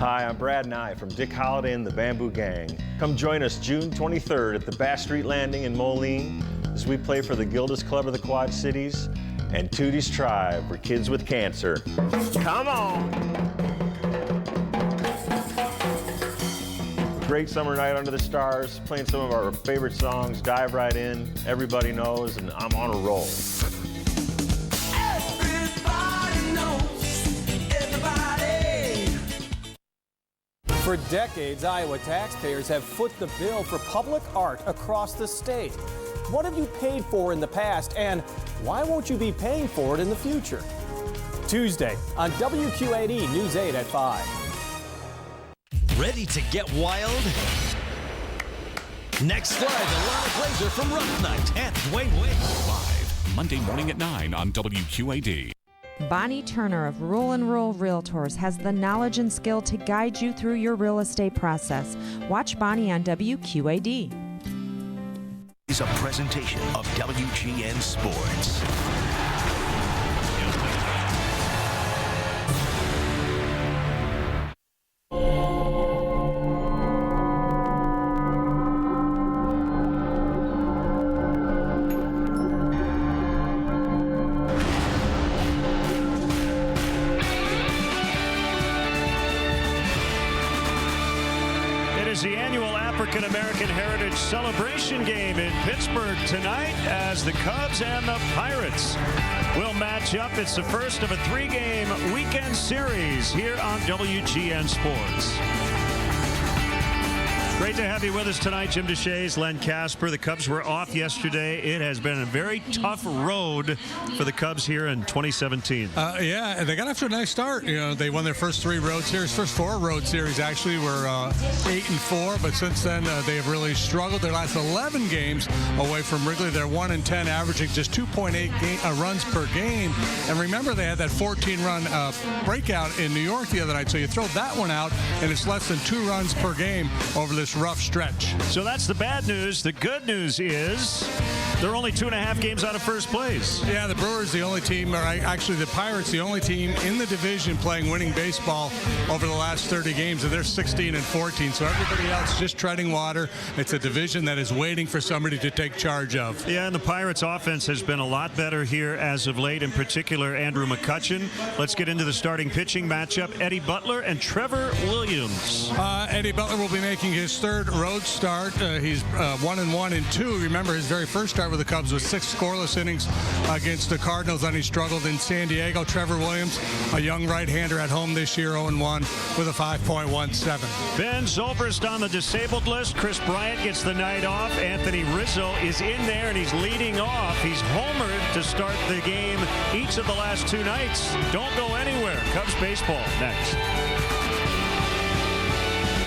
Hi, I'm Brad Nye from Dick Holiday and the Bamboo Gang. Come join us June 23rd at the Bass Street Landing in Moline as we play for the Gilda's Club of the Quad Cities and Tootie's Tribe for kids with cancer. Come on! Great summer night under the stars, playing some of our favorite songs, Dive Right In, Everybody Knows, and I'm on a roll. For decades, Iowa taxpayers have foot the bill for public art across the state. What have you paid for in the past, and why won't you be paying for it in the future? Tuesday on WQAD News 8 at 5. Ready to get wild? Next slide, Alana Glazer from Rough Night and Dwayne Wade. Live, Monday morning at 9 on WQAD. Bonnie Turner of Rural and Rural Realtors has the knowledge and skill to guide you through your real estate process. Watch Bonnie on WQAD. Is a presentation of WGN Sports. The annual African-American Heritage Celebration game in Pittsburgh tonight as the Cubs and the Pirates will match up. It's the first of a three-game weekend series here on WGN Sports. Great to have you with us tonight, Jim Deshaies, Len Casper. The Cubs were off yesterday. It has been a very tough road for the Cubs here in 2017. Yeah, they got off to a nice start. You know, they won their first three road series. First four road series actually were 8-4, but since then they have really struggled. Their last 11 games away from Wrigley, they're 1-10, averaging just 2.8 runs per game. And remember, they had that 14-run breakout in New York the other night. So you throw that one out, and it's less than 2 runs per game over this rough stretch. So that's the bad news. The good news is they're only 2.5 games out of first place. Yeah, the Brewers, the only team, or actually the Pirates, the only team in the division playing winning baseball over the last 30 games, and they're 16-14. So everybody else just treading water. It's a division that is waiting for somebody to take charge of. Yeah, and the Pirates offense has been a lot better here as of late, in particular Andrew McCutchen. Let's get into the starting pitching matchup. Eddie Butler and Trevor Williams. Eddie Butler will be making his third road start. He's 1-1 in 2. Remember, his very first start with the Cubs was 6 scoreless innings against the Cardinals, and he struggled in San Diego. Trevor Williams, a young right-hander at home this year, 0-1 with a 5.17. Ben Zobrist on the disabled list. Chris Bryant gets the night off. Anthony Rizzo is in there, and he's leading off. He's homered to start the game each of the last 2 nights. Don't go anywhere. Cubs baseball next.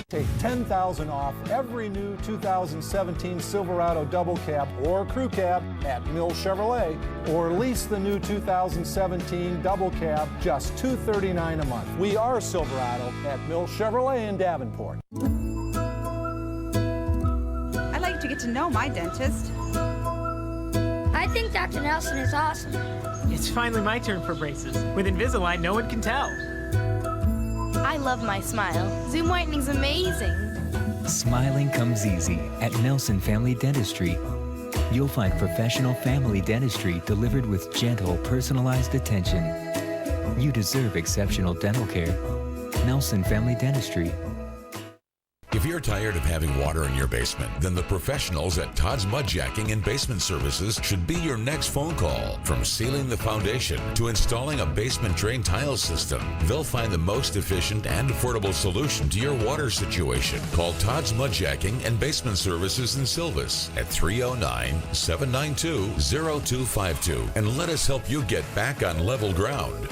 Take $10,000 off every new 2017 Silverado Double Cab or Crew Cab at Mill Chevrolet, or lease the new 2017 Double Cab just $239 a month. We are Silverado at Mill Chevrolet in Davenport. I'd like to get to know my dentist. I think Dr. Nelson is awesome. It's finally my turn for braces. With Invisalign, no one can tell. I love my smile. Zoom whitening's amazing. Smiling comes easy at Nelson Family Dentistry. You'll find professional family dentistry delivered with gentle, personalized attention. You deserve exceptional dental care. Nelson Family Dentistry. If you're tired of having water in your basement, then the professionals at Todd's Mudjacking and Basement Services should be your next phone call. From sealing the foundation to installing a basement drain tile system, they'll find the most efficient and affordable solution to your water situation. Call Todd's Mudjacking and Basement Services in Silvis at 309-792-0252 and let us help you get back on level ground.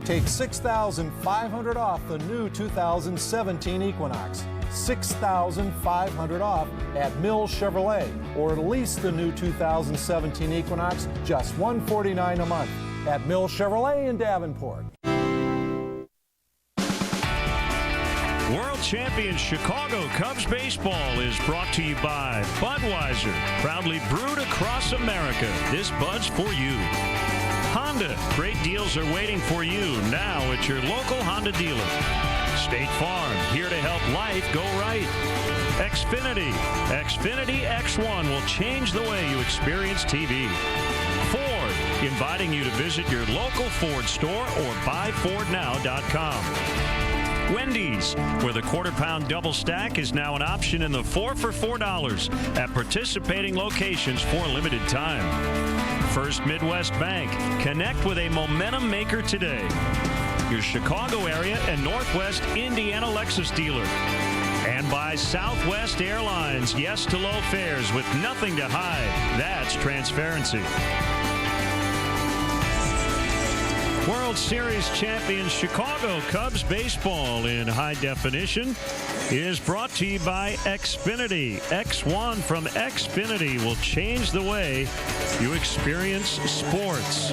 Take $6,500 off the new 2017 Equinox. $6,500 off at Mills Chevrolet, or lease the new 2017 Equinox just $149 a month at Mills Chevrolet in Davenport. World Champion Chicago Cubs baseball is brought to you by Budweiser, proudly brewed across America. This Bud's for you. Honda, great deals are waiting for you now at your local Honda dealer. State Farm, here to help life go right. Xfinity X1 will change the way you experience TV. Ford, inviting you to visit your local Ford store or buyfordnow.com. Wendy's, where the quarter-pound double stack is now an option in the 4 for $4 at participating locations for a limited time. First Midwest Bank, connect with a momentum maker today. Your Chicago area and Northwest Indiana Lexus dealer. And by Southwest Airlines, yes to low fares with nothing to hide. That's transparency. World Series champion Chicago Cubs baseball in high definition is brought to you by Xfinity. X1 from Xfinity will change the way you experience sports.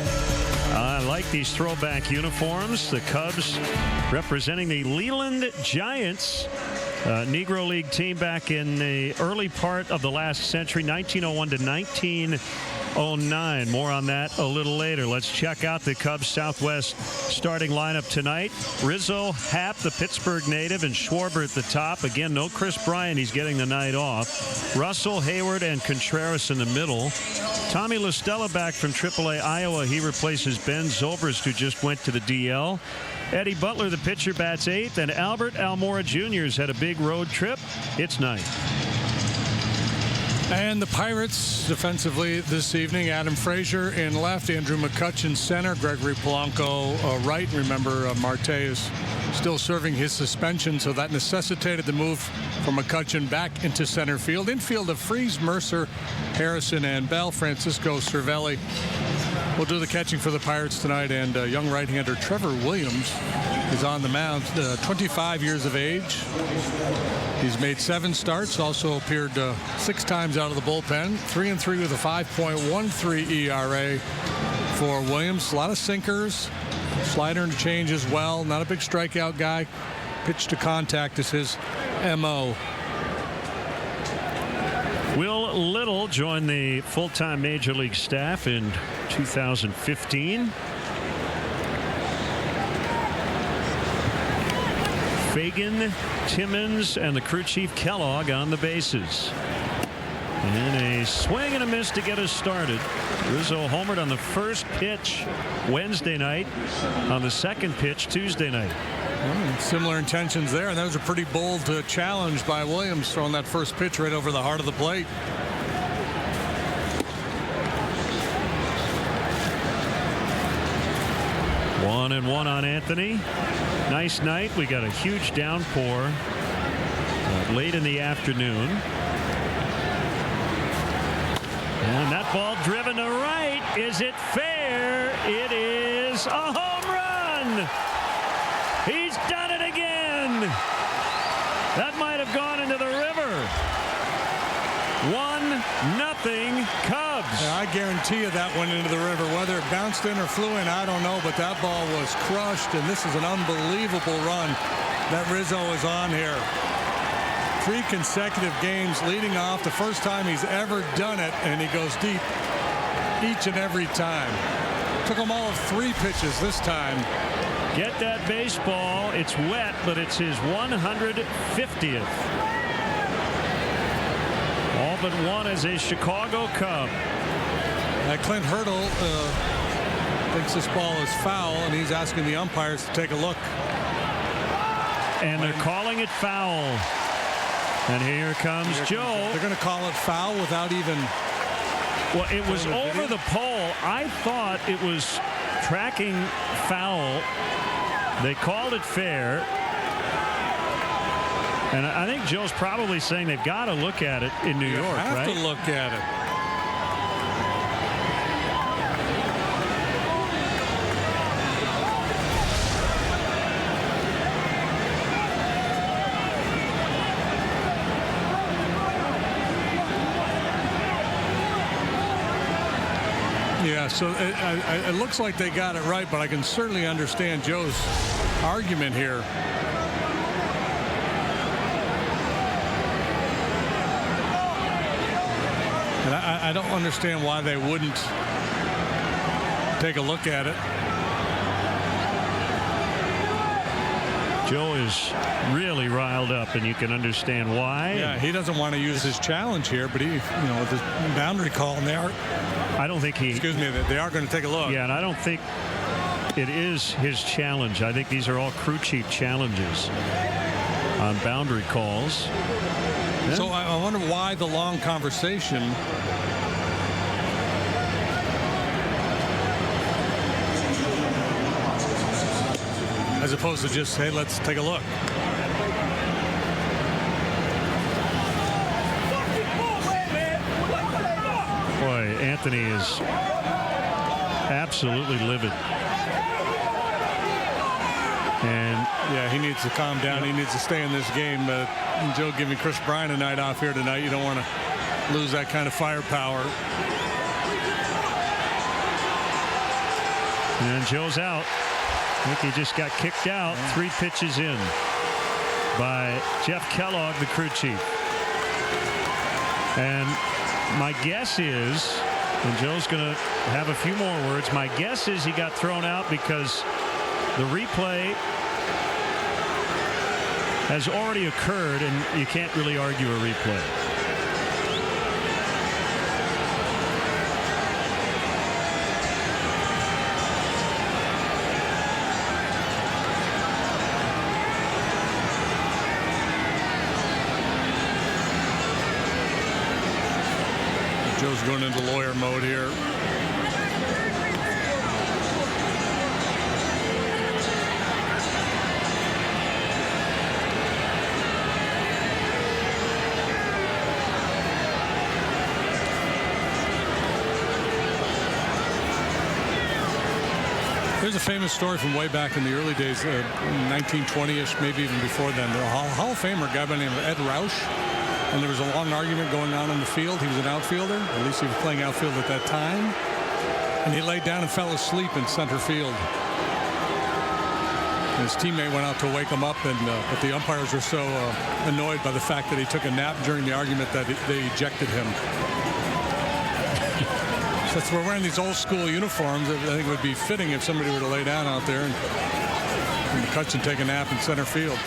I like these throwback uniforms. The Cubs representing the Leland Giants, Negro League team back in the early part of the last century, 1901 to 1909. More on that a little later. Let's check out the Cubs Southwest starting lineup tonight. Rizzo, Happ, the Pittsburgh native, and Schwarber at the top. Again, no Chris Bryant. He's getting the night off. Russell, Hayward, and Contreras in the middle. Tommy LaStella back from AAA Iowa. He replaces Ben Zobrist, who just went to the DL. Eddie Butler, the pitcher, bats 8th, and Albert Almora Jr. has had a big road trip. It's 9th. And the Pirates defensively this evening, Adam Frazier in left, Andrew McCutchen center, Gregory Polanco right. Remember, Marte is still serving his suspension, so that necessitated the move for McCutchen back into center field. Infield of Freese, Mercer, Harrison, and Bell. Francisco Cervelli will do the catching for the Pirates tonight, and young right-hander Trevor Williams is on the mound, 25 years of age. He's made 7 starts, also appeared 6 times out of the bullpen, 3-3 with a 5.13 ERA for Williams. A lot of sinkers, slider and change as well. Not a big strikeout guy. Pitch to contact is his MO. Will Little joined the full-time Major League staff in 2015. Fagan, Timmons, and the crew chief Kellogg on the bases. And a swing and a miss to get us started. Rizzo homered on the first pitch Wednesday night, on the second pitch Tuesday night. Similar intentions there, and that was a pretty bold challenge by Williams, throwing that first pitch right over the heart of the plate. One and one on Anthony. Nice night. We got a huge downpour late in the afternoon. And that ball driven to right. Is it fair? It is a home run. He's done it again. That might have gone into the river. 1-0 Cubs. Yeah, I guarantee you that went into the river. Whether it bounced in or flew in, I don't know, but that ball was crushed, and this is an unbelievable run that Rizzo is on here. 3 consecutive games leading off, the first time he's ever done it, and he goes deep each and every time. Took him all of 3 pitches this time. Get that baseball. It's wet, but it's his 150th. All but one as a Chicago Cub. Clint Hurdle thinks this ball is foul, and he's asking the umpires to take a look. And they're calling it foul. And here comes Joe. They're going to call it foul without even... Well, it was over the pole. I thought it was tracking foul. They called it fair. And I think Joe's probably saying they've got to look at it in New York, right? Have to look at it. Yeah, so it looks like they got it right, but I can certainly understand Joe's argument here. And I don't understand why they wouldn't take a look at it. Joe is really riled up, and you can understand why. Yeah, he doesn't want to use his challenge here, but he, with his boundary call, and they are. I don't think he. Excuse me, they are going to take a look. Yeah, and I don't think it is his challenge. I think these are all crew chief challenges on boundary calls. Yeah. So I wonder why the long conversation. As opposed to just, hey, let's take a look. Boy, Anthony is absolutely livid. And yeah, he needs to calm down. He needs to stay in this game. Joe giving Chris Bryant a night off here tonight. You don't want to lose that kind of firepower. And Joe's out. I think he just got kicked out. 3 pitches in by Jeff Kellogg, the crew chief. And my guess is, and Joe's going to have a few more words, my guess is he got thrown out because the replay has already occurred, and you can't really argue a replay. Joe's going into lawyer mode here. There's a famous story from way back in the early days, 1920-ish, maybe even before then. The Hall of Famer, a guy by the name of Ed Roush. And there was a long argument going on the field. He was an outfielder. At least he was playing outfield at that time. And he laid down and fell asleep in center field. And his teammate went out to wake him up, but the umpires were so annoyed by the fact that he took a nap during the argument that they ejected him. Since we're wearing these old school uniforms, I think it would be fitting if somebody were to lay down out there and McCutcheon take a nap in center field.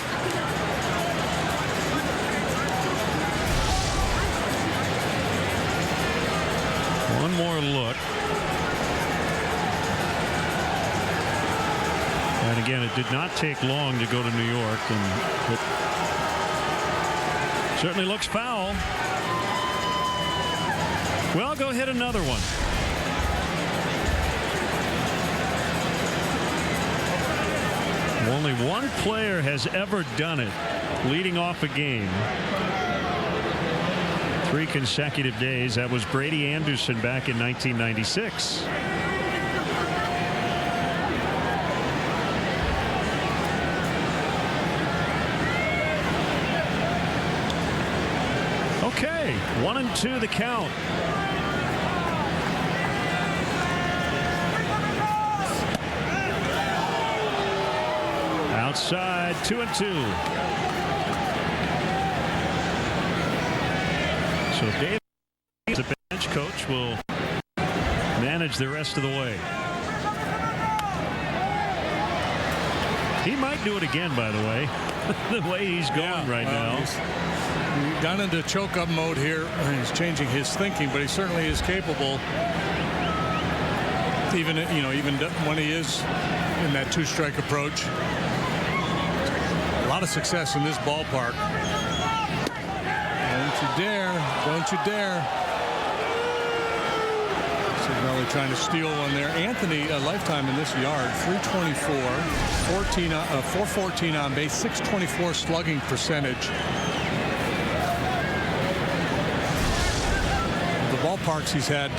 One more look. And again, it did not take long to go to New York, and it certainly looks foul. Well, go hit another one. Only one player has ever done it, leading off a game. 3 consecutive days. That was Brady Anderson back in 1996. Okay, 1-2 the count. Outside, 2-2. So Dave, the bench coach, will manage the rest of the way. He might do it again, by the way, the way he's going right now. He's gone into choke-up mode here. He's changing his thinking, but he certainly is capable. Even when he is in that 2-strike approach. A lot of success in this ballpark. Don't you dare. Don't you dare. Cignelli trying to steal one there. Anthony, a lifetime in this yard, 324, 414 on base, 624 slugging percentage. The ballparks he's had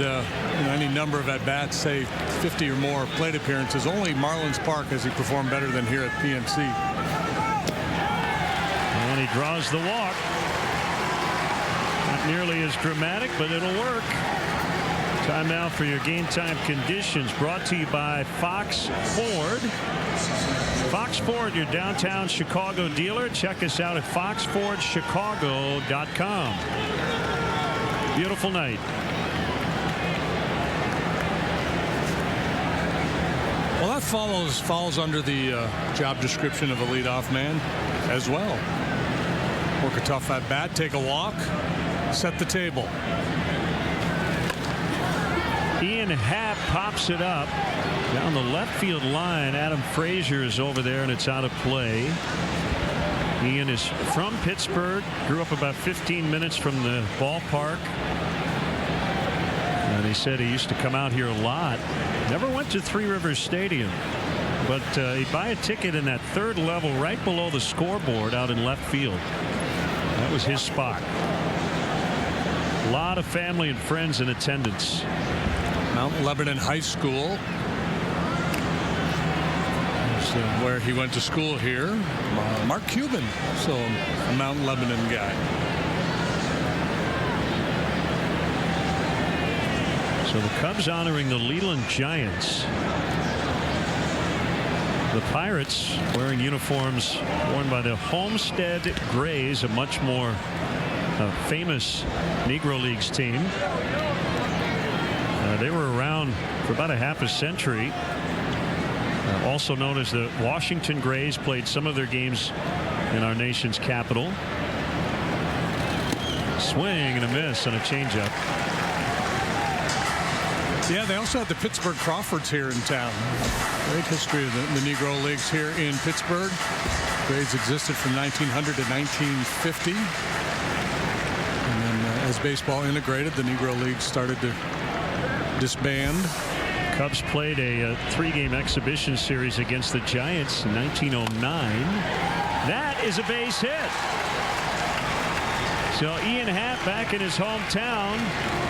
any number of at-bats, say 50 or more plate appearances. Only Marlins Park has he performed better than here at PNC. And he draws the walk. Not nearly as dramatic, but it'll work. Time now for your game time conditions, brought to you by Fox Ford. Fox Ford, your downtown Chicago dealer. Check us out at foxfordchicago.com. Beautiful night. Well, that falls under the job description of a leadoff man as well. Work a tough at bat, take a walk, set the table. Ian Happ pops it up down the left field line. Adam Frazier is over there, and it's out of play. Ian is from Pittsburgh, grew up about 15 minutes from the ballpark. And he said he used to come out here a lot. Never went to Three Rivers Stadium, but he'd buy a ticket in that third level right below the scoreboard out in left field. That was his spot. A lot of family and friends in attendance. Mount Lebanon High School, where he went to school here. Mark Cuban, so a Mount Lebanon guy. So the Cubs honoring the Leland Giants. The Pirates wearing uniforms worn by the Homestead Grays, a much more famous Negro Leagues team. They were around for about a half a century. Also known as the Washington Grays, played some of their games in our nation's capital. Swing and a miss and a changeup. Yeah, they also had the Pittsburgh Crawfords here in town. Great history of the Negro Leagues here in Pittsburgh. Grays existed from 1900 to 1950. And then as baseball integrated, the Negro Leagues started to disband. Cubs played a 3-game exhibition series against the Giants in 1909. That is a base hit. So Ian Happ back in his hometown,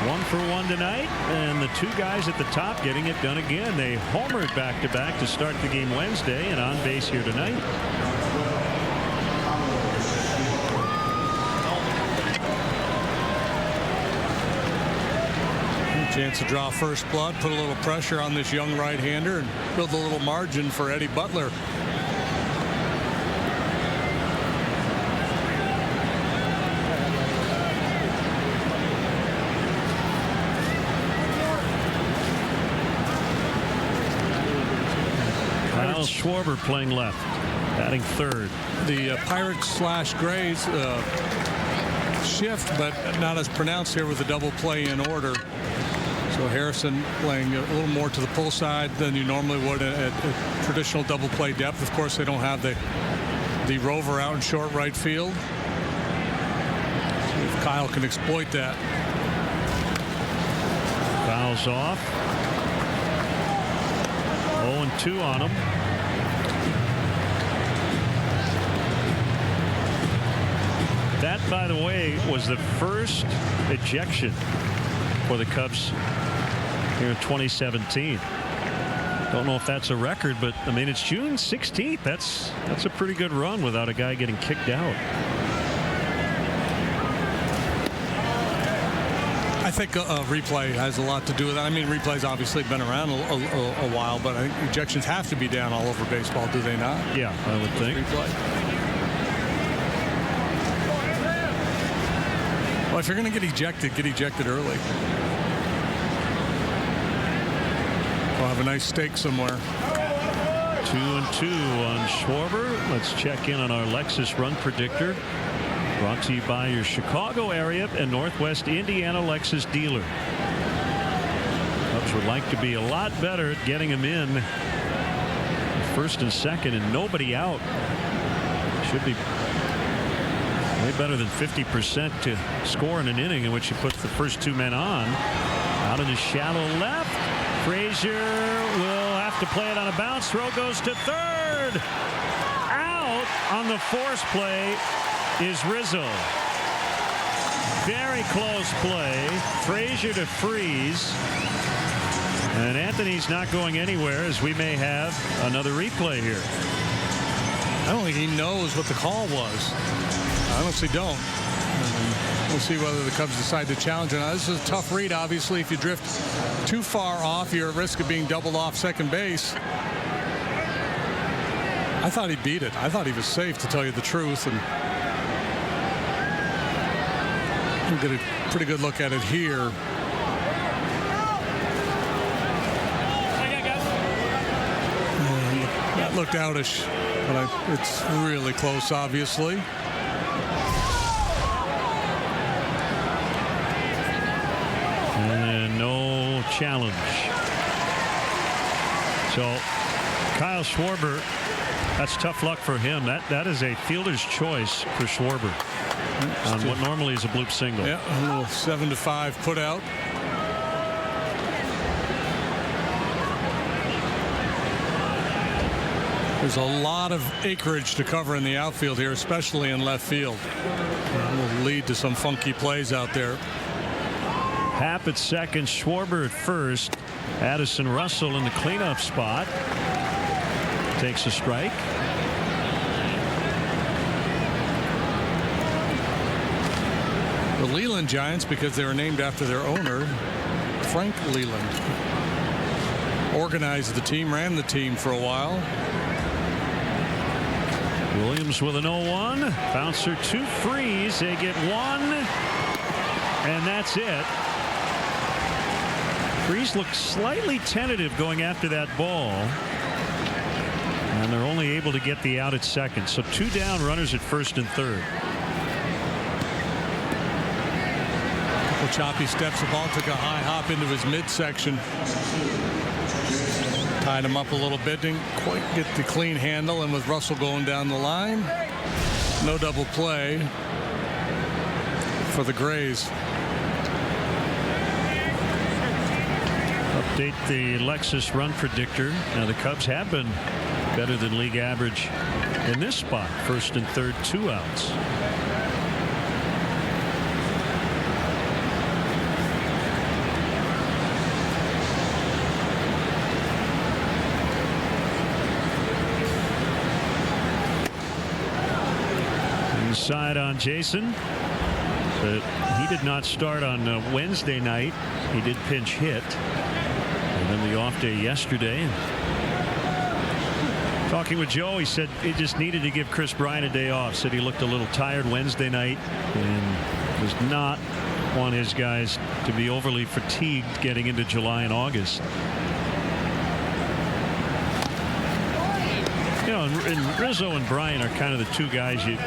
1 for 1 tonight, and the two guys at the top getting it done again. They homered back-to-back to start the game Wednesday, and on base here tonight. Chance to draw first blood, put a little pressure on this young right-hander, and build a little margin for Eddie Butler. Kyle Schwarber playing left, batting third. The Pirates/Grays shift, but not as pronounced here with the double play in order. So Harrison playing a little more to the pull side than you normally would at traditional double play depth. Of course, they don't have the rover out in short right field. See if Kyle can exploit that. Fouls off. 0-2 on him. That, by the way, was the first ejection for the Cubs here in 2017. Don't know if that's a record, but I mean, it's June 16th. That's a pretty good run without a guy getting kicked out. I think a replay has a lot to do with that. I mean, replay's obviously been around a while, but I think ejections have to be down all over baseball, do they not? Yeah, I would think. Replay. Well, if you're going to get ejected early. We'll have a nice steak somewhere. 2-2 on Schwarber. Let's check in on our Lexus Run Predictor. Brought to you by your Chicago area and Northwest Indiana Lexus dealer. Cubs would like to be a lot better at getting them in first and second and nobody out. Should be way better than 50% to score in an inning in which you put the first two men on. Out in the shallow left. Frazier will have to play it on a bounce. Throw goes to third. Out on the force play is Rizzo. Very close play. Frazier to freeze. And Anthony's not going anywhere, as we may have another replay here. I don't think he knows what the call was. I honestly don't. We'll see whether the Cubs decide to challenge or not. This is a tough read, obviously. If you drift too far off, you're at risk of being doubled off second base. I thought he beat it. I thought he was safe, to tell you the truth. And we'll get a pretty good look at it here. That looked outish, but it's really close, obviously. And no challenge. So Kyle Schwarber, that's tough luck for him. That is a fielder's choice for Schwarber on what normally is a bloop single. Yeah, a little 7-5 put out. There's a lot of acreage to cover in the outfield here, especially in left field. It will lead to some funky plays out there. Happ at second, Schwarber at first. Addison Russell in the cleanup spot. Takes a strike. The Leland Giants, because they were named after their owner, Frank Leland, organized the team, ran the team for a while. Williams with an 0-1. Bouncer 2 frees. They get 1. And that's it. Freese looked slightly tentative going after that ball. And they're only able to get the out at second. So 2 down, runners at first and third. Couple choppy steps. The ball took a high hop into his midsection. Tied him up a little bit. Didn't quite get the clean handle. And with Russell going down the line, no double play for the Grays. Update the Lexus run predictor. Now the Cubs have been better than league average in this spot. First and third, 2 outs. Inside on Jason. But he did not start on Wednesday night. He did pinch hit. And then the off day yesterday. Talking with Joe, he said he just needed to give Chris Bryant a day off. Said he looked a little tired Wednesday night and does not want his guys to be overly fatigued getting into July and August. You know, and Rizzo and Bryant are kind of the 2 guys you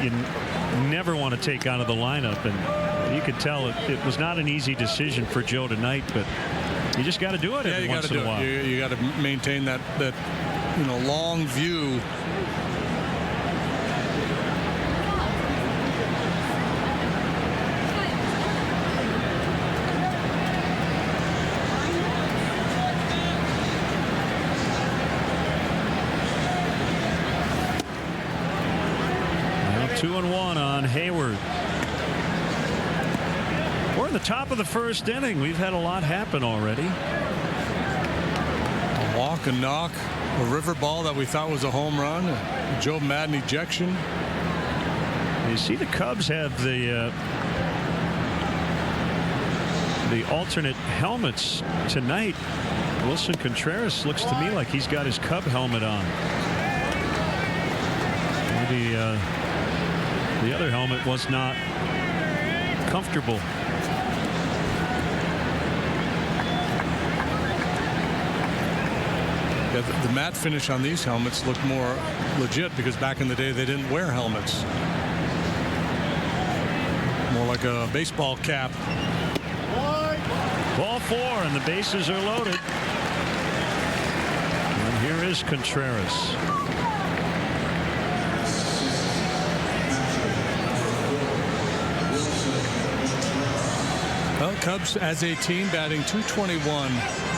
never want to take out of the lineup. And you could tell it was not an easy decision for Joe tonight, but you just got to do it every once in a while. You got to maintain that long view. Now 2-1 on Hayward. We're in the top of the first inning. We've had a lot happen already. A walk, a knock, a river ball that we thought was a home run, a Joe Madden ejection. You see the Cubs have the alternate helmets tonight. Wilson Contreras looks to me like he's got his Cub helmet on. Maybe the other helmet was not comfortable. Yeah, the matte finish on these helmets looked more legit because back in the day they didn't wear helmets. More like a baseball cap. Ball 4 and the bases are loaded. And here is Contreras. Well, Cubs as a team batting .221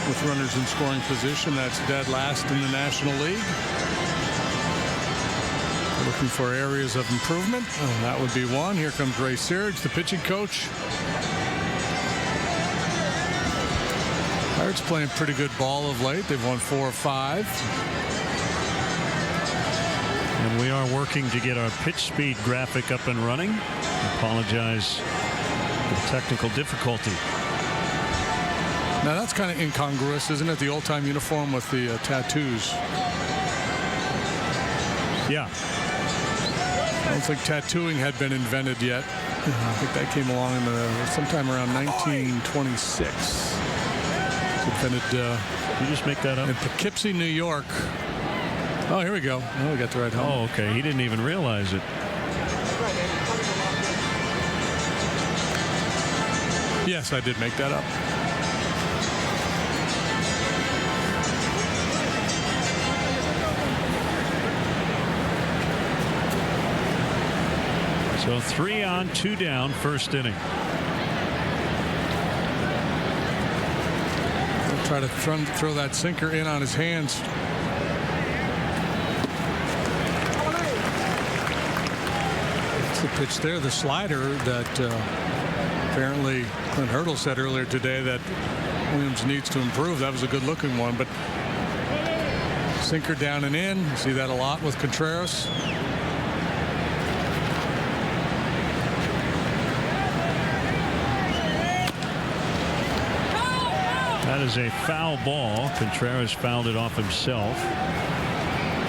with runners in scoring position. That's dead last in the National League. Looking for areas of improvement. Oh, that would be one. Here comes Ray Searage, the pitching coach. Pirates playing pretty good ball of late. They've won 4 of 5. And we are working to get our pitch speed graphic up and running. Apologize Technical difficulty. Now that's kind of incongruous, isn't it? The old-time uniform with the tattoos. Yeah. I don't think tattooing had been invented yet. I think that came along in sometime around 1926. It's invented. You just make that up? In Poughkeepsie, New York. Oh, here we go. Oh, we got the right helmet. Oh, okay. He didn't even realize it. Yes, I did make that up. So 3 on, 2 down, first inning. He'll try to throw that sinker in on his hands. It's the pitch there, the slider that apparently Clint Hurdle said earlier today that Williams needs to improve. That was a good looking one, but sinker down and in. You see that a lot with Contreras. That is a foul ball. Contreras fouled it off himself.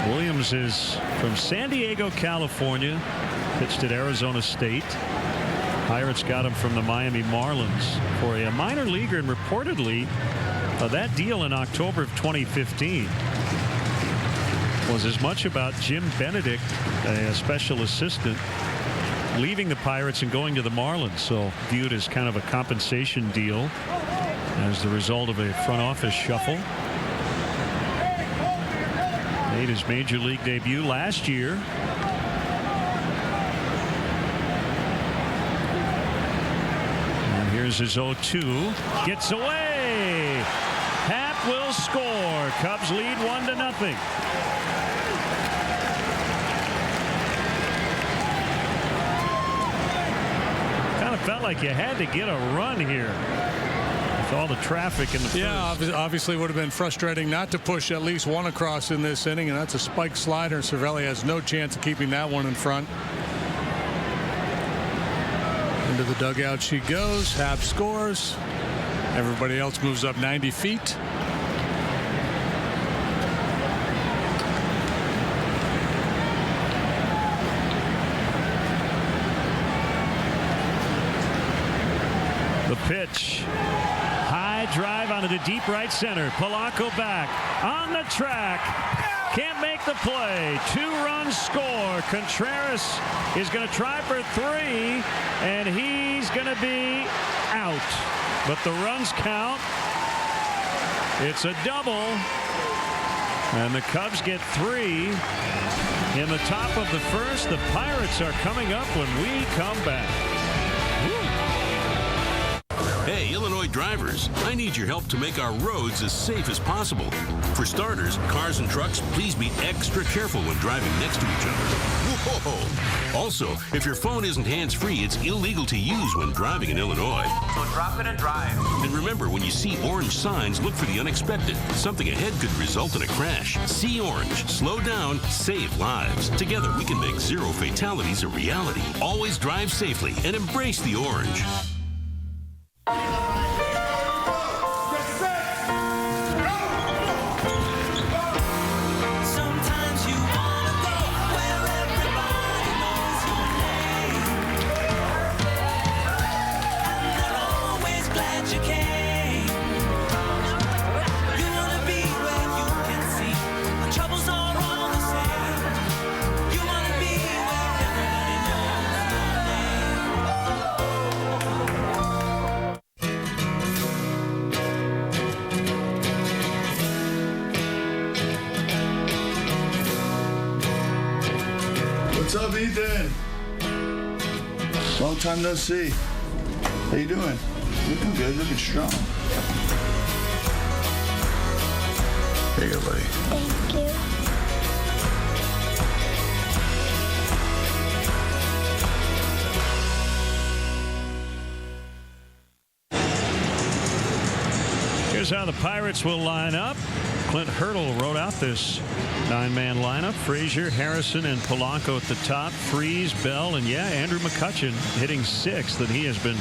Williams is from San Diego, California. Pitched at Arizona State. Pirates got him from the Miami Marlins for a minor leaguer, and reportedly that deal in October of 2015 was as much about Jim Benedict, a special assistant, leaving the Pirates and going to the Marlins. So viewed as kind of a compensation deal as the result of a front office shuffle. Made his major league debut last year. And here's his 0-2. Gets away. Happ will score. Cubs lead 1-0. Kind of felt like you had to get a run here. All the traffic in the first. Yeah, obviously would have been frustrating not to push at least one across in this inning, and that's a spike slider. Cervelli has no chance of keeping that one in front. Into the dugout she goes. Happ scores. Everybody else moves up 90 feet. The pitch. Drive onto the deep right center. Polanco back on the track. Can't make the play. 2-run score. Contreras is going to try for 3, and he's going to be out. But the runs count. It's a double, and the Cubs get 3 in the top of the first. The Pirates are coming up when we come back. Hey, Illinois drivers, I need your help to make our roads as safe as possible. For starters, cars and trucks, please be extra careful when driving next to each other. Whoa! Also, if your phone isn't hands-free, it's illegal to use when driving in Illinois. So drop it and drive. And remember, when you see orange signs, look for the unexpected. Something ahead could result in a crash. See orange. Slow down. Save lives. Together, we can make 0 fatalities a reality. Always drive safely and embrace the orange. What's up, Ethan? Long time no see. How you doing? Looking good, looking strong. There you go, buddy. Thank you. Here's how the Pirates will line up. Clint Hurdle wrote out this 9-man lineup. Frazier, Harrison, and Polanco at the top. Freese, Bell, and Andrew McCutchen hitting 6th, and he has been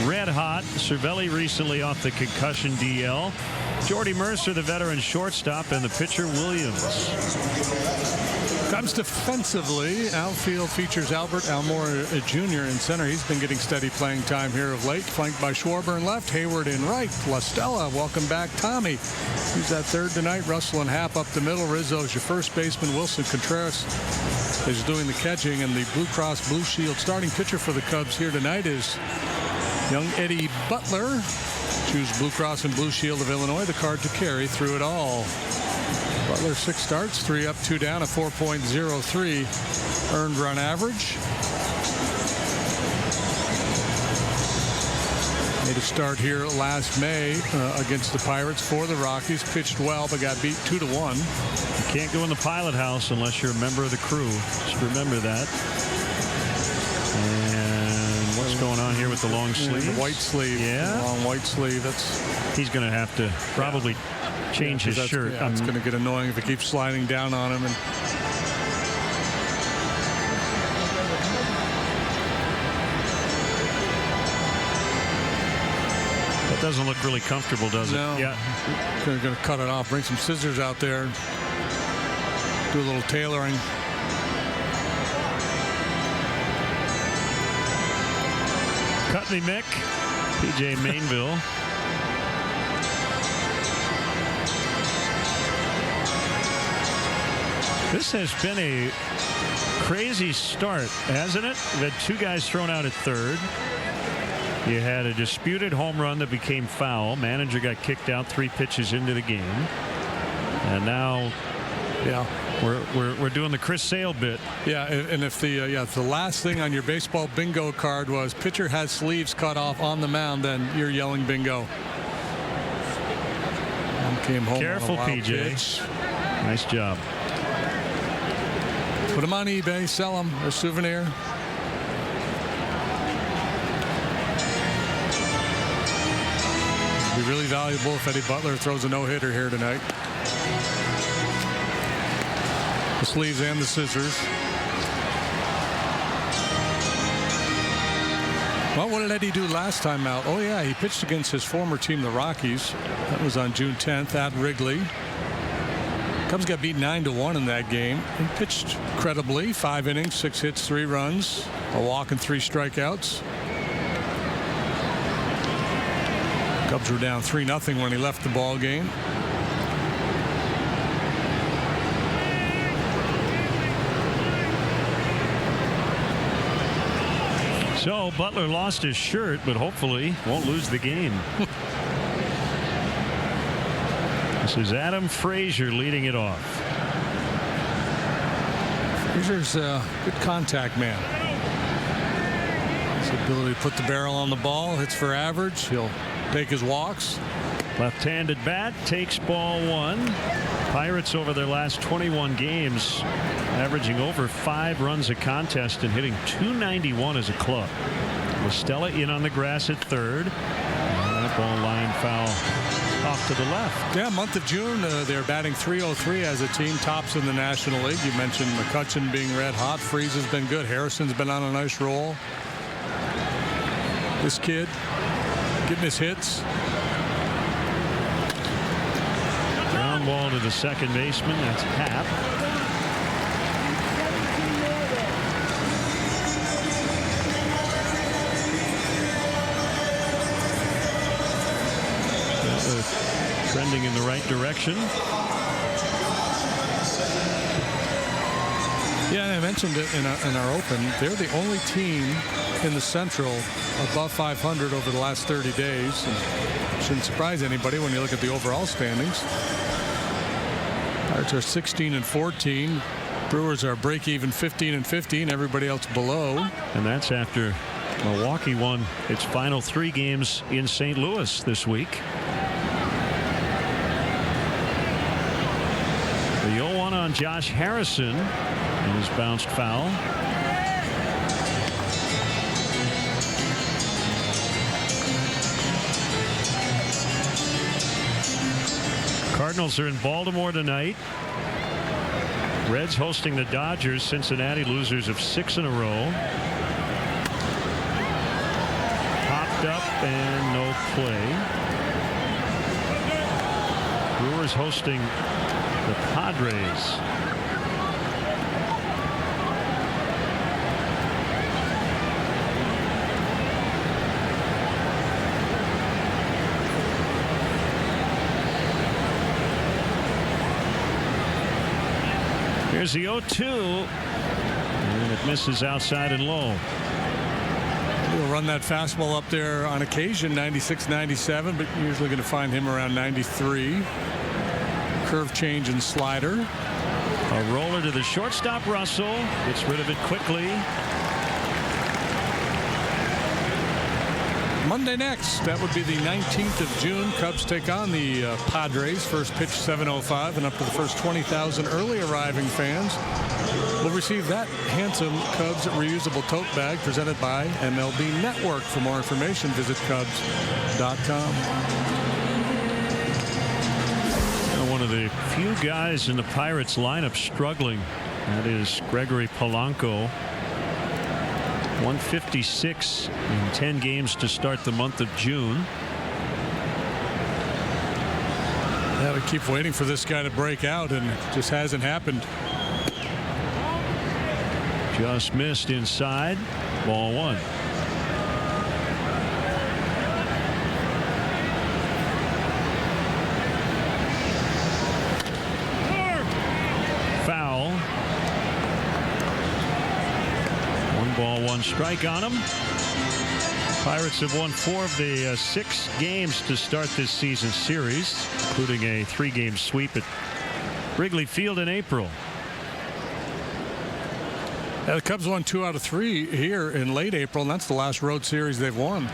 red hot. Cervelli recently off the concussion DL. Jordy Mercer, the veteran shortstop, and the pitcher Williams. Comes defensively. Outfield features Albert Almora Jr. in center. He's been getting steady playing time here of late. Flanked by Schwarber in left, Hayward in right. La Stella, welcome back Tommy. He's at third tonight. Russell and Happ up the middle. Rizzo's your first baseman. Wilson Contreras is doing the catching. And the Blue Cross Blue Shield starting pitcher for the Cubs here tonight is young Eddie Butler. Choose Blue Cross and Blue Shield of Illinois, the card to carry through it all. Butler 6 starts, 3 up, 2 down, a 4.03 earned run average. Made a start here last May against the Pirates for the Rockies. Pitched well, but got beat 2-1. You can't go in the pilot house unless you're a member of the crew. Just remember that. And what's going on here with the long sleeve? The white sleeve. Yeah. Long white sleeve. He's going to have to probably change his shirt. Yeah, it's going to get annoying if it keeps sliding down on him. And that doesn't look really comfortable, does it? No. Yeah. Going to cut it off. Bring some scissors out there. Do a little tailoring. Cut me, Mick. PJ Mainville. This has been a crazy start, hasn't it? We've had 2 guys thrown out at third. You had a disputed home run that became foul. Manager got kicked out 3 pitches into the game. And now, we're doing the Chris Sale bit. Yeah, and if the last thing on your baseball bingo card was pitcher has sleeves cut off on the mound, then you're yelling bingo. And came home. Careful, on a wild PJ. pitch. Nice job. Put them on eBay, sell them, a souvenir. Be really valuable if Eddie Butler throws a no-hitter here tonight. The sleeves and the scissors. Well, what did Eddie do last time out? Oh, yeah, he pitched against his former team, the Rockies. That was on June 10th at Wrigley. Cubs got beat 9-1 in that game. He pitched credibly. 5 innings, 6 hits, 3 runs, a walk and 3 strikeouts. Cubs were down 3-0 when he left the ball game. So Butler lost his shirt, but hopefully won't lose the game. This is Adam Frazier leading it off. Frazier's a good contact man. His ability to put the barrel on the ball, hits for average. He'll take his walks. Left-handed bat takes ball 1. Pirates over their last 21 games averaging over 5 runs a contest and hitting .291 as a club. Stella in on the grass at third. And that ball line foul off to the left. Yeah, month of June, they're batting .303 as a team, tops in the National League. You mentioned McCutchen being red hot. Freese has been good. Harrison's been on a nice roll. This kid getting his hits. Ground ball to the second baseman. That's Happ. Trending in the right direction. Yeah, I mentioned it in our open. They're the only team in the Central above 500 over the last 30 days. And shouldn't surprise anybody when you look at the overall standings. Pirates are 16-14. Brewers are break-even 15-15. Everybody else below. And that's after Milwaukee won its final 3 games in St. Louis this week. The 0-1 on Josh Harrison and his bounced foul. Cardinals are in Baltimore tonight. Reds hosting the Dodgers. Cincinnati losers of 6 in a row. Popped up and no play. Brewers hosting the Padres. Here's the 0-2, and it misses outside and low. He'll run that fastball up there on occasion, 96, 97, but usually going to find him around 93. Curve change and slider. A roller to the shortstop. Russell gets rid of it quickly. Monday next, that would be the 19th of June. Cubs take on the Padres. First pitch 7:05, and up to the first 20,000 early arriving fans will receive that handsome Cubs reusable tote bag presented by MLB Network. For more information, visit Cubs.com. One of the few guys in the Pirates lineup struggling. That is Gregory Polanco. 156 in 10 games to start the month of June. Yeah, we keep waiting for this guy to break out, and it just hasn't happened. Just missed inside. Ball 1. Foul. 1 ball, 1 strike on him. Pirates have won 4 of the 6 games to start this season series, including a 3-game sweep at Wrigley Field in April. Yeah, the Cubs won 2 out of 3 here in late April, and that's the last road series they've won.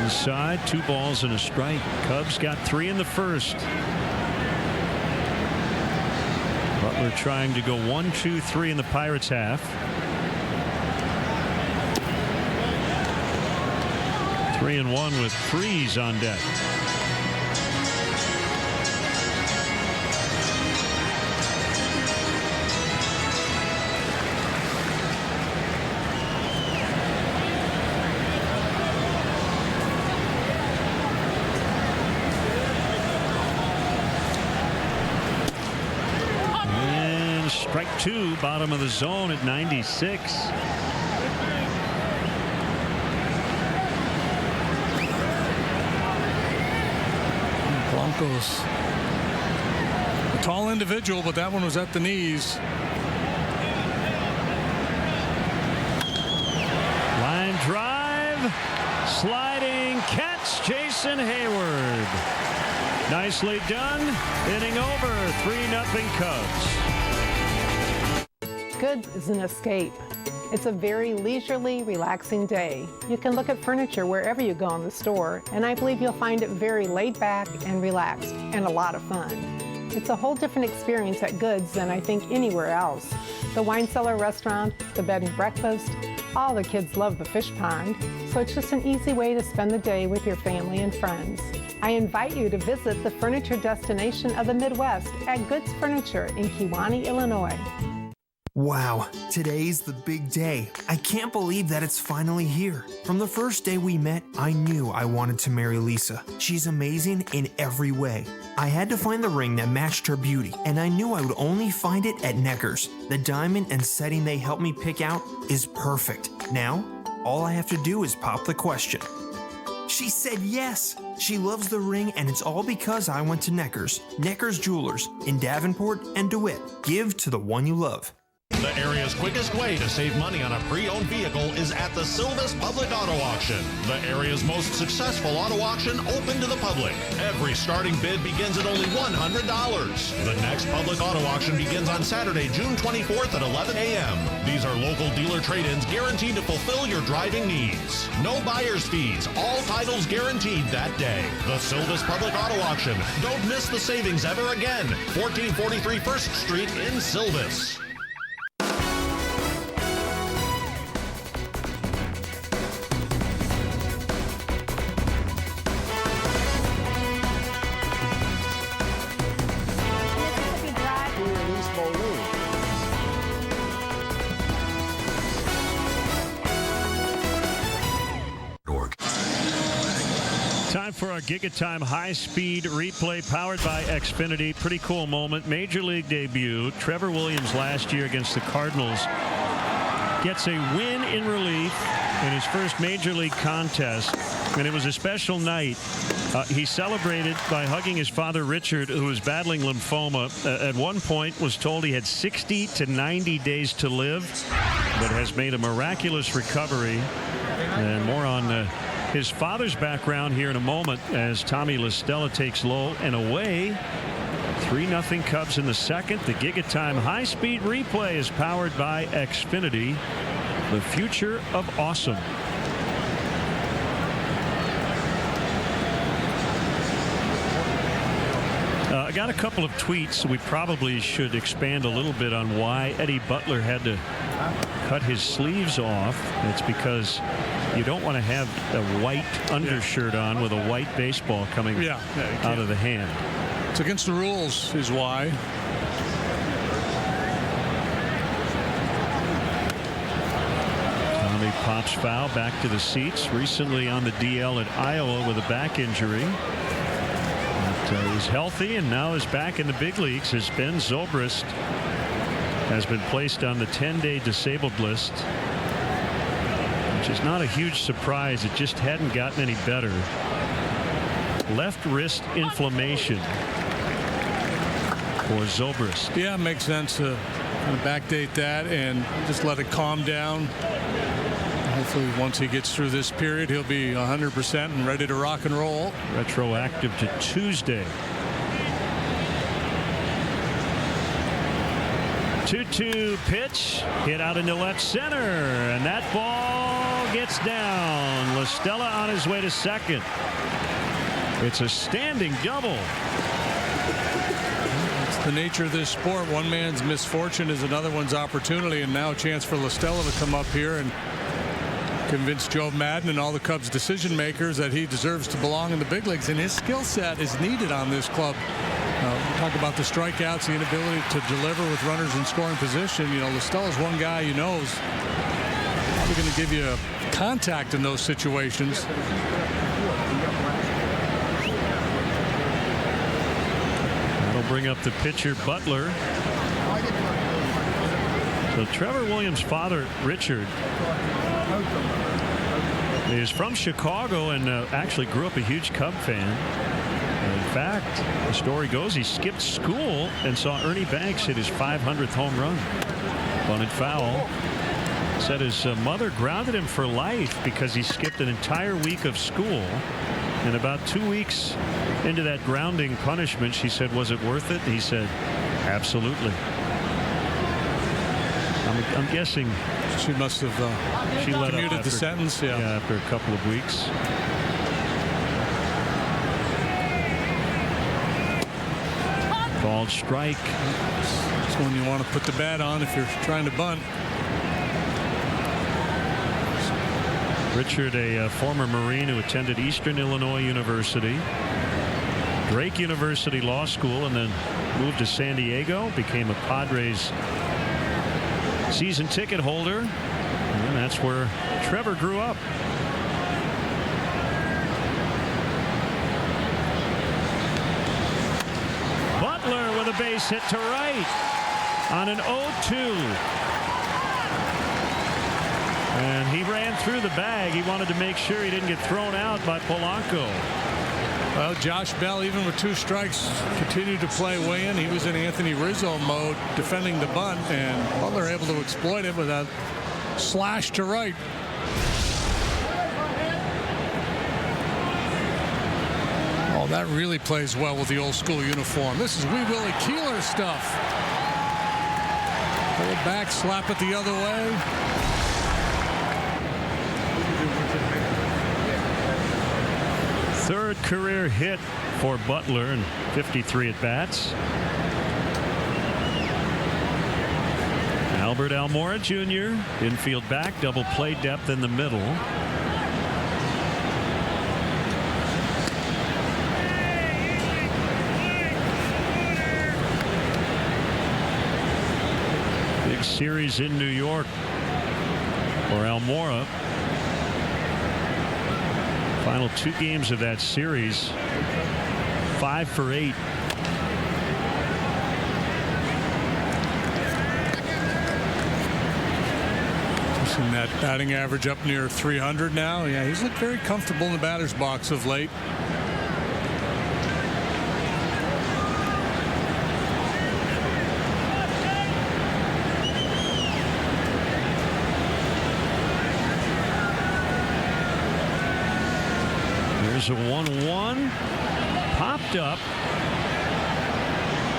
Inside, 2 balls and a strike. Cubs got 3 in the first. Butler trying to go 1-2-3 in the Pirates half. 3-1 with Freese on deck. And strike 2, bottom of the zone at 96. Broncos. A tall individual, but that one was at the knees. Line drive, sliding catch, Jason Hayward. Nicely done. Inning over. 3-0 Cubs. Good is an escape. It's a very leisurely, relaxing day. You can look at furniture wherever you go in the store, and I believe you'll find it very laid back and relaxed and a lot of fun. It's a whole different experience at Goods than I think anywhere else. The wine cellar restaurant, the bed and breakfast, all the kids love the fish pond, so it's just an easy way to spend the day with your family and friends. I invite you to visit the furniture destination of the Midwest at Goods Furniture in Kewanee, Illinois. Wow, today's the big day. I can't believe that it's finally here. From the first day we met, I knew I wanted to marry Lisa. She's amazing in every way. I had to find the ring that matched her beauty, and I knew I would only find it at Necker's. The diamond and setting they helped me pick out is perfect. Now, all I have to do is pop the question. She said yes. She loves the ring, and it's all because I went to Necker's. Necker's Jewelers in Davenport and DeWitt. Give to the one you love. The area's quickest way to save money on a pre-owned vehicle is at the Silvis Public Auto Auction. The area's most successful auto auction open to the public. Every starting bid begins at only $100. The next public auto auction begins on Saturday, June 24th at 11 a.m. These are local dealer trade-ins guaranteed to fulfill your driving needs. No buyer's fees. All titles guaranteed that day. The Silvis Public Auto Auction. Don't miss the savings ever again. 1443 1st Street in Silvis. Time for our Gigatime high-speed replay powered by Xfinity. Pretty cool moment. Major League debut. Trevor Williams last year against the Cardinals gets a win in relief in his first Major League contest, and it was a special night. He celebrated by hugging his father, Richard, who was battling lymphoma. At one point was told he had 60 to 90 days to live, but has made a miraculous recovery. And more on his father's background here in a moment as Tommy LaStella takes low and away. 3-0 Cubs in the second. The Gigatime high-speed replay is powered by Xfinity, the future of awesome. I got a couple of tweets. We probably should expand a little bit on why Eddie Butler had to cut his sleeves off. It's because you don't want to have a white undershirt on with a white baseball coming out of the hand. It's against the rules is why. Tommy pops foul back to the seats. Recently on the DL at Iowa with a back injury. He's healthy and now is back in the big leagues as Ben Zobrist has been placed on the 10-day disabled list, which is not a huge surprise. It just hadn't gotten any better. Left wrist inflammation for Zobrist. Yeah, it makes sense to kind of backdate that and just let it calm down. Hopefully once he gets through this period, he'll be 100% and ready to rock and roll. Retroactive to Tuesday. 2-2 pitch hit out into left center, and that ball gets down. LaStella on his way to second. It's a standing double. It's the nature of this sport. One man's misfortune is another one's opportunity, and now a chance for LaStella to come up here and convince Joe Madden and all the Cubs decision makers that he deserves to belong in the big leagues, and his skill set is needed on this club. Talk about the strikeouts, the inability to deliver with runners in scoring position. You know, LaStella's one guy who knows probably going to give you contact in those situations. That'll bring up the pitcher Butler. So Trevor Williams' father, Richard, is from Chicago and actually grew up a huge Cub fan. In fact, the story goes he skipped school and saw Ernie Banks hit his 500th home run. Bunted foul. Said his mother grounded him for life because he skipped an entire week of school. And about 2 weeks into that grounding punishment, she said, "Was it worth it?" He said, "Absolutely." I'm guessing she must have she let commuted the sentence. Yeah, after a couple of weeks. Called strike. That's one you want to put the bat on if you're trying to bunt. Richard, a former Marine who attended Eastern Illinois University, Drake University Law School, and then moved to San Diego, became a Padres season ticket holder, and that's where Trevor grew up. Butler with a base hit to right on an 0-2. And he ran through the bag. He wanted to make sure he didn't get thrown out by Polanco. Well, Josh Bell, even with 2 strikes, continued to play way in. He was in Anthony Rizzo mode, defending the bunt, and Butler able to exploit it with a slash to right. Oh, that really plays well with the old school uniform. This is Wee Willie Keeler stuff. Pull it back, slap it the other way. Third career hit for Butler in 53 at-bats. Albert Almora Jr., infield back, double play depth in the middle. Big series in New York for Almora. Final 2 games of that series, 5 for 8. Pushing that batting average up near 300 now. Yeah, he's looked very comfortable in the batter's box of late. There's a 1-1. Popped up.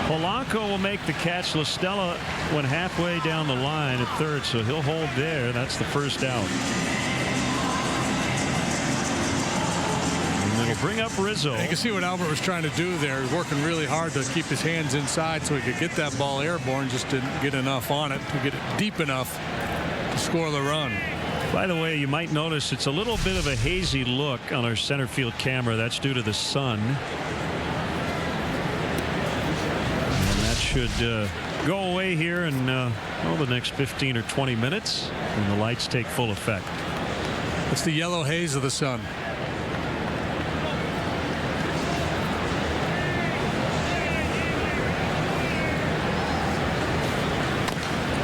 Polanco will make the catch. LaStella went halfway down the line at third, so he'll hold there. That's the first out. And it'll bring up Rizzo. You can see what Albert was trying to do there. Working really hard to keep his hands inside so he could get that ball airborne. Just didn't get enough on it to get it deep enough to score the run. By the way, you might notice it's a little bit of a hazy look on our center field camera. That's due to the sun. And that should go away here in the next 15 or 20 minutes when the lights take full effect. It's the yellow haze of the sun.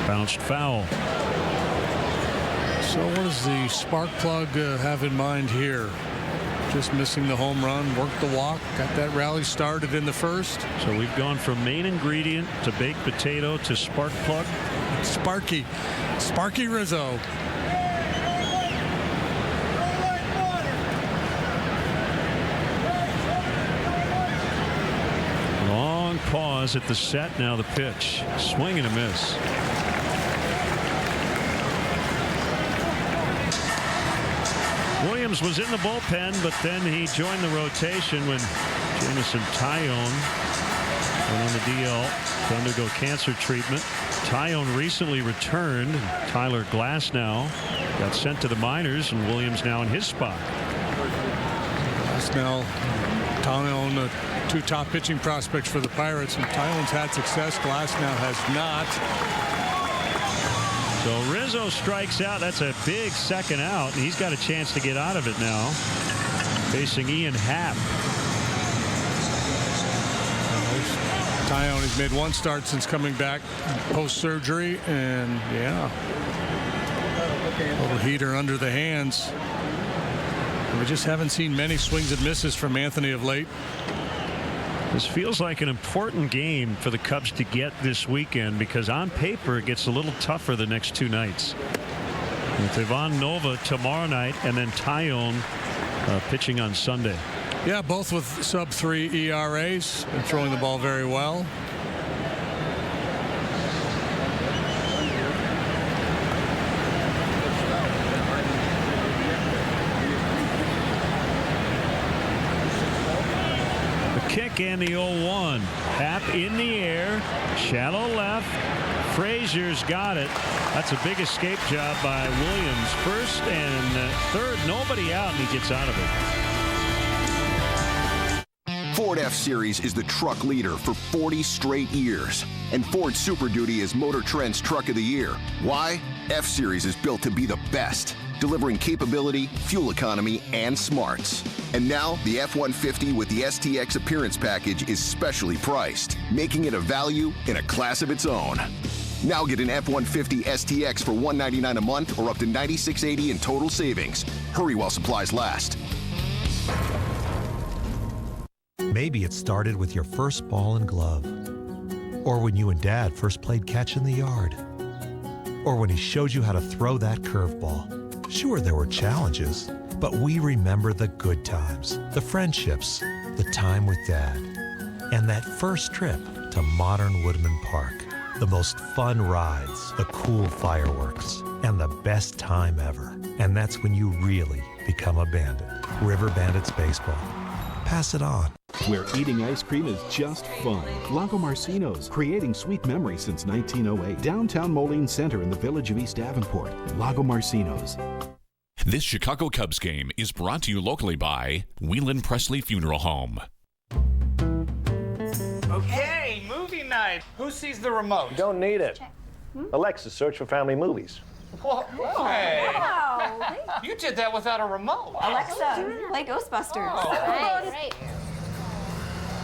Bounced foul. So what does the spark plug have in mind here? Just missing the home run, worked the walk, got that rally started in the first. So we've gone from main ingredient to baked potato to spark plug. Sparky Rizzo. Long pause at the set. Now the pitch. Swing and a miss. Williams was in the bullpen, but then he joined the rotation when Jamison Tyone went on the DL to undergo cancer treatment. Tyone recently returned. Tyler Glasnow got sent to the minors, and Williams now in his spot. Glasnow, Tyone, the 2 top pitching prospects for the Pirates, and Tyone's had success. Glasnow has not. So Rizzo strikes out. That's a big second out, and he's got a chance to get out of it now. Facing Ian Happ. Tyone has made 1 start since coming back post-surgery, and yeah, little heater under the hands. We just haven't seen many swings and misses from Anthony of late. This feels like an important game for the Cubs to get this weekend, because on paper it gets a little tougher the next 2 nights. With Ivan Nova tomorrow night and then Tyone pitching on Sunday. Yeah, both with sub-3 ERAs. They're throwing the ball very well. Kick and the 0-1. Happ in the air, shallow left. Frazier's got it. That's a big escape job by Williams. First and third, nobody out, and he gets out of it. Ford F-Series is the truck leader for 40 straight years. And Ford Super Duty is Motor Trend's Truck of the Year. Why? F-Series is built to be the best, delivering capability, fuel economy, and smarts. And now, the F-150 with the STX Appearance Package is specially priced, making it a value in a class of its own. Now get an F-150 STX for $199 a month or up to $96.80 in total savings. Hurry while supplies last. Maybe it started with your first ball and glove, or when you and Dad first played catch in the yard, or when he showed you how to throw that curveball. Sure, there were challenges, but we remember the good times, the friendships, the time with Dad, and that first trip to modern Woodman Park. The most fun rides, the cool fireworks, and the best time ever. And that's when you really become a bandit. River Bandits Baseball. Pass it on. Where eating ice cream is just fun. Lago Marcino's, creating sweet memories since 1908. Downtown Moline Center in the village of East Davenport. Lago Marcino's. This Chicago Cubs game is brought to you locally by Whelan Presley Funeral Home. Okay, movie night. Who sees the remote? You don't need it. Alexa, search for family movies. Hey. Wow. You did that without a remote. Alexa, play Ghostbusters. Oh. Right.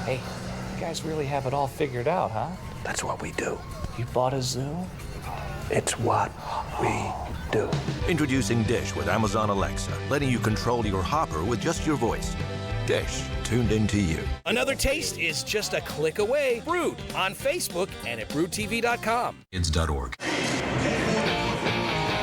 Hey, you guys really have it all figured out, huh? That's what we do. You bought a zoo? It's what we do. Introducing Dish with Amazon Alexa, letting you control your hopper with just your voice. Dish, tuned into you. Another taste is just a click away. Brood on Facebook and at broodtv.com. Kids.org.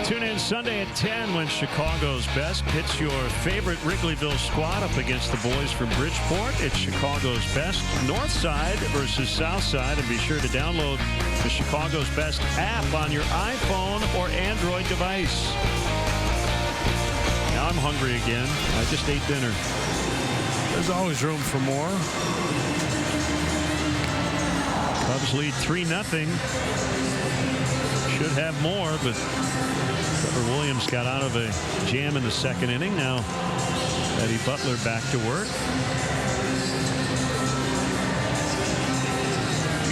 Tune in Sunday at 10 when Chicago's Best pits your favorite Wrigleyville squad up against the boys from Bridgeport. It's Chicago's Best North Side versus South Side. And be sure to download the Chicago's Best app on your iPhone or Android device. Now I'm hungry again. I just ate dinner. There's always room for more. Cubs lead 3-0. Should have more, but Trevor Williams got out of a jam in the second inning. Now Eddie Butler back to work.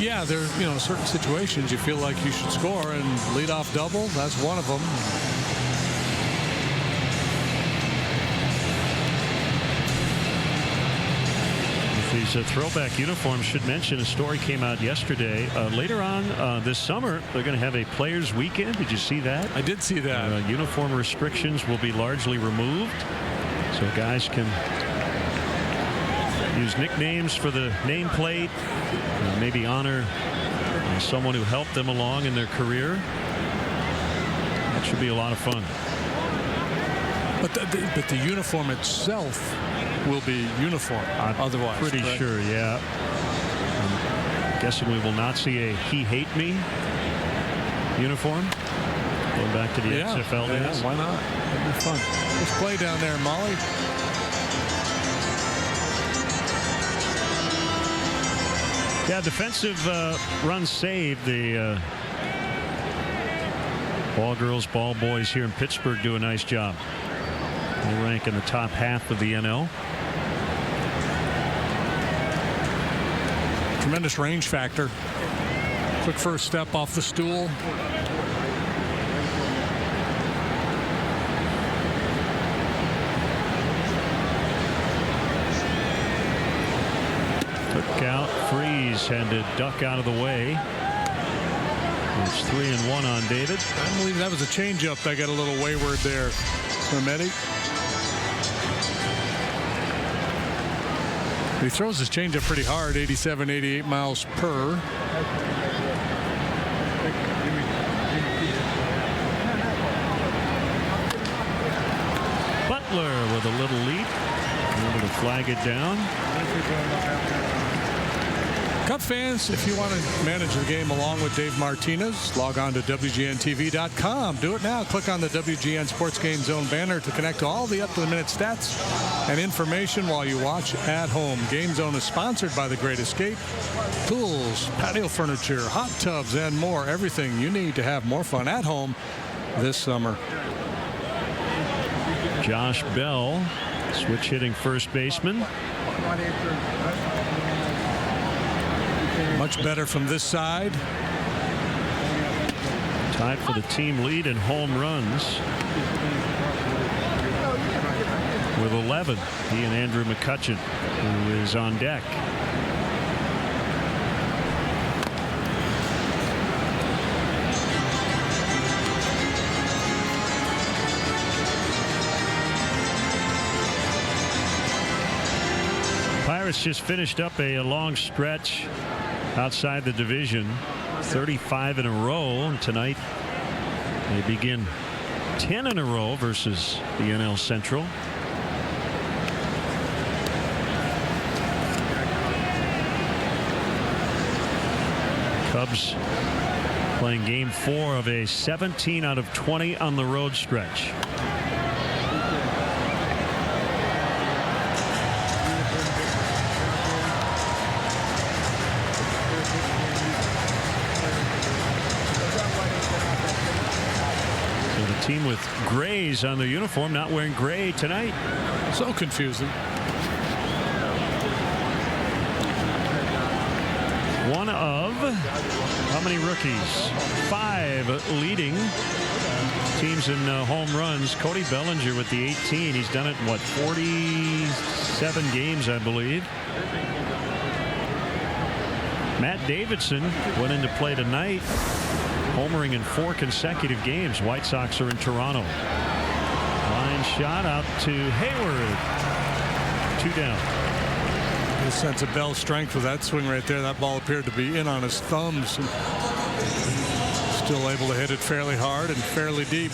Yeah, there are certain situations you feel like you should score, and leadoff double, that's one of them. These throwback uniforms, should mention a story came out yesterday. Later on this summer, they're going to have a players weekend. Did you see that? I did see that. Uniform restrictions will be largely removed, so guys can use nicknames for the nameplate, maybe honor someone who helped them along in their career. That should be a lot of fun. But the uniform itself will be uniform otherwise. Pretty correct? sure, yeah. I'm guessing we will not see a "He Hate Me" uniform. Going back to the XFL days. Yeah, why not? It'd be fun. Let's play down there, Molly. Yeah, defensive run saved. The ball girls, ball boys here in Pittsburgh do a nice job. They rank in the top half of the NL. Tremendous range factor. Quick first step off the stool. Took out, Freeze had to duck out of the way. It's 3-1 on David. I believe that was a changeup that got a little wayward there from Eddie. He throws his changeup pretty hard, 87, 88 miles per. Butler with a little leap, able to flag it down. Cub fans, if you want to manage the game along with Dave Martinez, log on to WGNTV.com. Do it now. Click on the WGN Sports Game Zone banner to connect to all the up-to-the-minute stats and information while you watch at home. Game Zone is sponsored by The Great Escape. Tools, patio furniture, hot tubs, and more. Everything you need to have more fun at home this summer. Josh Bell, switch hitting first baseman. Much better from this side. Tied for the team lead in home runs with 11. He and Andrew McCutcheon, who is on deck. Pirates just finished up a long stretch outside the division, 35 in a row, and tonight they begin 10 in a row versus the NL Central. Cubs playing game 4 of a 17 out of 20 on the road stretch. So the team with grays on their uniform not wearing gray tonight. So confusing. One of how many rookies? 5 leading teams in home runs. Cody Bellinger with the 18. He's done it in, what, 47 games, I believe. Matt Davidson went into play tonight, homering in 4 consecutive games. White Sox are in Toronto. Line shot out to Hayward. 2 down. A sense of Bell's strength with that swing right there. That ball appeared to be in on his thumbs. And still able to hit it fairly hard and fairly deep.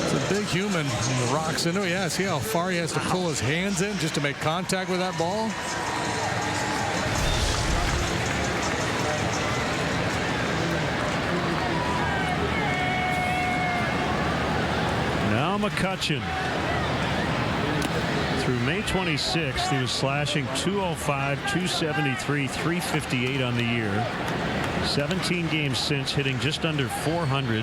It's a big human. He rocks into it. Yeah, see how far he has to pull his hands in just to make contact with that ball? Now McCutchen. Through May 26th, he was slashing 205, 273, 358 on the year. 17 games since, hitting just under 400,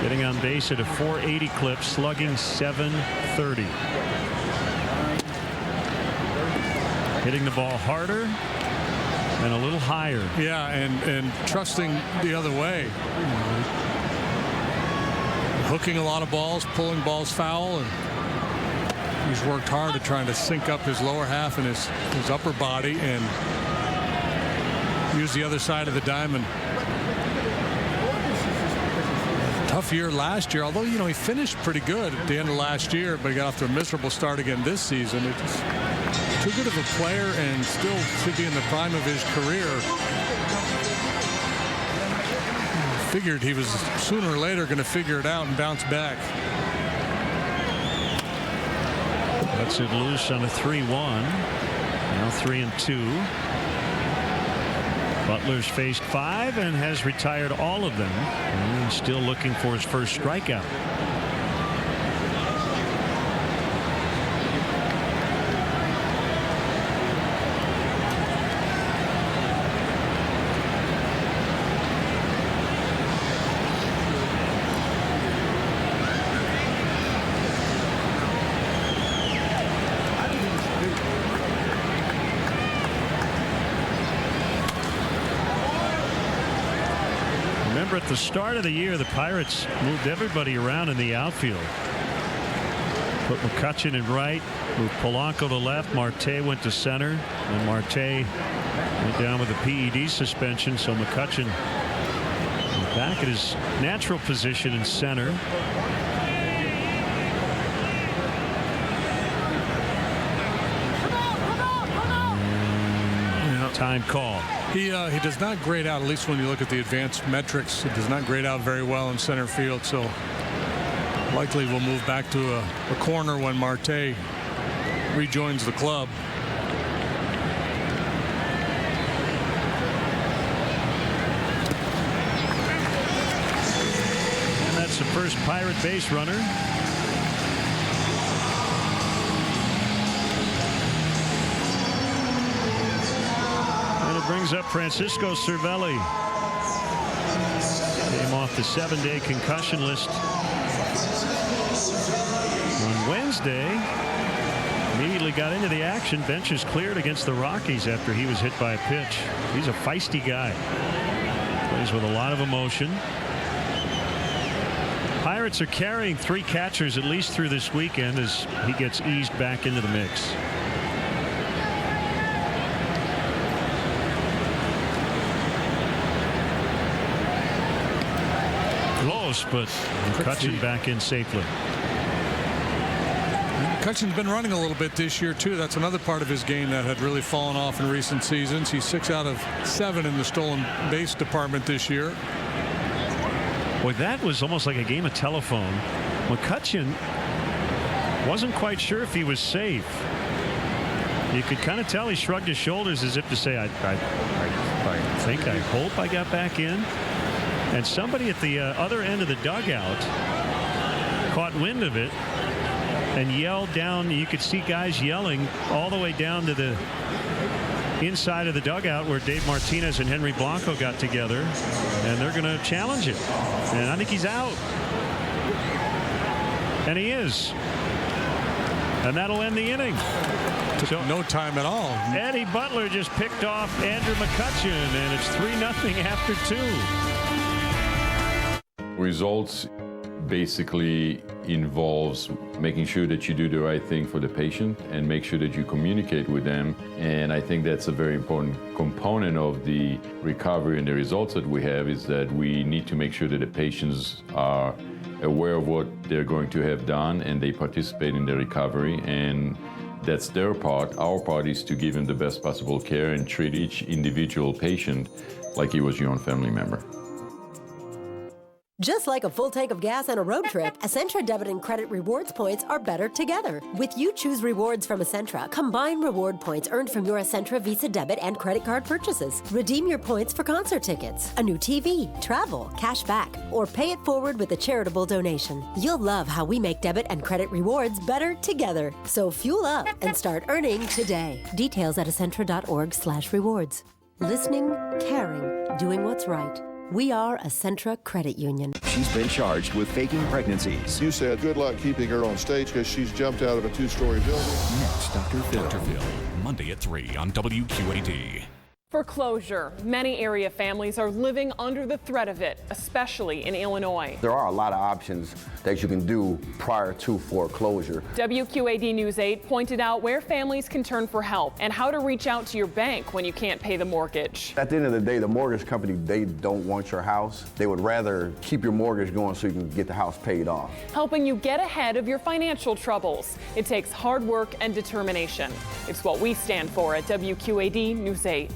getting on base at a 480 clip, slugging 730. Hitting the ball harder and a little higher. Yeah, and trusting the other way. Hooking a lot of balls, pulling balls foul, and he's worked hard at trying to sync up his lower half and his upper body and use the other side of the diamond. Tough year last year, although, you know, he finished pretty good at the end of last year, but he got off to a miserable start again this season. It's just too good of a player and still should be in the prime of his career. Figured he was sooner or later going to figure it out and bounce back. Lets it loose on a 3-1. Now 3-2. Butler's faced 5 and has retired all of them. And still looking for his first strikeout. At the start of the year, the Pirates moved everybody around in the outfield. Put McCutchen in right, moved Polanco to left, Marte went to center, and Marte went down with a PED suspension, so McCutchen back at his natural position in center. Time call. He does not grade out, at least when you look at the advanced metrics. He does not grade out very well in center field, so likely we'll move back to a corner when Marte rejoins the club. And that's the first Pirate base runner. Brings up Francisco Cervelli. Came off the 7-day concussion list on Wednesday. Immediately got into the action. Bench is cleared against the Rockies after he was hit by a pitch. He's a feisty guy. Plays with a lot of emotion. Pirates are carrying 3 catchers at least through this weekend as he gets eased back into the mix. But McCutchen back in safely. McCutcheon's been running a little bit this year, too. That's another part of his game that had really fallen off in recent seasons. He's 6 out of 7 in the stolen base department this year. Boy, that was almost like a game of telephone. McCutcheon wasn't quite sure if he was safe. You could kind of tell he shrugged his shoulders as if to say, I hope I got back in. And somebody at the other end of the dugout caught wind of it and yelled down. You could see guys yelling all the way down to the inside of the dugout where Dave Martinez and Henry Blanco got together, and they're going to challenge it. And I think he's out. And he is. And that'll end the inning. Took no time at all. Eddie Butler just picked off Andrew McCutcheon, and it's 3-0 after 2. Results basically involves making sure that you do the right thing for the patient and make sure that you communicate with them. And I think that's a very important component of the recovery and the results that we have, is that we need to make sure that the patients are aware of what they're going to have done and they participate in the recovery. And that's their part. Our part is to give them the best possible care and treat each individual patient like he was your own family member. Just like a full tank of gas and a road trip, Essentra debit and credit rewards points are better together. With You Choose Rewards from Essentra, combine reward points earned from your Essentra Visa debit and credit card purchases. Redeem your points for concert tickets, a new TV, travel, cash back, or pay it forward with a charitable donation. You'll love how we make debit and credit rewards better together. So fuel up and start earning today. Details at essentra.org/rewards. Listening, caring, doing what's right. We are Essentra Credit Union. She's been charged with faking pregnancies. You said good luck keeping her on stage because she's jumped out of a 2-story building. Next, Dr. Phil. Dr. Phil, Monday at 3 on WQAD. Foreclosure. Many area families are living under the threat of it, especially in Illinois. There are a lot of options that you can do prior to foreclosure. WQAD News 8 pointed out where families can turn for help and how to reach out to your bank when you can't pay the mortgage. At the end of the day, the mortgage company, they don't want your house. They would rather keep your mortgage going so you can get the house paid off. Helping you get ahead of your financial troubles. It takes hard work and determination. It's what we stand for at WQAD News 8.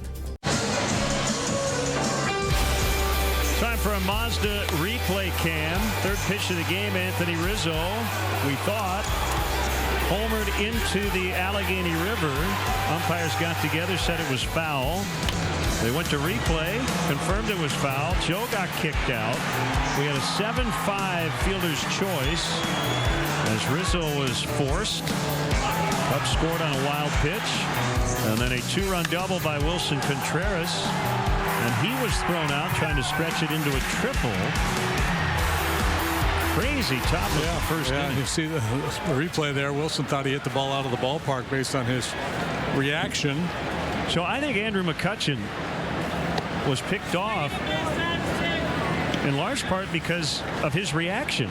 Time for a Mazda replay cam. Third pitch of the game, Anthony Rizzo, we thought, homered into the Allegheny River. Umpires got together, said it was foul. They went to replay, confirmed it was foul. Joe got kicked out. We had a 7-5 fielder's choice as Rizzo was forced. Cubs scored on a wild pitch, and then a 2-run double by Wilson Contreras. And he was thrown out trying to stretch it into a triple. Crazy top of the first inning. You see the replay there. Wilson thought he hit the ball out of the ballpark based on his reaction. So I think Andrew McCutcheon was picked off in large part because of his reaction.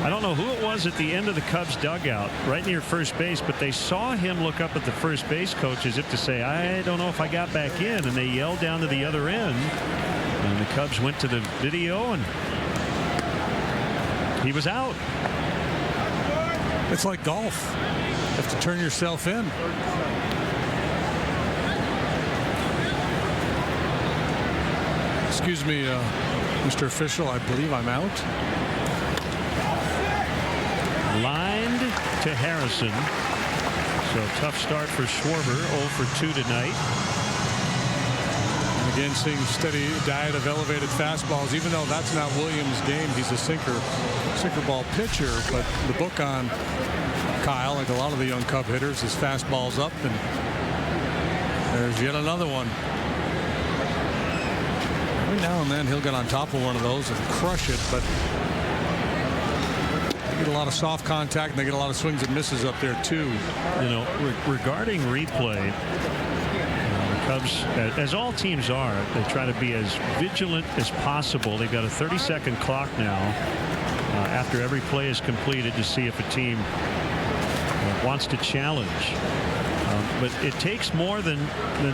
I don't know who it was at the end of the Cubs dugout right near first base, but they saw him look up at the first base coach as if to say, I don't know if I got back in, and they yelled down to the other end, and the Cubs went to the video and he was out. It's like golf. You have to turn yourself in. Excuse me, Mr. Official, I believe I'm out. Lined to Harrison. So tough start for Schwarber, 0 for 2 tonight. And again, seeing steady diet of elevated fastballs, even though that's not Williams' game. He's a sinker ball pitcher, but the book on Kyle, like a lot of the young Cub hitters, his fastball's up, and there's yet another one. Every now and then he'll get on top of one of those and crush it, but they get a lot of soft contact, and they get a lot of swings and misses up there too. You know, regarding replay, the Cubs, as all teams are, they try to be as vigilant as possible. They've got a 30-second clock now after every play is completed to see if a team wants to challenge. But it takes more than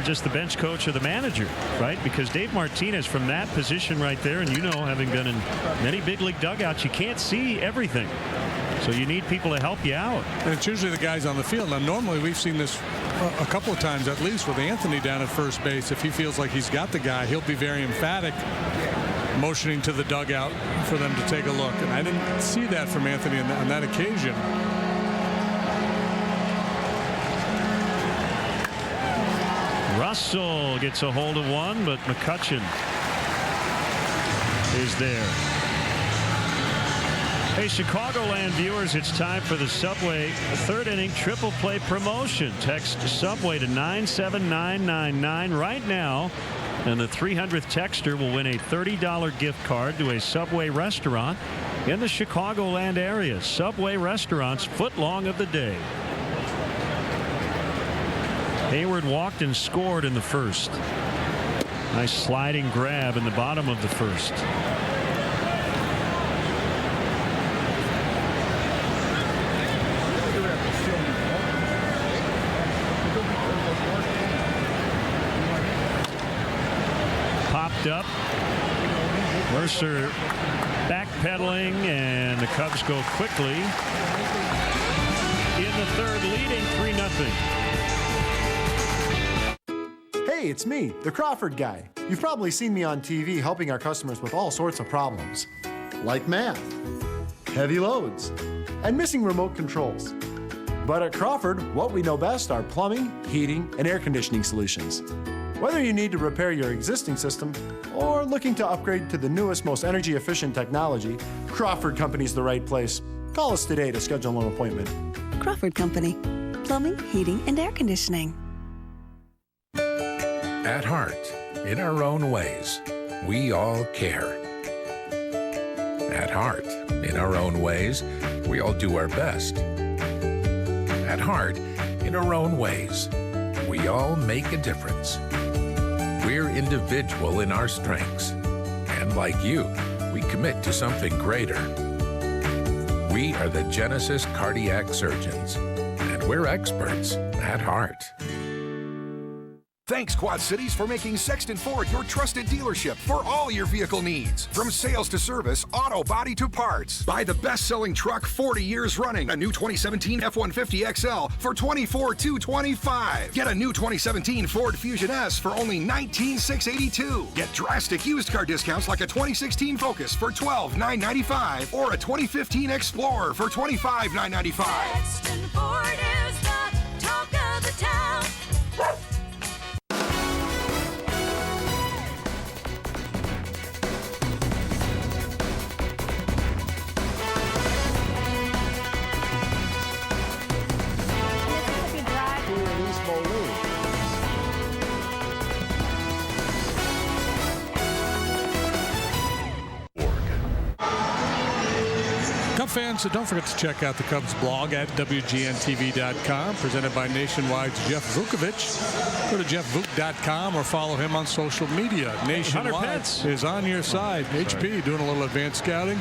just the bench coach or the manager, right? Because Dave Martinez, from that position right there, and you know, having been in many big league dugouts, you can't see everything. So you need people to help you out. And it's usually the guys on the field. Now, normally we've seen this a couple of times at least with Anthony down at first base. If he feels like he's got the guy, he'll be very emphatic, motioning to the dugout for them to take a look. And I didn't see that from Anthony on that occasion. Russell gets a hold of one, but McCutcheon is there. Hey, Chicagoland viewers, it's time for the Subway third inning triple play promotion. Text Subway to 97999 right now, and the 300th texter will win a $30 gift card to a Subway restaurant in the Chicagoland area. Subway restaurants footlong of the day. Hayward walked and scored in the first. Nice sliding grab in the bottom of the first. Popped up. Mercer backpedaling, and the Cubs go quickly in the third, leading 3-0. Hey, it's me, the Crawford guy. You've probably seen me on TV helping our customers with all sorts of problems, like math, heavy loads, and missing remote controls. But at Crawford, what we know best are plumbing, heating, and air conditioning solutions. Whether you need to repair your existing system or looking to upgrade to the newest, most energy-efficient technology, Crawford Company's the right place. Call us today to schedule an appointment. Crawford Company. Plumbing, heating, and air conditioning. At heart, in our own ways, we all care. At heart, in our own ways, we all do our best. At heart, in our own ways, we all make a difference. We're individual in our strengths, and like you, we commit to something greater. We are the Genesis Cardiac Surgeons, and we're experts at heart. Thanks, Quad Cities, for making Sexton Ford your trusted dealership for all your vehicle needs. From sales to service, auto body to parts. Buy the best-selling truck 40 years running, a new 2017 F-150 XL for $24,225. Get a new 2017 Ford Fusion S for only $19,682. Get drastic used car discounts like a 2016 Focus for $12,995 or a 2015 Explorer for $25,995. Sexton Ford is the talk of the town. Fans, so don't forget to check out the Cubs blog at WGNTV.com, presented by Nationwide's Jeff Vukovich. Go to jeffvuk.com or follow him on social media. Nationwide is on your side. HP doing a little advanced scouting.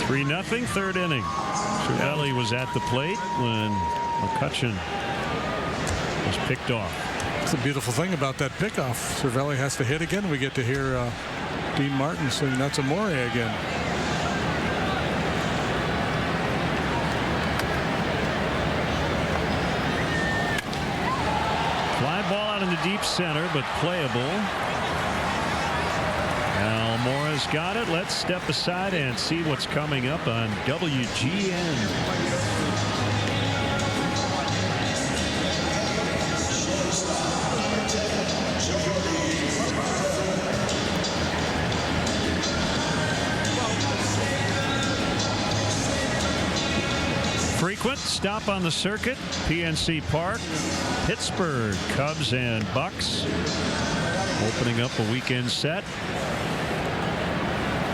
Three nothing, third inning. Cervelli was at the plate when McCutcheon was picked off. It's a beautiful thing about that pickoff. Cervelli has to hit again. We get to hear Dean Martin sing "That's Amore" again. Fly ball out in the deep center, but playable. Almora's got it. Let's step aside and see what's coming up on WGN. 'Frequent stop on the circuit, PNC Park, Pittsburgh, Cubs and Bucks, opening up a weekend set.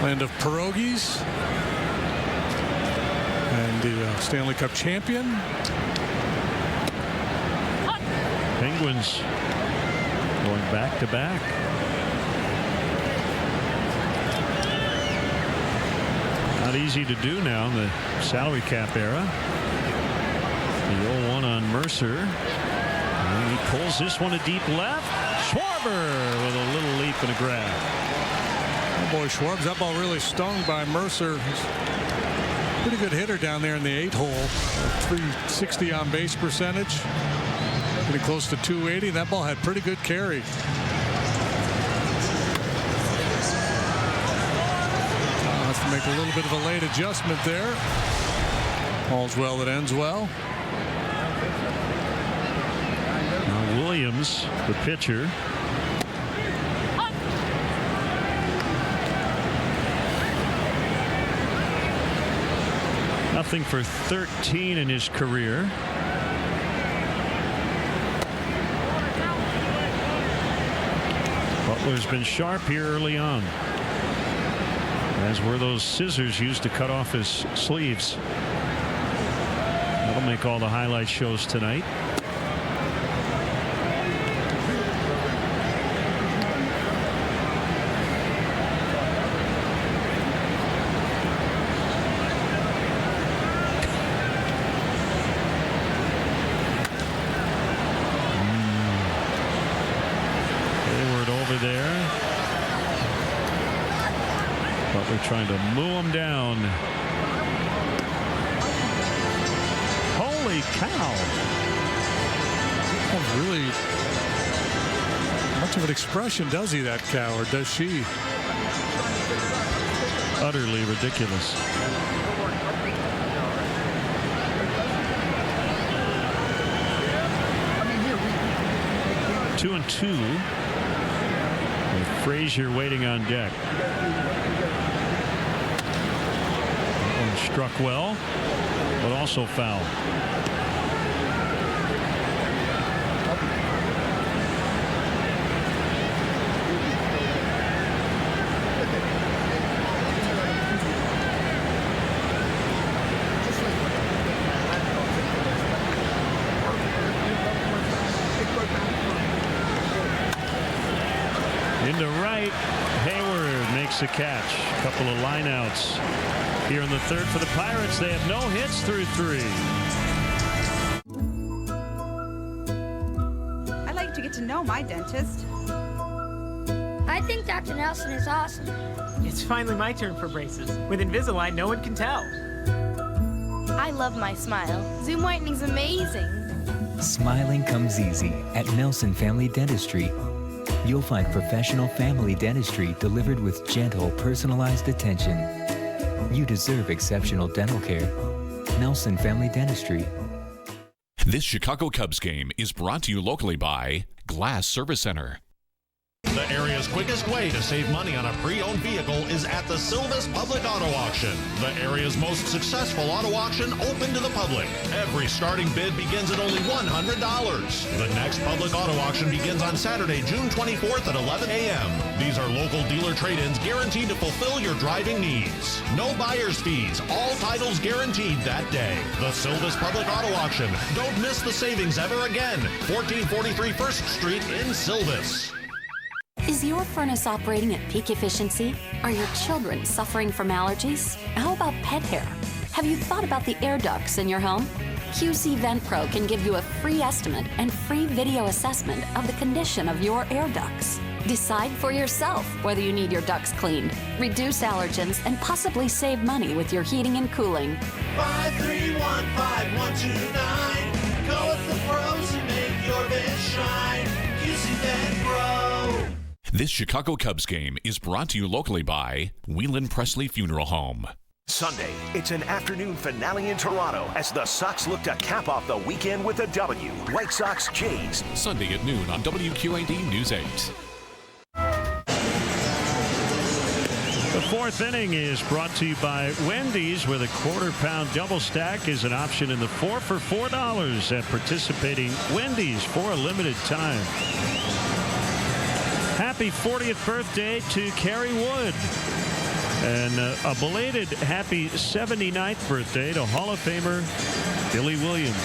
Land of pierogies and the Stanley Cup champion. Penguins going back to back. Not easy to do now in the salary cap era. The 0-1 on Mercer. And he pulls this one to deep left. Schwarber with a little leap and a grab. Oh boy, Schwarb's that ball really stung by Mercer. Pretty good hitter down there in the 8 hole. 360 on base percentage. Getting close to 280. That ball had pretty good carry. Have to make a little bit of a late adjustment there. All's well that ends well. Now Williams, the pitcher. Nothing for 13 in his career. Butler's been sharp here early on, as were those scissors used to cut off his sleeves. That'll make all the highlight shows tonight. Trying to mow him down. Holy cow. That's really much of an expression, does he, that cow, or does she? Utterly ridiculous. Two and two. With Frazier waiting on deck. Struck well, but also foul. Into right, Hayward makes a catch. A couple of lineouts here in the third for the Pirates. They have no hits through 3. I like to get to know my dentist. I think Dr. Nelson is awesome. It's finally my turn for braces. With Invisalign, no one can tell. I love my smile. Zoom whitening's amazing. Smiling comes easy at Nelson Family Dentistry. You'll find professional family dentistry delivered with gentle, personalized attention. You deserve exceptional dental care. Nelson Family Dentistry. This Chicago Cubs game is brought to you locally by Glass Service Center. The area's quickest way to save money on a pre-owned vehicle is at the Silvis Public Auto Auction, the area's most successful auto auction open to the public. Every starting bid begins at only $100. The next public auto auction begins on Saturday, June 24th at 11 a.m. These are local dealer trade-ins guaranteed to fulfill your driving needs. No buyer's fees, all titles guaranteed that day. The Silvis Public Auto Auction. Don't miss the savings ever again. 1443 First Street in Silvis. Is your furnace operating at peak efficiency? Are your children suffering from allergies? How about pet hair? Have you thought about the air ducts in your home? QC VentPro can give you a free estimate and free video assessment of the condition of your air ducts. Decide for yourself whether you need your ducts cleaned, reduce allergens, and possibly save money with your heating and cooling. 5315129. Go with the pros who make your vent shine. QC VentPro. This Chicago Cubs game is brought to you locally by Whelan Presley Funeral Home. Sunday, it's an afternoon finale in Toronto as the Sox look to cap off the weekend with a W. White Sox Jays. Sunday at noon on WQAD News 8. The fourth inning is brought to you by Wendy's, where the quarter-pound double stack is an option in the 4 for $4 at participating Wendy's for a limited time. Happy 40th birthday to Kerry Wood. And a belated happy 79th birthday to Hall of Famer Billy Williams.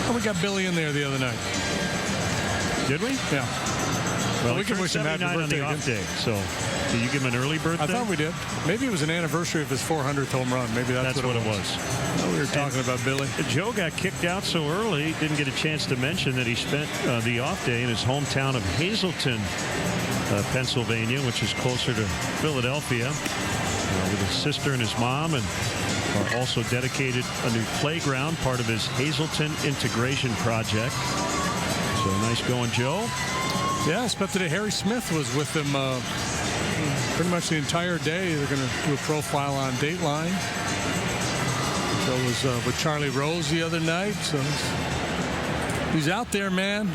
Oh, we got Billy in there the other night. Did we? Yeah. Well, we can wish him happy birthday on the off day, so Did you give him an early birthday? I thought we did. Maybe it was an anniversary of his 400th home run. Maybe that's what it was. Oh, we were talking about Billy. Joe got kicked out so early, didn't get a chance to mention that he spent the off day in his hometown of Hazleton, Pennsylvania, which is closer to Philadelphia, with his sister and his mom, and also dedicated a new playground, part of his Hazleton integration project. So nice going, Joe. Yeah, spent the day. Harry Smith was with them pretty much the entire day. They're going to do a profile on Dateline. Joe was with Charlie Rose the other night. So he's out there, man.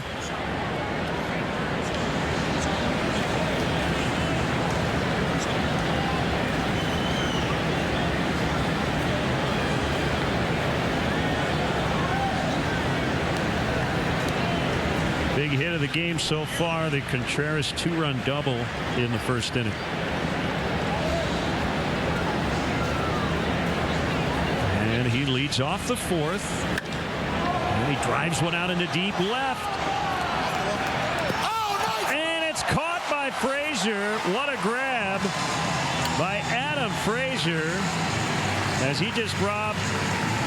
Big hit of the game so far, the Contreras 2-run double in the first inning. And he leads off the fourth. And he drives one out into deep left. And it's caught by Frazier. What a grab by Adam Frazier, as he just robbed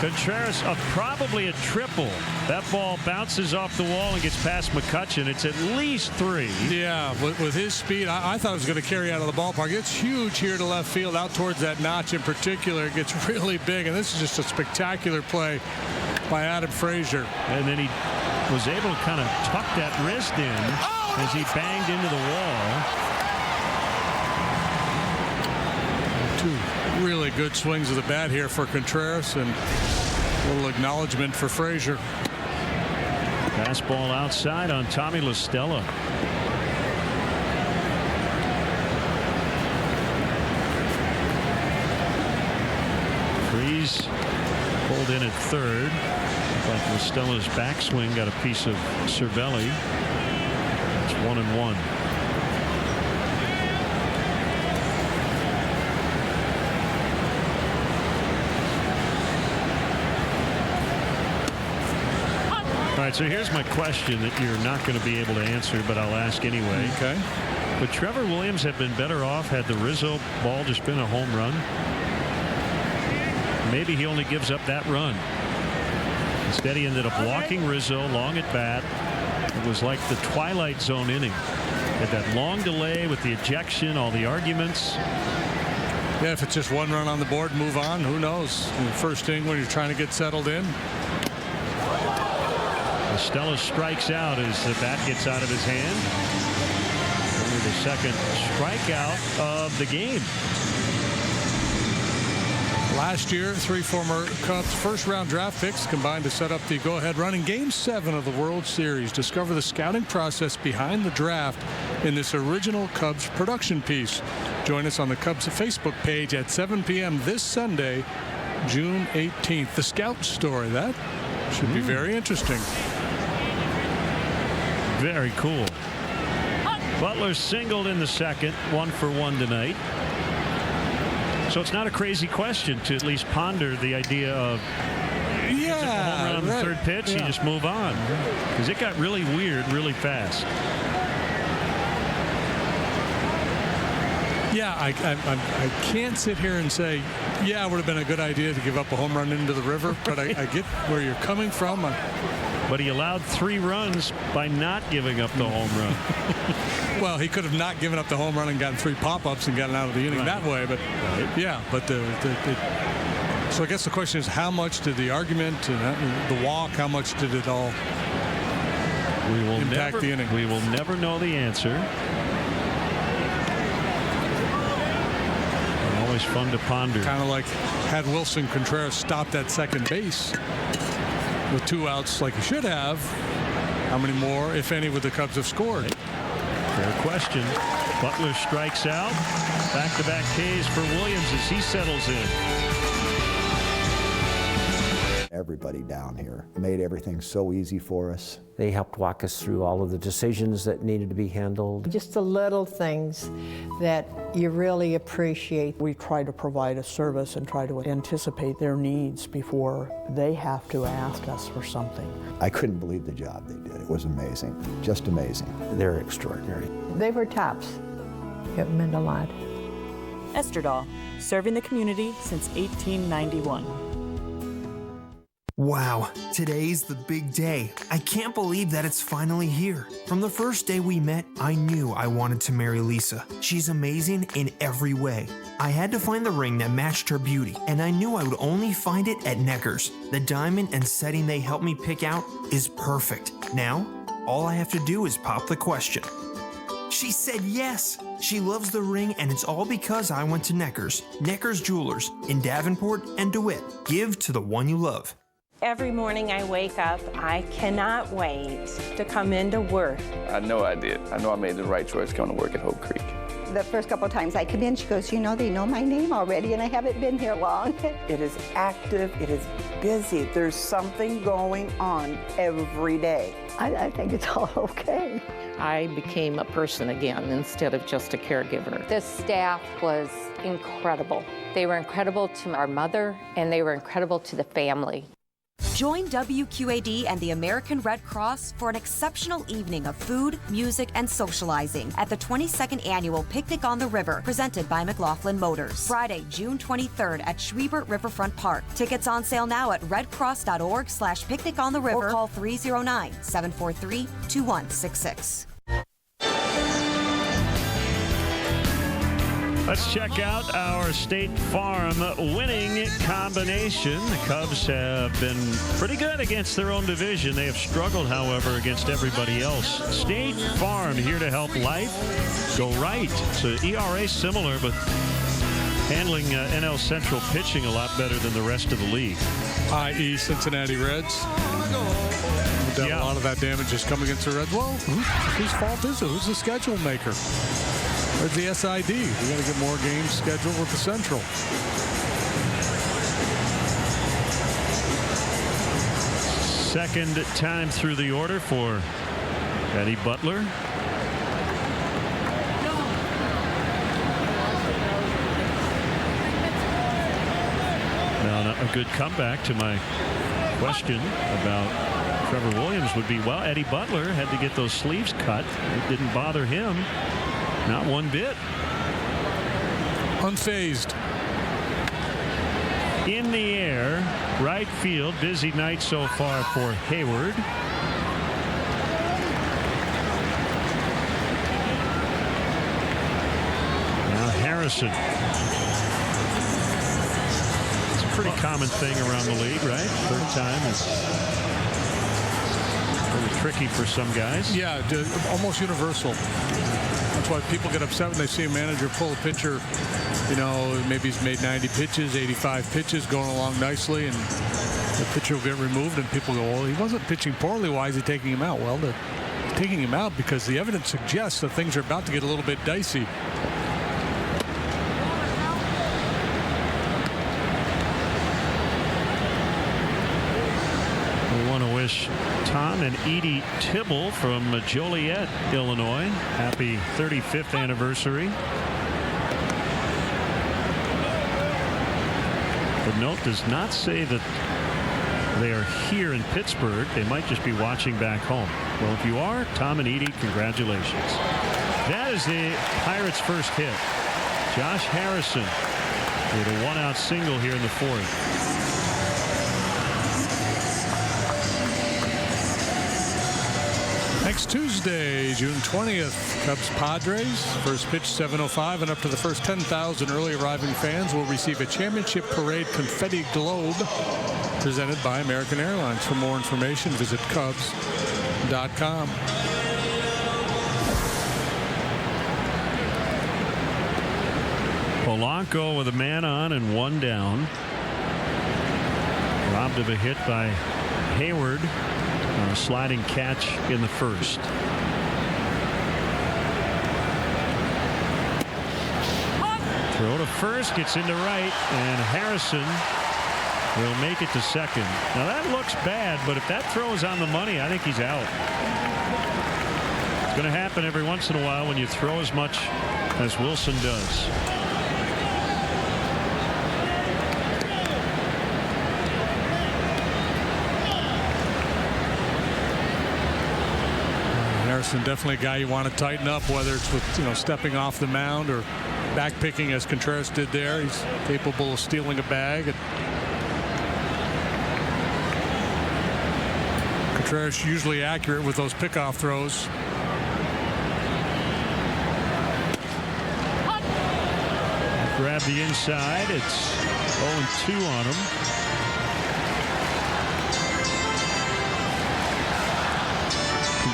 Contreras of probably a triple. That ball bounces off the wall and gets past McCutchen. It's at least 3. Yeah, with his speed, I thought it was going to carry out of the ballpark. It's huge here to left field, out towards that notch in particular. It gets really big, and this is just a spectacular play by Adam Frazier. And then he was able to kind of tuck that wrist in as he banged into the wall. 2 really good swings of the bat here for Contreras, and a little acknowledgement for Frazier. Fastball outside on Tommy La Stella. Freeze pulled in at third. Like La Stella's backswing got a piece of Cervelli. It's 1-1. All right, so here's my question that you're not going to be able to answer, but I'll ask anyway. Okay. Would Trevor Williams have been better off had the Rizzo ball just been a home run? Maybe he only gives up that run. Instead, he ended up walking Rizzo long at bat. It was like the Twilight Zone inning. Had that long delay with the ejection, all the arguments. Yeah, if it's just 1 run on the board, move on. Who knows? In the first inning when you're trying to get settled in. Stella strikes out as the bat gets out of his hand. Only the second strikeout of the game. Last year, 3 former Cubs first-round draft picks combined to set up the go-ahead run in Game 7 of the World Series. Discover the scouting process behind the draft in this original Cubs production piece. Join us on the Cubs Facebook page at 7 p.m. this Sunday, June 18th. The Scout story. That should be very interesting. Very cool. Butler singled in the second, 1 for 1 tonight. So it's not a crazy question to at least ponder the idea of a home run on the third pitch, you just move on. Because it got really weird really fast. Yeah, I can't sit here and say, yeah, it would have been a good idea to give up a home run into the river, but I get where you're coming from. But he allowed 3 runs by not giving up the home run. Well, he could have not given up the home run and gotten 3 pop-ups and gotten out of the inning that way. But yeah, but so I guess the question is, how much did the argument and the walk, how much did it all impact the inning? We will never know the answer. Always fun to ponder. Kind of like had Wilson Contreras stopped at second base with 2 outs like he should have, how many more, if any, would the Cubs have scored? Fair question. Butler strikes out. Back-to-back Ks for Williams as he settles in. Everybody down here made everything so easy for us. They helped walk us through all of the decisions that needed to be handled. Just the little things that you really appreciate. We try to provide a service and try to anticipate their needs before they have to ask us for something. I couldn't believe the job they did. It was amazing, just amazing. They're extraordinary. They were tops. It meant a lot. Esterdahl, serving the community since 1891. Wow, today's the big day. I can't believe that it's finally here. From the first day we met, I knew I wanted to marry Lisa. She's amazing in every way. I had to find the ring that matched her beauty, and I knew I would only find it at Necker's. The diamond and setting they helped me pick out is perfect. Now, all I have to do is pop the question. She said yes. She loves the ring, and it's all because I went to Necker's. Necker's Jewelers in Davenport and DeWitt. Give to the one you love. Every morning I wake up, I cannot wait to come into work. I know I did. I know I made the right choice coming to work at Hope Creek. The first couple of times I come in, she goes, you know, they know my name already, and I haven't been here long. It is active, it is busy. There's something going on every day. I think it's all okay. I became a person again instead of just a caregiver. The staff was incredible. They were incredible to our mother, and they were incredible to the family. Join WQAD and the American Red Cross for an exceptional evening of food, music, and socializing at the 22nd Annual Picnic on the River, presented by McLaughlin Motors. Friday, June 23rd at Schwiebert Riverfront Park. Tickets on sale now at redcross.org/picnic on the river or call 309-743-2166. Let's check out our State Farm winning combination. The Cubs have been pretty good against their own division. They have struggled, however, against everybody else. State Farm here to help life go right. So ERA similar, but handling NL Central pitching a lot better than the rest of the league. I.e. Cincinnati Reds. A lot of that damage is coming against the Reds. Well, whose fault is it? Who's the schedule maker? Where's the SID? We got to get more games scheduled with the Central. Second time through the order for Eddie Butler. Now, a good comeback to my question about Trevor Williams would be, well, Eddie Butler had to get those sleeves cut. It didn't bother him. Not one bit. Unfazed. In the air, right field. Busy night so far for Hayward. Now Harrison. It's a pretty common thing around the league, right? Third time is really tricky for some guys. Yeah, almost universal. That's why people get upset when they see a manager pull a pitcher. You know, maybe he's made 90 pitches, 85 pitches, going along nicely, and the pitcher will get removed, and people go, well, he wasn't pitching poorly. Why is he taking him out? Well, they're taking him out because the evidence suggests that things are about to get a little bit dicey. Wish Tom and Edie Tibble from Joliet, Illinois, happy 35th anniversary. The note does not say that they are here in Pittsburgh. They might just be watching back home. Well, if you are, Tom and Edie, congratulations. That is the Pirates' first hit. Josh Harrison with a one-out single here in the fourth. Next Tuesday, June 20th, Cubs Padres. First pitch 7:05, and up to the first 10,000 early arriving fans will receive a championship parade confetti globe presented by American Airlines. For more information, visit Cubs.com. Polanco with a man on and one down. Robbed of a hit by Hayward. A sliding catch in the first. Throw to first, gets into right, and Harrison will make it to second. Now that looks bad, but if that throw is on the money, I think he's out. It's going to happen every once in a while when you throw as much as Wilson does. Harrison, definitely a guy you want to tighten up, whether it's with, stepping off the mound or back picking as Contreras did there. He's capable of stealing a bag. Contreras usually accurate with those pickoff throws. Grab the inside. It's 0-2 on him.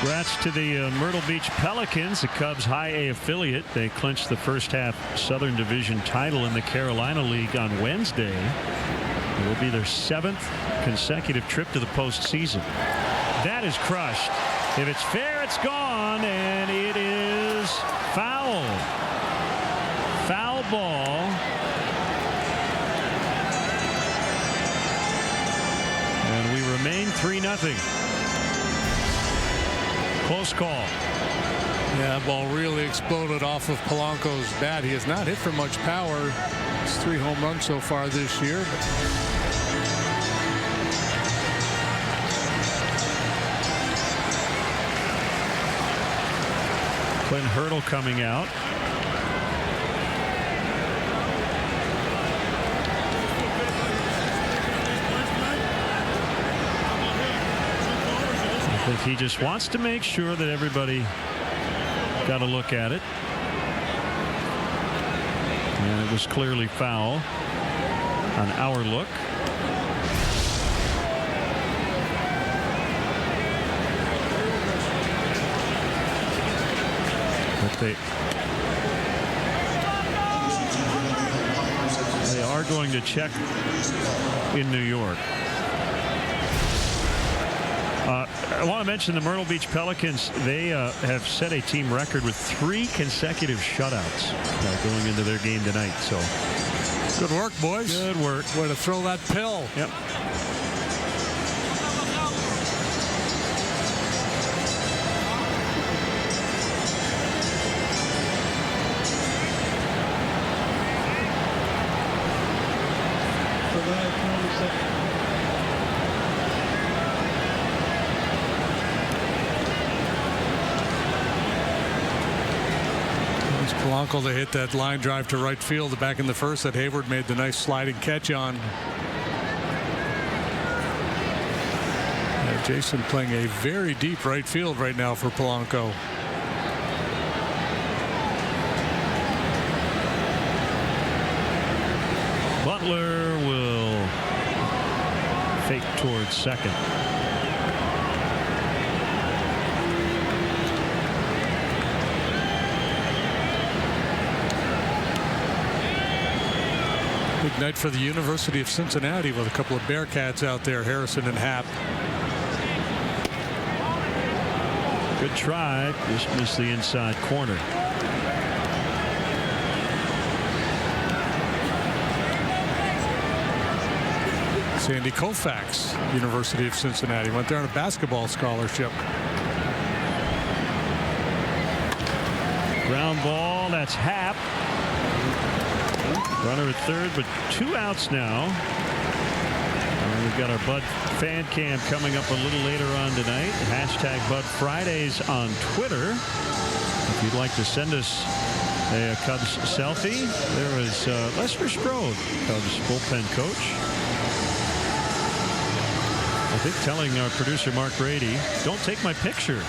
Congrats to the Myrtle Beach Pelicans, the Cubs High A affiliate. They clinched the first half Southern Division title in the Carolina League on Wednesday. It will be their 7th consecutive trip to the postseason. That is crushed. If it's fair, it's gone, and it is foul. Foul ball. And we remain 3-0. Close call. Yeah, that ball really exploded off of Polanco's bat. He has not hit for much power. It's 3 home runs so far this year. Clint Hurdle coming out. I think he just wants to make sure that everybody got a look at it. And it was clearly foul on our look. But they are going to check in New York. I want to mention the Myrtle Beach Pelicans. They have set a team record with 3 consecutive shutouts going into their game tonight. So good work, boys. Good work. Way to throw that pill. Yep. Polanco, they hit that line drive to right field back in the first that Hayward made the nice sliding catch on. Jason playing a very deep right field right now for Polanco. Butler will fake towards second. Big night for the University of Cincinnati with a couple of Bearcats out there, Harrison and Happ. Good try, just missed the inside corner. Sandy Koufax, University of Cincinnati, went there on a basketball scholarship. Ground ball, that's Happ. Runner at third, but 2 outs now. And we've got our Bud fan cam coming up a little later on tonight. Hashtag Bud Fridays on Twitter. If you'd like to send us a Cubs selfie, there is Lester Strode, Cubs bullpen coach. I think telling our producer Mark Brady, don't take my picture.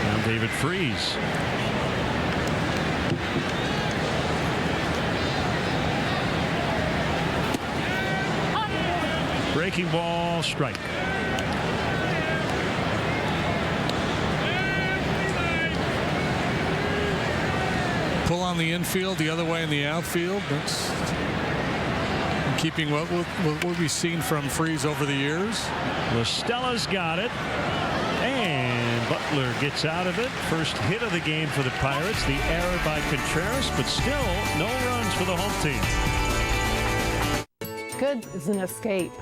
Now David Freese. Breaking ball, strike. Pull on the infield, the other way in the outfield. That's in keeping what we've seen from Freese over the years. LaStella's got it. And Butler gets out of it. First hit of the game for the Pirates. The error by Contreras, but still no runs for the home team. Goods is an escape.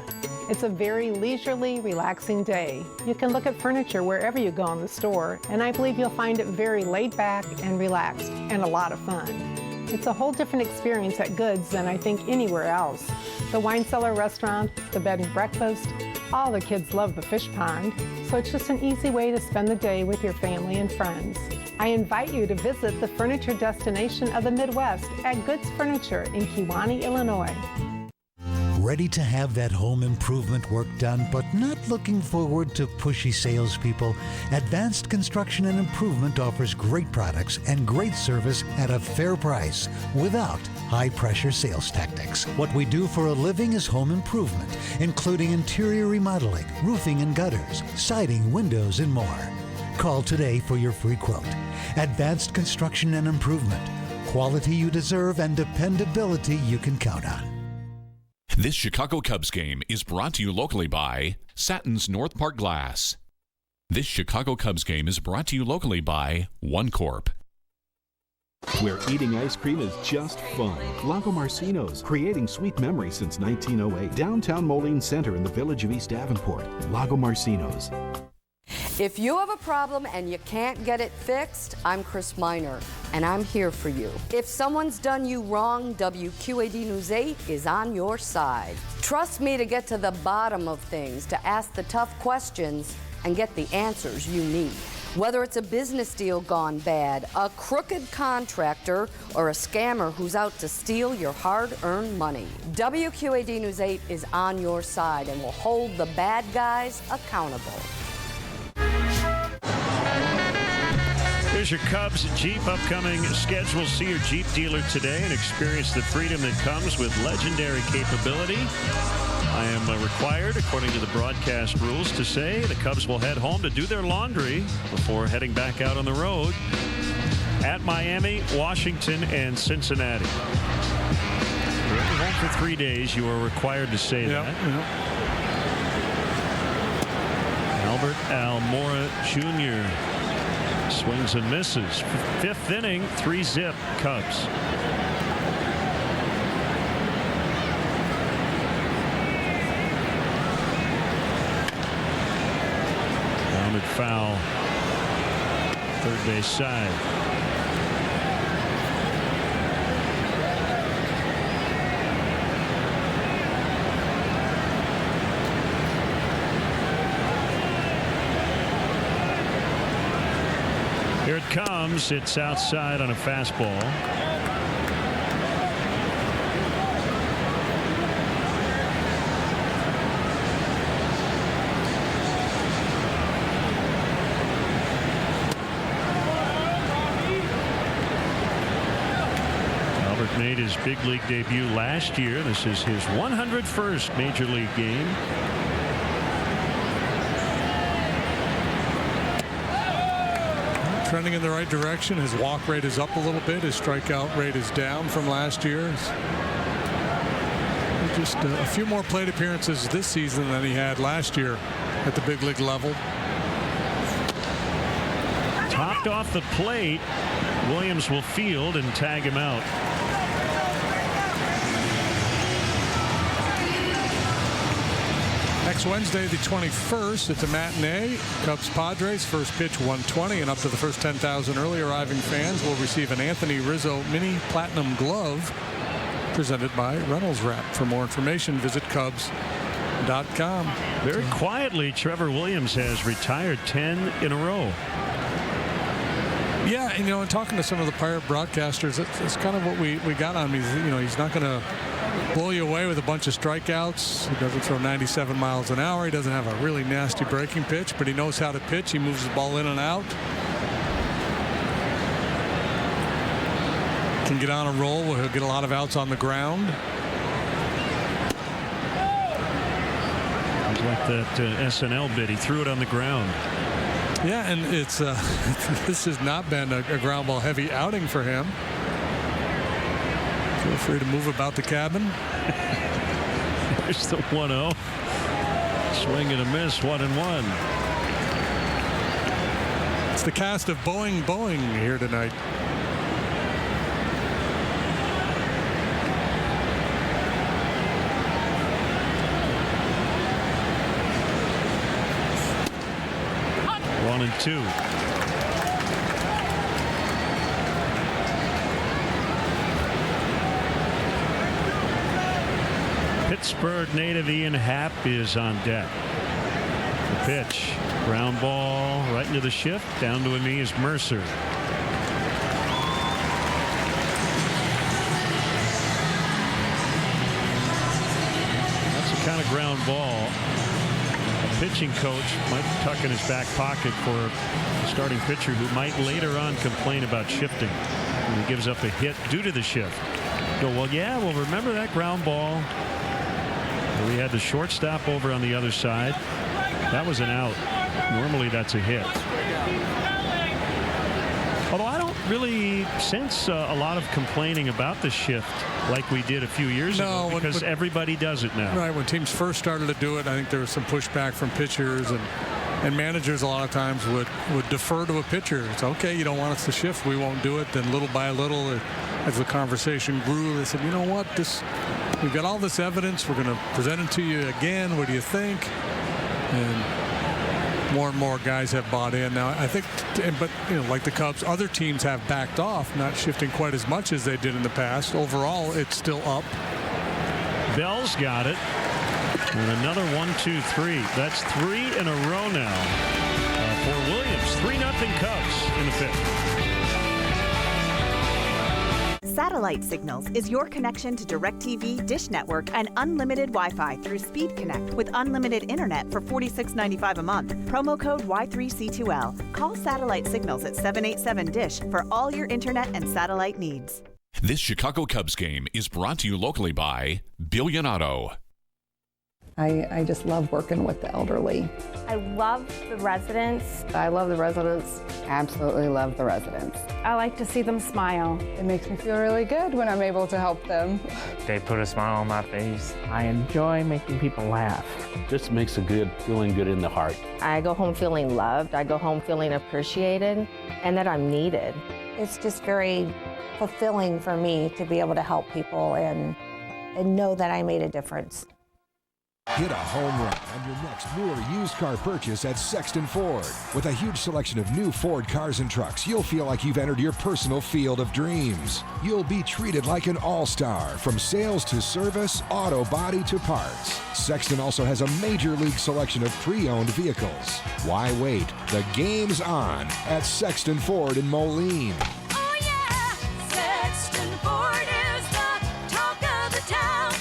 It's a very leisurely, relaxing day. You can look at furniture wherever you go in the store, and I believe you'll find it very laid back and relaxed, and a lot of fun. It's a whole different experience at Goods than I think anywhere else. The wine cellar restaurant, the bed and breakfast, all the kids love the fish pond, so it's just an easy way to spend the day with your family and friends. I invite you to visit the furniture destination of the Midwest at Goods Furniture in Kewanee, Illinois. Ready to have that home improvement work done, but not looking forward to pushy salespeople? Advanced Construction and Improvement offers great products and great service at a fair price without high-pressure sales tactics. What we do for a living is home improvement, including interior remodeling, roofing and gutters, siding, windows, and more. Call today for your free quote. Advanced Construction and Improvement. Quality you deserve and dependability you can count on. This Chicago Cubs game is brought to you locally by Satins North Park Glass. This Chicago Cubs game is brought to you locally by OneCorp. Where eating ice cream is just fun. Lago Marcino's, creating sweet memories since 1908. Downtown Moline Center in the village of East Davenport. Lago Marcino's. If you have a problem and you can't get it fixed, I'm Chris Miner, and I'm here for you. If someone's done you wrong, WQAD News 8 is on your side. Trust me to get to the bottom of things, to ask the tough questions and get the answers you need. Whether it's a business deal gone bad, a crooked contractor, or a scammer who's out to steal your hard-earned money, WQAD News 8 is on your side and will hold the bad guys accountable. Here's your Cubs Jeep upcoming schedule. See your Jeep dealer today and experience the freedom that comes with legendary capability. I am required, according to the broadcast rules, to say the Cubs will head home to do their laundry before heading back out on the road at Miami, Washington, and Cincinnati. You're home for 3 days. You are required to say that. Albert Almora Jr. swings and misses. Fifth inning, 3-zip Cubs. Grounded foul. Third base side. Here it comes. It's outside on a fastball. Albert made his big league debut last year. This is his 101st major league game. Trending in the right direction. His walk rate is up a little bit. His strikeout rate is down from last year. Just a few more plate appearances this season than he had last year at the big league level. Topped off the plate. Williams will field and tag him out. Next Wednesday, the 21st, it's a matinee. Cubs-Padres, first pitch 1:20, and up to the first 10,000 early arriving fans will receive an Anthony Rizzo Mini Platinum Glove presented by Reynolds Wrap. For more information, visit Cubs.com. Very quietly, Trevor Williams has retired 10 in a row. Yeah, and in talking to some of the Pirate broadcasters, it's kind of what we got on him. He's not going to blow you away with a bunch of strikeouts. He doesn't throw 97 miles an hour. He doesn't have a really nasty breaking pitch, but he knows how to pitch. He moves the ball in and out. Can get on a roll where he'll get a lot of outs on the ground. He's like that SNL bit. He threw it on the ground. Yeah, and it's this has not been a ground ball heavy outing for him. Feel free to move about the cabin. There's the 1-0. Swing and a miss, 1-1. It's the cast of Boing Boing here tonight. One and two. Pittsburgh native Ian Happ is on deck. The pitch, ground ball right into the shift. Down to a knee is Mercer. That's the kind of ground ball a pitching coach might tuck in his back pocket for a starting pitcher who might later on complain about shifting when he gives up a hit due to the shift. Go, well, yeah, well, remember that ground ball? We had the shortstop over on the other side. That was an out. Normally that's a hit. Although I don't really sense a lot of complaining about the shift like we did a few years ago, because everybody does it now. Right, when teams first started to do it, I think there was some pushback from pitchers and managers a lot of times would defer to a pitcher. It's okay, you don't want us to shift, we won't do it. Then little by little, as the conversation grew, they said, you know what, we've got all this evidence, we're going to present it to you again, what do you think? And more and more guys have bought in now. I think, but like the Cubs, other teams have backed off, not shifting quite as much as they did in the past. Overall, it's still up. Bell's got it. And another 1-2-3. That's 3 in a row now for Williams. 3-0 Cubs in the fifth. Satellite Signals is your connection to DirecTV, Dish Network, and unlimited Wi-Fi through Speed Connect with unlimited internet for $46.95 a month. Promo code Y3C2L. Call Satellite Signals at 787-DISH for all your internet and satellite needs. This Chicago Cubs game is brought to you locally by Billion Auto. I just love working with the elderly. I love the residents. I love the residents. Absolutely love the residents. I like to see them smile. It makes me feel really good when I'm able to help them. They put a smile on my face. I enjoy making people laugh. Just makes a feeling good in the heart. I go home feeling loved. I go home feeling appreciated and that I'm needed. It's just very fulfilling for me to be able to help people and know that I made a difference. Hit a home run on your next new or used car purchase at Sexton Ford. With a huge selection of new Ford cars and trucks, you'll feel like you've entered your personal field of dreams. You'll be treated like an all-star, from sales to service, auto body to parts. Sexton also has a major league selection of pre-owned vehicles. Why wait? The game's on at Sexton Ford in Moline. Oh yeah, Sexton Ford is the talk of the town.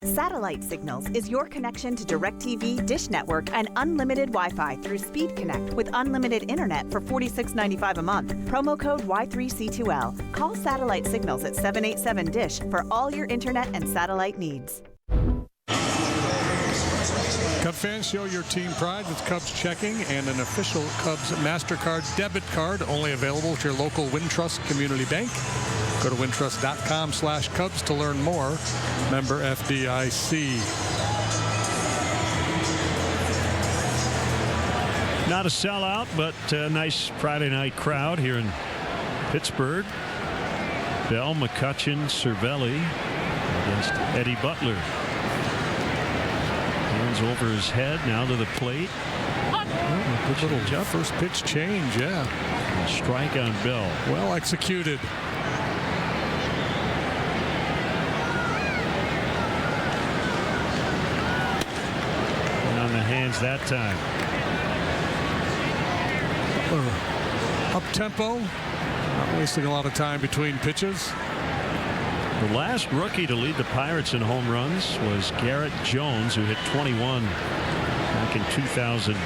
Satellite Signals is your connection to DirecTV, Dish Network, and unlimited Wi-Fi through Speed Connect with unlimited internet for $46.95 a month. Promo code Y3C2L. Call Satellite Signals at 787-DISH for all your internet and satellite needs. Cub fans, show your team pride with Cubs checking and an official Cubs MasterCard debit card, only available at your local Wintrust Community Bank. Go to wintrust.com/Cubs to learn more. Member FDIC. Not a sellout, but a nice Friday night crowd here in Pittsburgh. Bell, McCutchen, Cervelli against Eddie Butler. Hands over his head, now to the plate. Oh, good little jump. First pitch change, yeah. And strike on Bell. Well executed. And on the hands that time. Up tempo, not wasting a lot of time between pitches. The last rookie to lead the Pirates in home runs was Garrett Jones, who hit 21 back in 2009.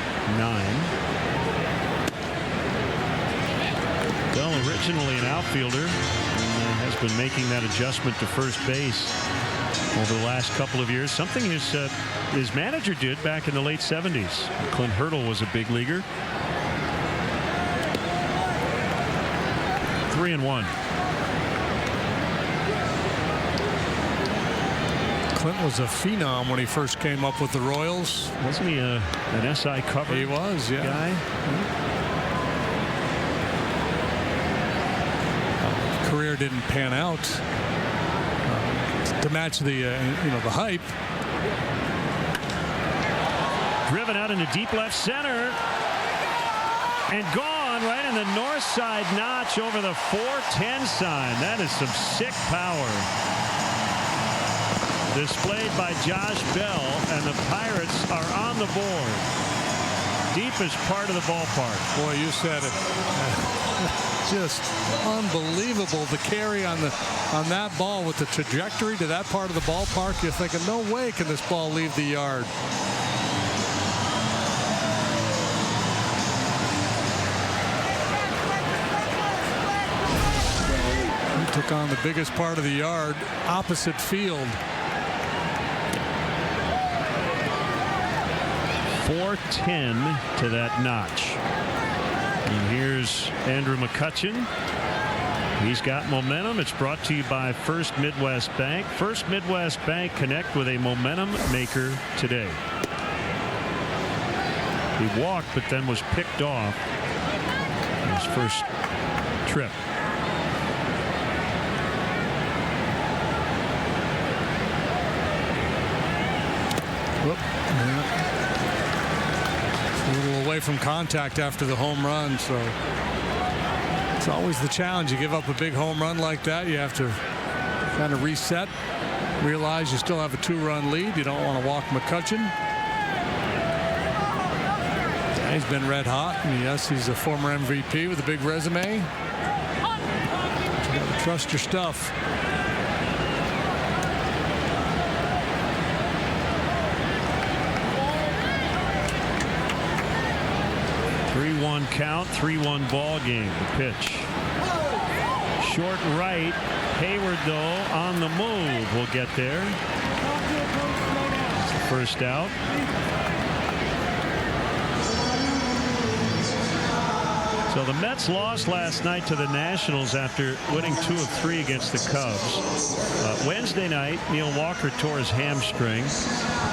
Bell, originally an outfielder, and has been making that adjustment to first base over the last couple of years. Something his manager did back in the late 70s. Clint Hurdle was a big leaguer. 3-1. Clint was a phenom when he first came up with the Royals. Wasn't he an SI cover? He was, yeah. Guy? Career didn't pan out. to match the the hype. Driven out into deep left center. And gone right in the north side notch over the 410 sign. That is some sick power. Displayed by Josh Bell, and the Pirates are on the board. Deepest part of the ballpark. Boy, you said it. Just unbelievable, the carry on that ball with the trajectory to that part of the ballpark. You're thinking, no way can this ball leave the yard. Took on the biggest part of the yard, opposite field. 410 to that notch. And here's Andrew McCutchen. He's got momentum. It's brought to you by First Midwest Bank. First Midwest Bank, connect with a momentum maker today. He walked, but then was picked off his first trip. Whoop. Yeah. A little away from contact after the home run, so it's always the challenge. You give up a big home run like that, you have to kind of reset, realize you still have a 2-run lead. You don't want to walk McCutchen. He's been red hot, and yes, he's a former MVP with a big resume. You got to trust your stuff. 3-1 count, 3-1 ball game. The pitch. Short right. Hayward, though, on the move. Will get there. It's the first out. So the Mets lost last night to the Nationals after winning 2 of 3 against the Cubs. Wednesday night, Neil Walker tore his hamstring.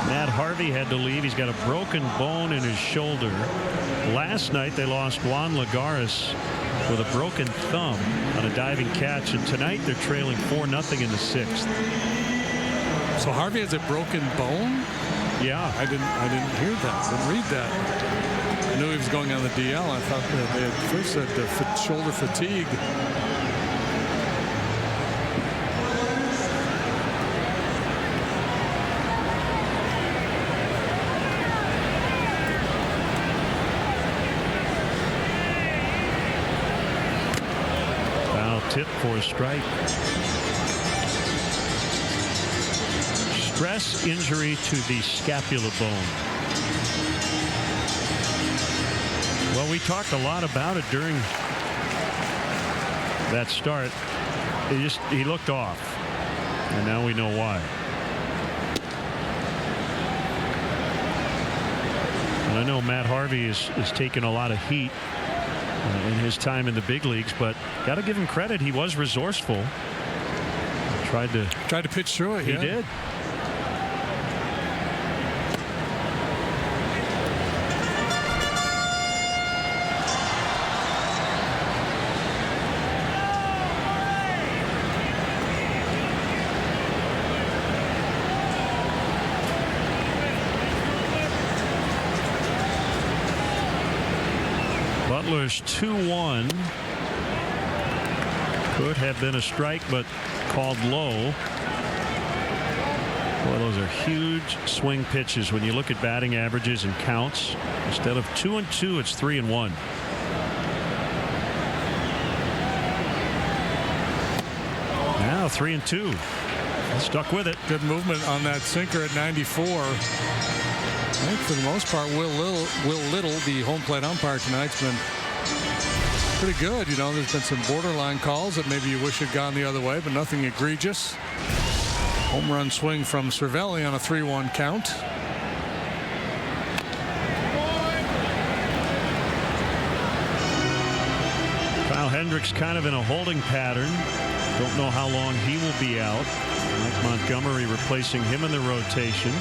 Matt Harvey had to leave. He's got a broken bone in his shoulder. Last night, they lost Juan Lagares with a broken thumb on a diving catch. And tonight, they're trailing 4-0 in the 6th. So Harvey has a broken bone? Yeah. I didn't hear that. I didn't read that. I knew he was going on the DL. I thought that they had first said shoulder fatigue. Foul tip for a strike. Stress injury to the scapula bone. Well, we talked a lot about it during that start. He looked off, and now we know why. And I know Matt Harvey is taking a lot of heat in his time in the big leagues, but got to give him credit. He was resourceful. Tried to pitch through it. He did. Butler's 2-1 could have been a strike, but called low. Boy, those are huge swing pitches when you look at batting averages and counts. Instead of 2-2, it's 3-1. Now 3-2. Stuck with it. Good movement on that sinker at 94. I think for the most part, Will Little, the home plate umpire tonight's been pretty good. You know, there's been some borderline calls that maybe you wish had gone the other way, but nothing egregious. Home run swing from Cervelli on a 3-1 count. Kyle Hendricks kind of in a holding pattern. Don't know how long he will be out. Mike Montgomery replacing him in the rotation.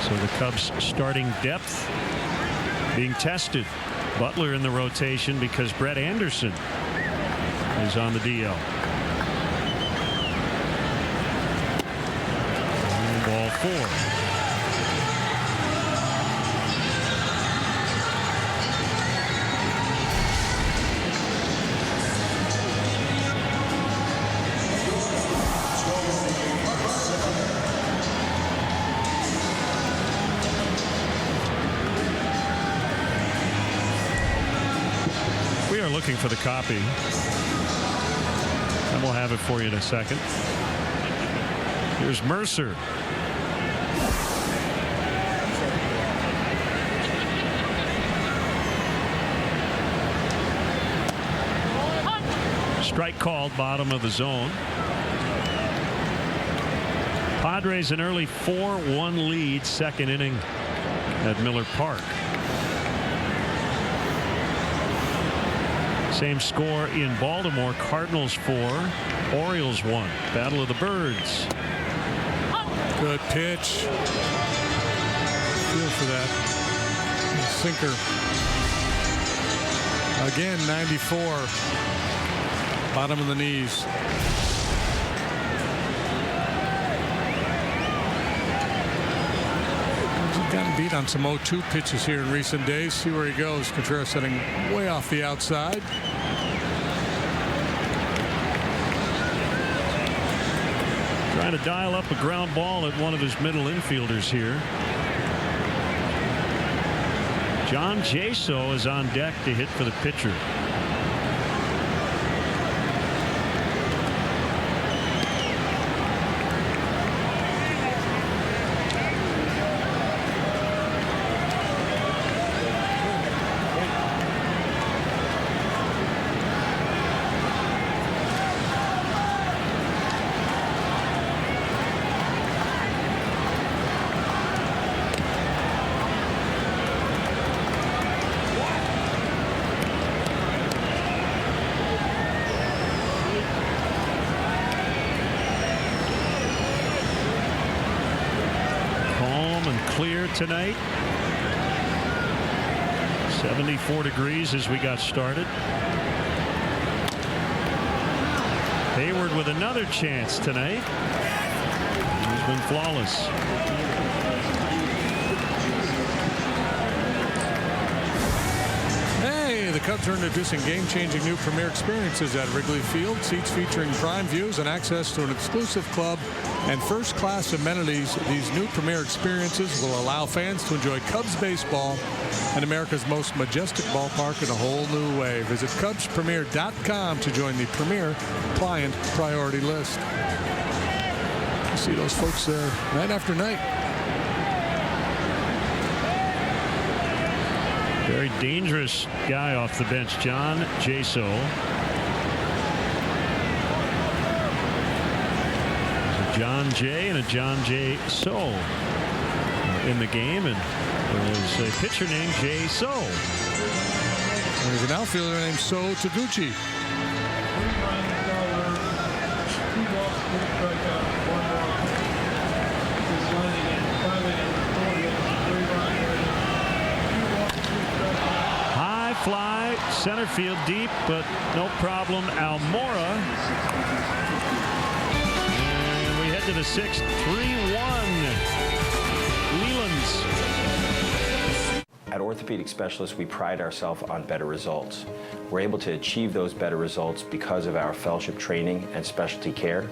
So the Cubs starting depth being tested. Butler in the rotation because Brett Anderson is on the DL. And ball 4. Looking for the copy, and we'll have it for you in a second. Here's Mercer. Strike called, bottom of the zone. Padres an early 4-1 lead, second inning at Miller Park. Same score in Baltimore. Cardinals 4, Orioles 1. Battle of the Birds. Good pitch. Feel for that. Sinker. Again, 94. Bottom of the knees. He's gotten beat on some 0-2 pitches here in recent days. See where he goes. Contreras setting way off the outside. Trying to dial up a ground ball at one of his middle infielders here. John Jaso is on deck to hit for the pitcher. Tonight 74 degrees as we got started. Hayward with another chance tonight. He's been flawless. The Cubs are introducing game-changing new premier experiences at Wrigley Field. Seats featuring prime views and access to an exclusive club and first-class amenities. These new premier experiences will allow fans to enjoy Cubs baseball and America's most majestic ballpark in a whole new way. Visit CubsPremier.com to join the Premier Client Priority List. You see those folks there night after night. Very dangerous guy off the bench, John Jaso. There's a John Jay and a John J. So in the game, and there was a pitcher named Jay So. There's an outfielder named So Taguchi. Fly center field deep, but no problem. Almora, and we head to the 6th. 3-1 Leland's. At Orthopedic Specialists, we pride ourselves on better results. We're able to achieve those better results because of our fellowship training and specialty care.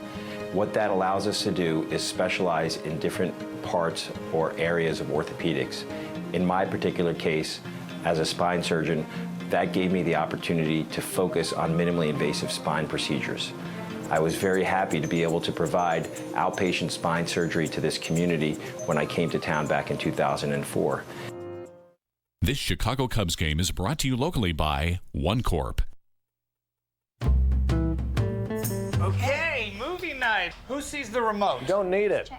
What that allows us to do is specialize in different parts or areas of orthopedics. In my particular case, as a spine surgeon, that gave me the opportunity to focus on minimally invasive spine procedures. I was very happy to be able to provide outpatient spine surgery to this community when I came to town back in 2004. This Chicago Cubs game is brought to you locally by OneCorp. Okay, movie night. Who sees the remote? You don't need it.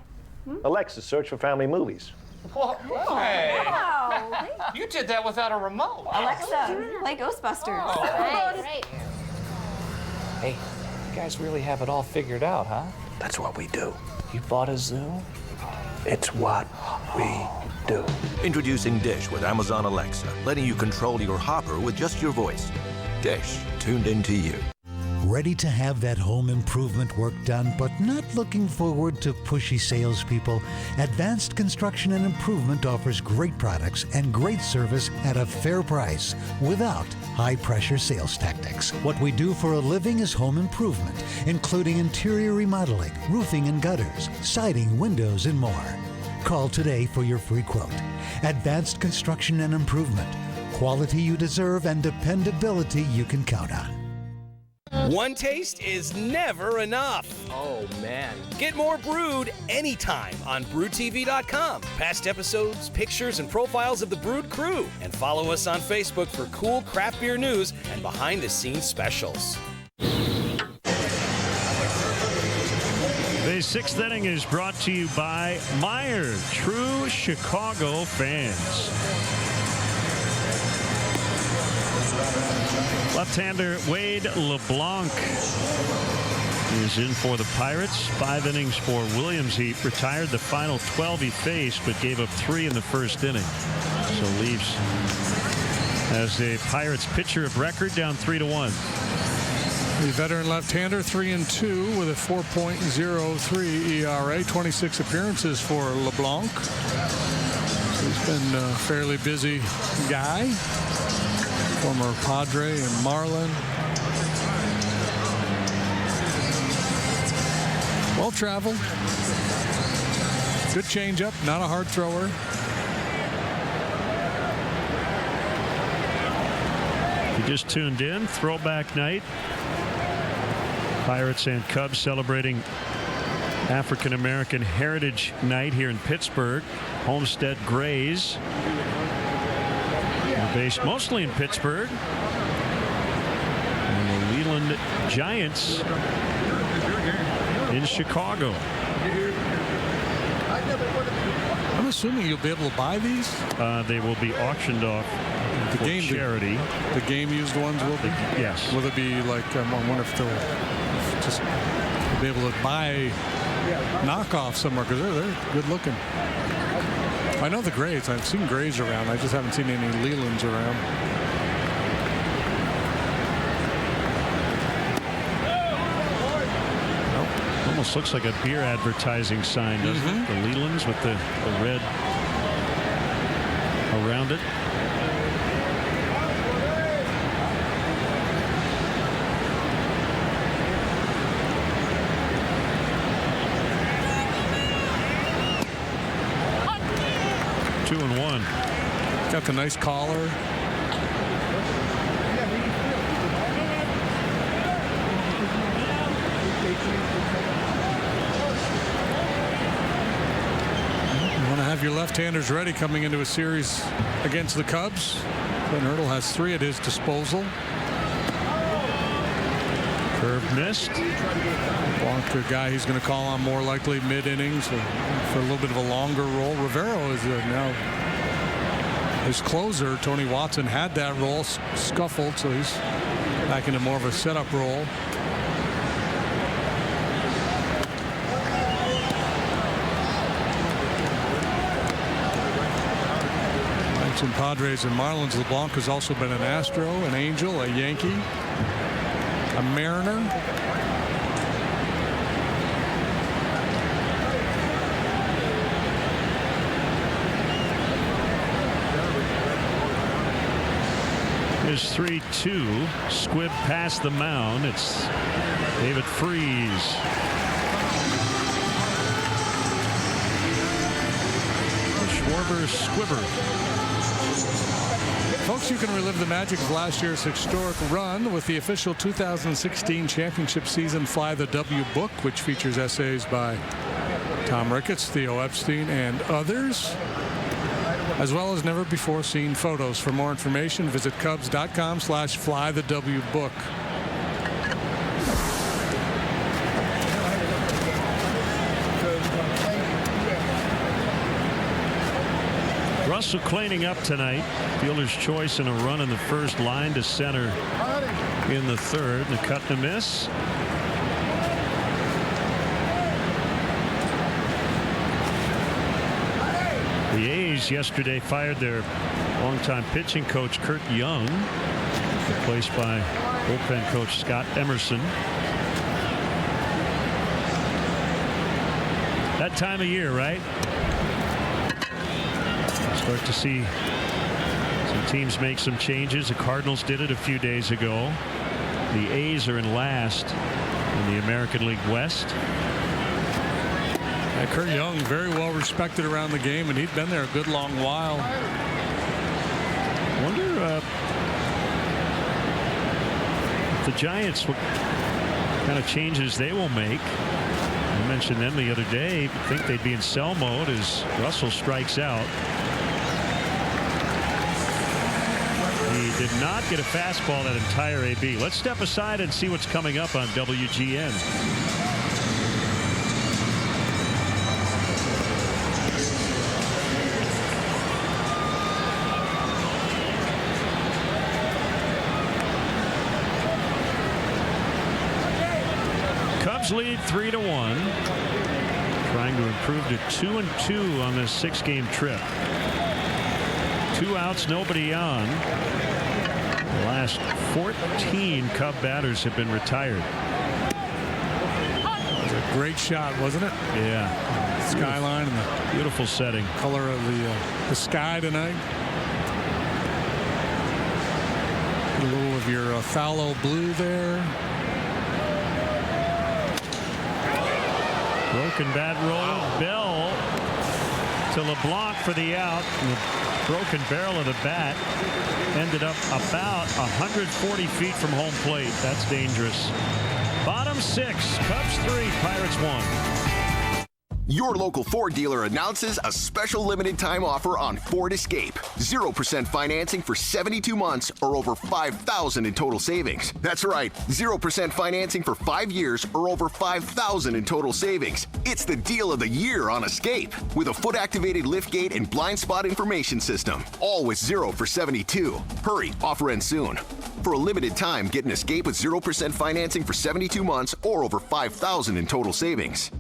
Alexa, search for family movies. Hey. Wow. You did that without a remote. Alexa, play Ghostbusters. Oh. Right. Hey, you guys really have it all figured out, huh? That's what we do. You bought a zoo? It's what we do. Introducing Dish with Amazon Alexa, letting you control your hopper with just your voice. Dish, tuned into you. Ready to have that home improvement work done, but not looking forward to pushy salespeople? Advanced Construction and Improvement offers great products and great service at a fair price without high-pressure sales tactics. What we do for a living is home improvement, including interior remodeling, roofing and gutters, siding, windows, and more. Call today for your free quote. Advanced Construction and Improvement. Quality you deserve and dependability you can count on. One taste is never enough. Oh, man. Get more Brood anytime on BroodTV.com. Past episodes, pictures, and profiles of the Brood crew. And follow us on Facebook for cool craft beer news and behind-the-scenes specials. The sixth inning is brought to you by Meyer, true Chicago fans. Left-hander Wade LeBlanc is in for the Pirates. 5 innings for Williams. He retired the final 12 he faced, but gave up 3 in the first inning. So leaves as a Pirates pitcher of record, down 3-1. The veteran left-hander, 3-2 with a 4.03 ERA, 26 appearances for LeBlanc. He's been a fairly busy guy. Former Padre and Marlin. Well traveled. Good changeup, not a hard thrower. If you just tuned in, throwback night. Pirates and Cubs celebrating African American Heritage Night here in Pittsburgh. Homestead Grays. Based mostly in Pittsburgh. And the Leland Giants in Chicago. I'm assuming you'll be able to buy these? They will be auctioned off for charity. The game-used ones will be? Yes. Will it be like, I wonder if they'll just be able to buy knockoffs somewhere, because they're good looking. I know the Grays. I've seen Grays around. I just haven't seen any Lelands around. Almost looks like a beer advertising sign, doesn't it? The Lelands with the red around it. Two and one. Got the nice collar. You want to have your left-handers ready coming into a series against the Cubs. Ben Hurdle has 3 at his disposal. Curve missed. Blanc, a guy he's going to call on more likely mid-innings for a little bit of a longer role. Rivero is now his closer. Tony Watson had that role, scuffled, so he's back into more of a setup role. Mentioned Padres and Marlins. LeBlanc has also been an Astro, an Angel, a Yankee, a Mariner. Is 3-2. Squibb past the mound. It's David Freese. Schwarber Squibber. Folks, you can relive the magic of last year's historic run with the official 2016 championship season Fly the W book, which features essays by Tom Ricketts, Theo Epstein, and others, as well as never before seen photos. For more information, visit Cubs.com/flythewbook. Russell cleaning up tonight. Fielder's choice and a run in the first, line to center in the third. The cut and a miss. The A's yesterday fired their longtime pitching coach Kurt Young. replaced by bullpen coach Scott Emerson. That time of year, right? Start to see some teams make some changes. The Cardinals did it a few days ago. The A's are in last in the American League West. Yeah, Kurt Young, very well respected around the game, and he'd been there a good long while. Wonder if the Giants, what kind of changes they will make. I mentioned them the other day. I think they'd be in sell mode as Russell strikes out. He did not get a fastball that entire AB. Let's step aside and see what's coming up on WGN. Cubs lead 3-1. Trying to improve to 2-2 on this 6-game trip. 2 outs, nobody on. The last 14 Cub batters have been retired. It was a great shot, wasn't it? Yeah. Skyline and the beautiful setting. Color of the sky tonight. A little of your phthalo blue there. Broken bat roll. Bell to LeBlanc for the out. And the broken barrel of the bat ended up about 140 feet from home plate. That's dangerous. Bottom 6. Cubs 3, Pirates 1. Your local Ford dealer announces a special limited time offer on Ford Escape. 0% financing for 72 months or over $5,000 in total savings. That's right, 0% financing for 5 years or over $5,000 in total savings. It's the deal of the year on Escape with a foot-activated liftgate and blind spot information system. All with 0 for 72. Hurry, offer ends soon. For a limited time, get an Escape with 0% financing for 72 months or over $5,000 in total savings.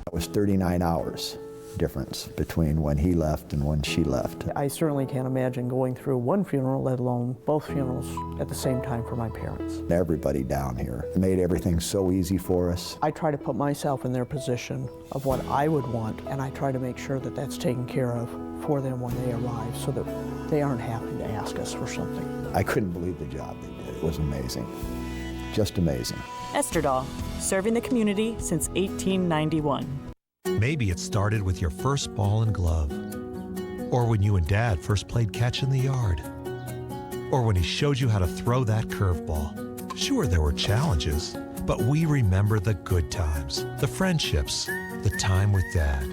It was 39 hours difference between when he left and when she left. I certainly can't imagine going through one funeral, let alone both funerals at the same time for my parents. Everybody down here made everything so easy for us. I try to put myself in their position of what I would want, and I try to make sure that that's taken care of for them when they arrive so that they aren't having to ask us for something. I couldn't believe the job they did. It was amazing. Just amazing. Esterdahl, serving the community since 1891. Maybe it started with your first ball and glove, or when you and Dad first played catch in the yard, or when he showed you how to throw that curveball. Sure, there were challenges, but we remember the good times, the friendships, the time with Dad,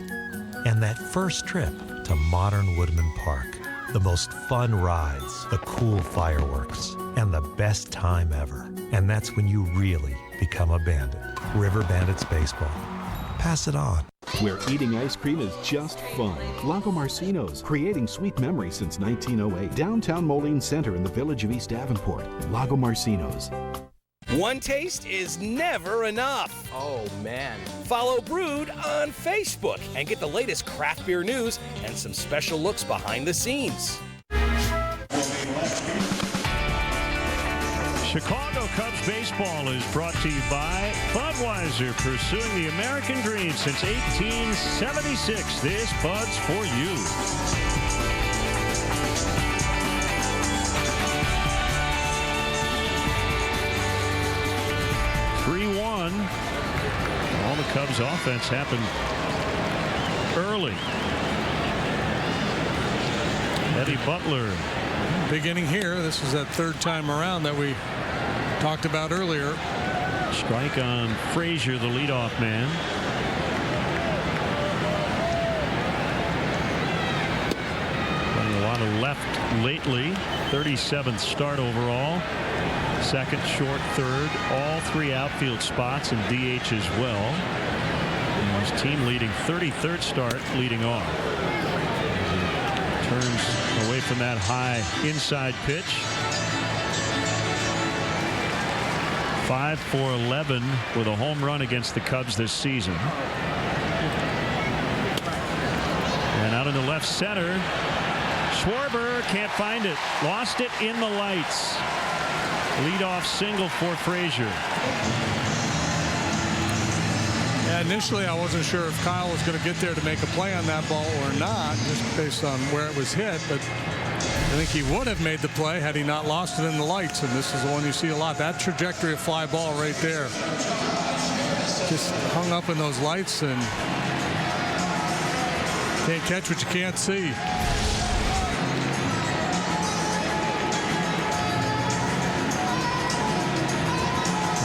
and that first trip to modern Woodman Park. The most fun rides, the cool fireworks, and the best time ever. And that's when you really become a bandit. River Bandits Baseball. Pass it on. Where eating ice cream is just fun. Lago Marcino's, creating sweet memories since 1908. Downtown Moline Center in the village of East Davenport. Lago Marcino's. One taste is never enough. Oh, man. Follow Brewed on Facebook and get the latest craft beer news and some special looks behind the scenes. Chicago Cubs baseball is brought to you by Budweiser, pursuing the American dream since 1876. This Bud's for you. All the Cubs offense happened early. Eddie Butler. Big inning here. This is that third time around that we talked about earlier. Strike on Frazier, the leadoff man. Playing a lot of left lately. 37th start overall. Second, short, third, all 3 outfield spots and DH as well. And his team leading 33rd start leading off. Turns away from that high inside pitch. 5 for 11 with a home run against the Cubs this season. And out in the left center, Schwarber can't find it. Lost it in the lights. Leadoff single for Frazier. Yeah, initially, I wasn't sure if Kyle was going to get there to make a play on that ball or not, just based on where it was hit. But I think he would have made the play had he not lost it in the lights. And this is the one you see a lot. That trajectory of fly ball right there. Just hung up in those lights and can't catch what you can't see.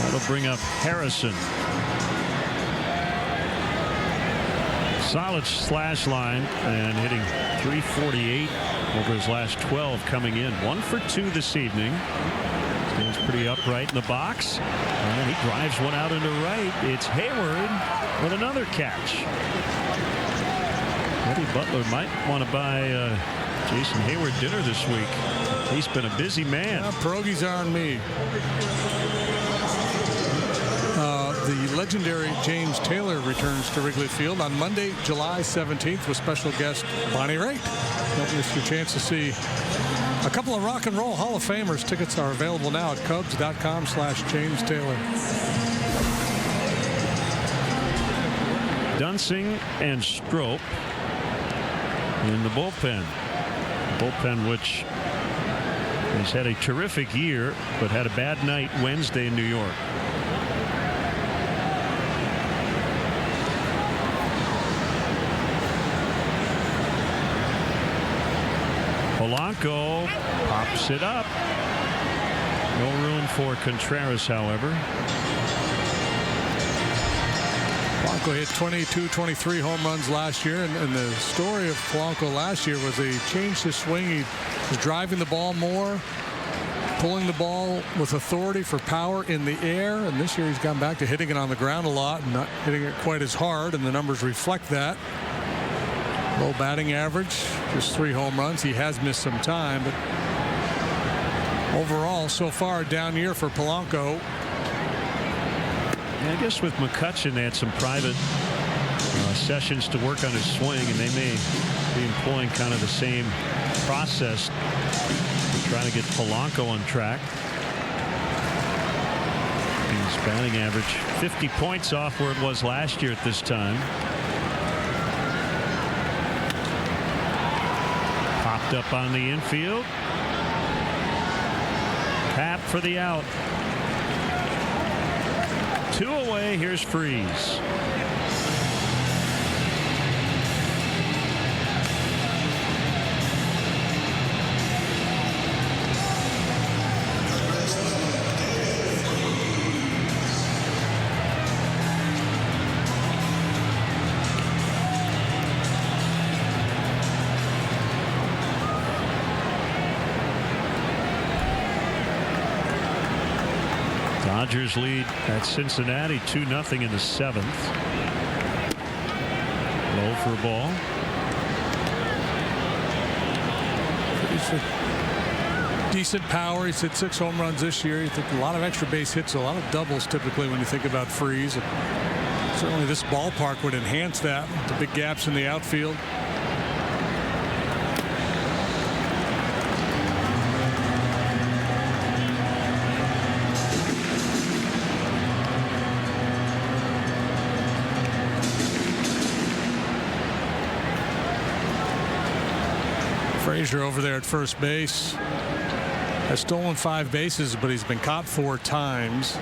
That'll bring up Harrison. Solid slash line and hitting .348 over his last 12 coming in. 1 for 2 this evening. Stands pretty upright in the box. And he drives one out into right. It's Hayward with another catch. Eddie Butler might want to buy Jason Hayward dinner this week. He's been a busy man. Pierogies are on me. The legendary James Taylor returns to Wrigley Field on Monday, July 17th with special guest Bonnie Raitt. Don't miss your chance to see a couple of Rock and Roll Hall of Famers. Tickets are available now at Cubs.com/James Taylor. Dunsing and Strop in the bullpen. Bullpen which has had a terrific year but had a bad night Wednesday in New York. Polanco pops it up. No room for Contreras, however. Polanco hit 22-23 home runs last year, and the story of Polanco last year was he changed his swing. He was driving the ball more, pulling the ball with authority for power in the air, and this year he's gone back to hitting it on the ground a lot and not hitting it quite as hard, and the numbers reflect that. Low batting average, just 3 home runs. He has missed some time, but overall, so far, down year for Polanco. I guess with McCutchen, they had some private sessions to work on his swing, and they may be employing kind of the same process to try to get Polanco on track. His batting average 50 points off where it was last year at this time. Popped up on the infield. Tap for the out. 2 away. Here's Freese. Dodgers lead at Cincinnati 2-0 in the 7th. Low for a ball. Decent power. He's hit 6 home runs this year. You think a lot of extra base hits, a lot of doubles typically when you think about Freese. Certainly this ballpark would enhance that. The big gaps in the outfield. Frazier over there at first base has stolen 5 bases, but he's been caught 4 times.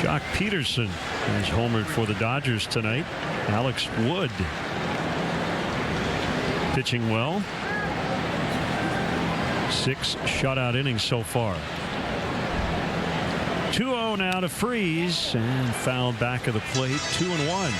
Jock Peterson has homered for the Dodgers tonight. Alex Wood pitching well. 6 shutout innings so far. 2-0 now to Freese, and fouled back of the plate. 2-1.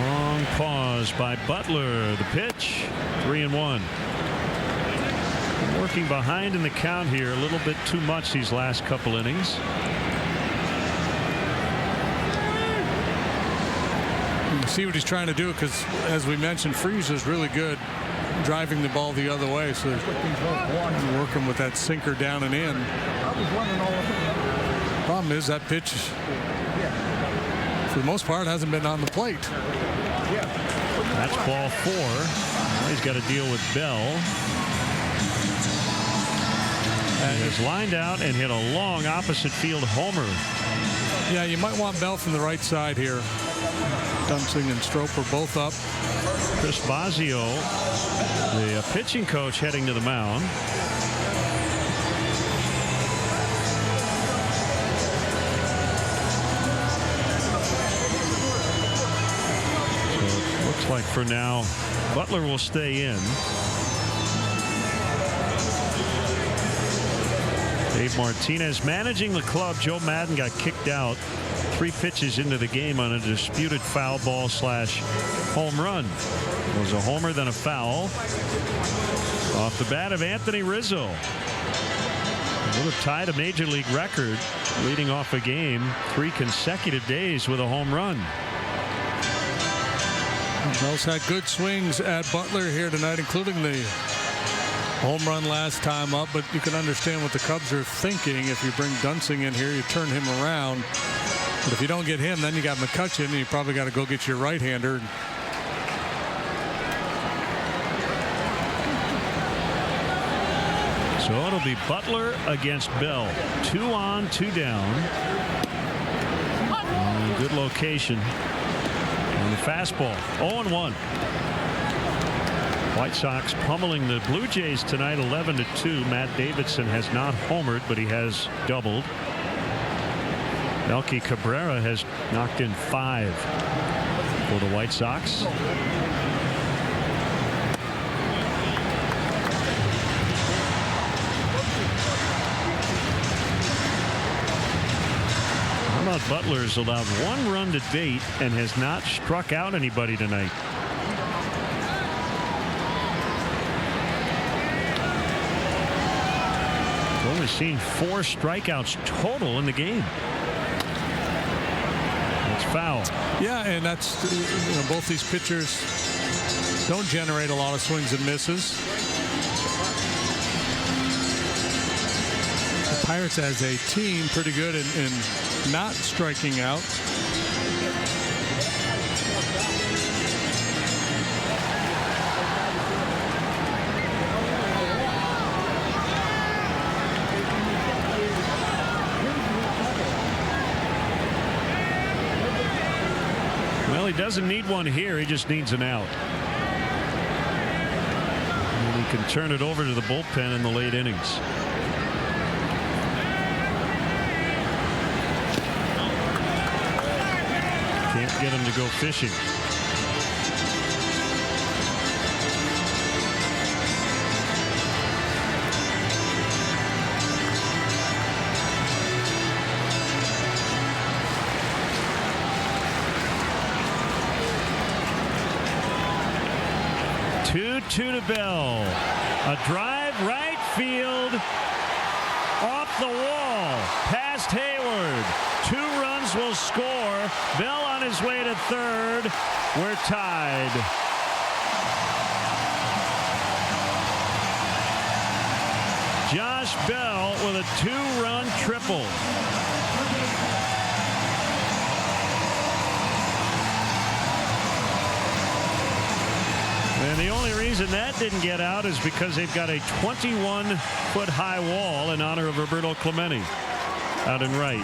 Long pause by Butler. The pitch. 3-1. Working behind in the count here a little bit too much these last couple innings. You can see what he's trying to do because, as we mentioned, Freese is really good driving the ball the other way. So working with that sinker down and in. Problem is that pitch, for the most part, hasn't been on the plate. That's ball 4. Now he's got to deal with Bell. And he's lined out and hit a long opposite field homer. Yeah, you might want Bell from the right side here. Dunsing and Strope are both up. Chris Bosio, the pitching coach, heading to the mound. So it looks like for now, Butler will stay in. Dave Martinez managing the club. Joe Madden got kicked out 3 pitches into the game on a disputed foul ball / home run. It was a homer, then a foul. Off the bat of Anthony Rizzo. Would have tied a major league record leading off a game 3 consecutive days with a home run. Bell's had good swings at Butler here tonight, including the home run last time up, but you can understand what the Cubs are thinking. If you bring Dunsing in here, you turn him around. But if you don't get him, then you got McCutchen, and you probably got to go get your right-hander. So it'll be Butler against Bell. 2 on, 2 down. Good location on the fastball. 0-1. White Sox pummeling the Blue Jays tonight 11-2. Matt Davidson has not homered, but he has doubled. Melky Cabrera has knocked in 5 for the White Sox. How about Butler's allowed 1 run to date and has not struck out anybody tonight. Only seen 4 strikeouts total in the game. It's foul. Yeah, and that's, both these pitchers don't generate a lot of swings and misses. The Pirates as a team pretty good in not striking out. He doesn't need one here. He just needs an out. And he can turn it over to the bullpen in the late innings. Can't get him to go fishing. To Bell. A drive right field. Off the wall. Past Hayward. 2 runs will score. Bell on his way to third. We're tied. Josh Bell with a 2-run triple. And the only reason that didn't get out is because they've got a 21-foot high wall in honor of Roberto Clemente out in right.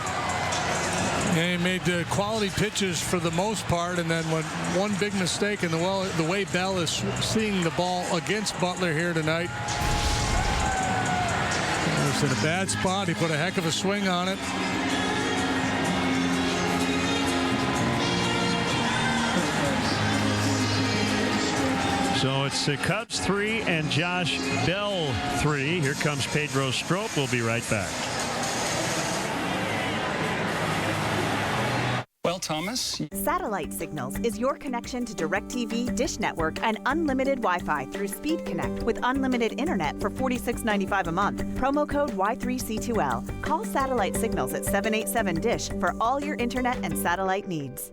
And he made quality pitches for the most part, and then when one big mistake in the way Bell is seeing the ball against Butler here tonight. He was in a bad spot. He put a heck of a swing on it. So it's the Cubs 3 and Josh Bell 3. Here comes Pedro Strop. We'll be right back. Well, Thomas. Satellite Signals is your connection to DirecTV, Dish Network, and unlimited Wi-Fi through Speed Connect with unlimited internet for $46.95 a month. Promo code Y3C2L. Call Satellite Signals at 787-DISH for all your internet and satellite needs.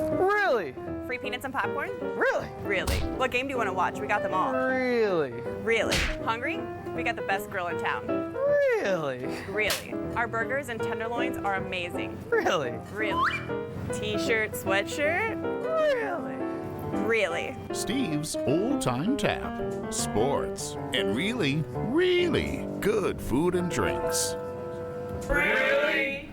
Really? Free peanuts and popcorn? Really? Really. What game do you want to watch? We got them all. Really? Really. Hungry? We got the best grill in town. Really? Really. Our burgers and tenderloins are amazing. Really? Really. T-shirt, sweatshirt? Really? Really. Steve's Old Time Tap. Sports. And really, really good food and drinks. Really?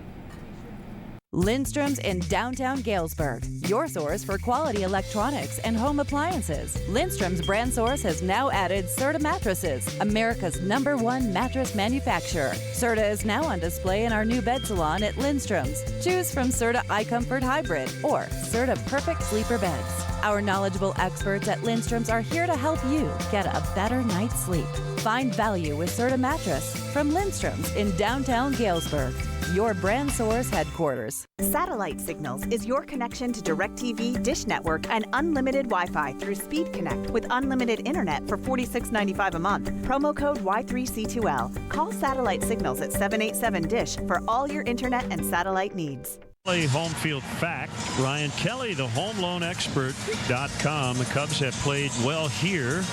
Lindstrom's in downtown Galesburg, your source for quality electronics and home appliances. Lindstrom's brand source has now added Serta mattresses, America's #1 mattress manufacturer. Serta is now on display in our new bed salon at Lindstrom's. Choose from Serta iComfort Hybrid or Serta Perfect Sleeper Beds. Our knowledgeable experts at Lindstrom's are here to help you get a better night's sleep. Find value with Serta mattress from Lindstrom's in downtown Galesburg, your brand source headquarters. Satellite Signals is your connection to DirecTV, Dish Network, and unlimited Wi-Fi through Speed Connect with unlimited internet for $46.95 a month. Promo code Y3C2L. Call Satellite Signals at 787-DISH for all your internet and satellite needs. Home field fact. Ryan Kelly, the home loan expert.com. The Cubs have played well here,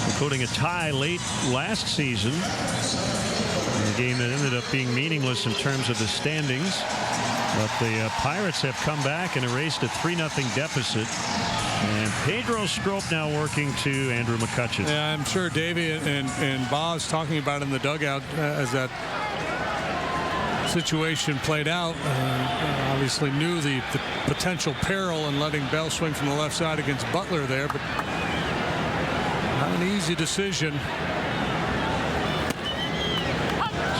including a tie late last season. A game that ended up being meaningless in terms of the standings. But the Pirates have come back and erased a 3-0 deficit. And Pedro Strop now working to Andrew McCutchen. Yeah, I'm sure Davey and Boz talking about in the dugout as that situation played out. Obviously knew the potential peril in letting Bell swing from the left side against Butler there, but not an easy decision.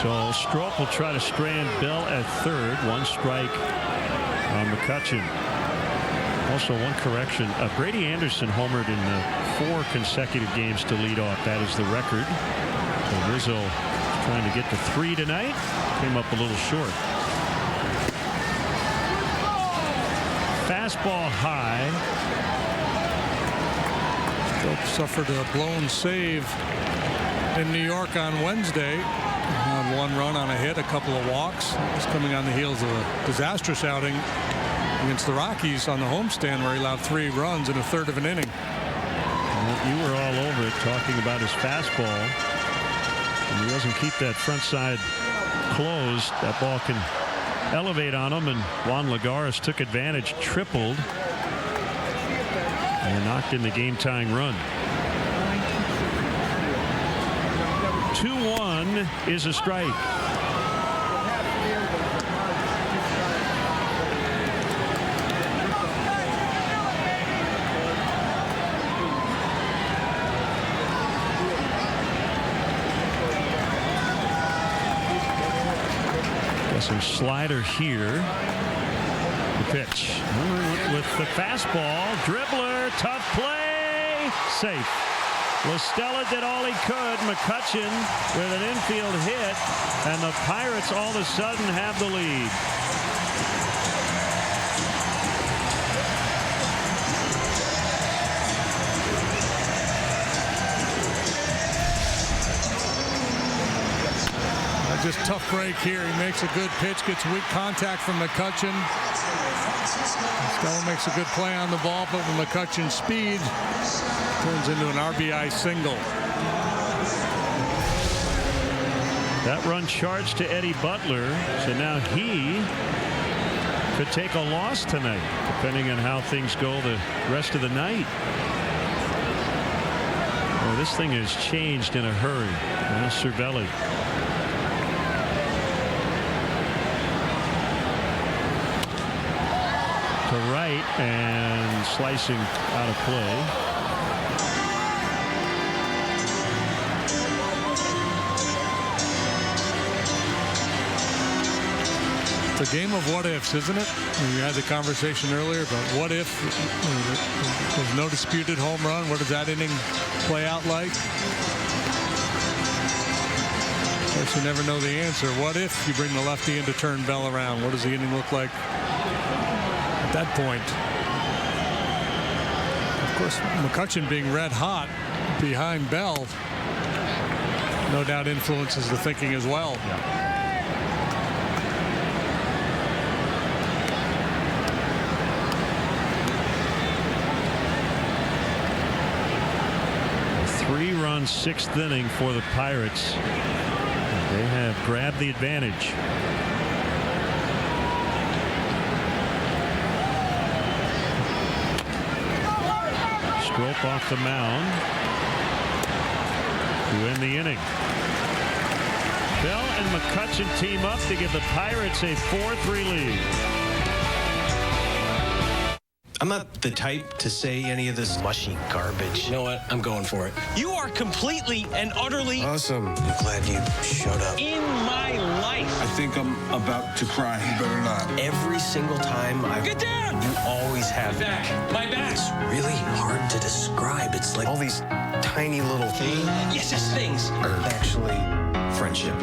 So Strop will try to strand Bell at third. 1 strike on McCutchen. Also, one correction. Brady Anderson homered in the 4 consecutive games to lead off. That is the record. So Rizzo trying to get to 3 tonight. Came up a little short. Fastball high. Strop suffered a blown save in New York on Wednesday. On 1 run on a hit, a couple of walks. He's coming on the heels of a disastrous outing against the Rockies on the homestand where he allowed 3 runs in a third of an inning. Well, you were all over it talking about his fastball. And he doesn't keep that front side closed. That ball can elevate on him, and Juan Lagares took advantage, tripled, and knocked in the game-tying run. 2-1 is a strike. Got some slider here. The pitch with the fastball, dribbler, tough play, safe. LaStella did all he could. McCutchen with an infield hit, and the Pirates all of a sudden have the lead. Just tough break here. He makes a good pitch, gets weak contact from McCutchen. Stella makes a good play on the ball, but with McCutchen's speed, turns into an RBI single. That run charged to Eddie Butler, so now he could take a loss tonight, depending on how things go the rest of the night. Well, this thing has changed in a hurry. Now Cervelli. To right and slicing out of play. It's a game of what ifs, isn't it? We had the conversation earlier about what if there's no disputed home run. What does that inning play out like? Of course, you never know the answer. What if you bring the lefty in to turn Bell around? What does the inning look like at that point? Of course, McCutchen being red hot behind Bell no doubt influences the thinking as well. Yeah. Three-run sixth inning for the Pirates. They have grabbed the advantage. Stroke off the mound to end the inning. Bell and McCutchen team up to give the Pirates a 4-3 lead. I'm not the type to say any of this mushy garbage. You know what? I'm going for it. You are completely and utterly awesome. I'm glad you showed up. In my life. I think I'm about to cry. You better not. Every single time I've... Get down! You always have... My back. My back. It's really hard to describe. It's like all these tiny little things. Yes, yes, things. Are actually friendship.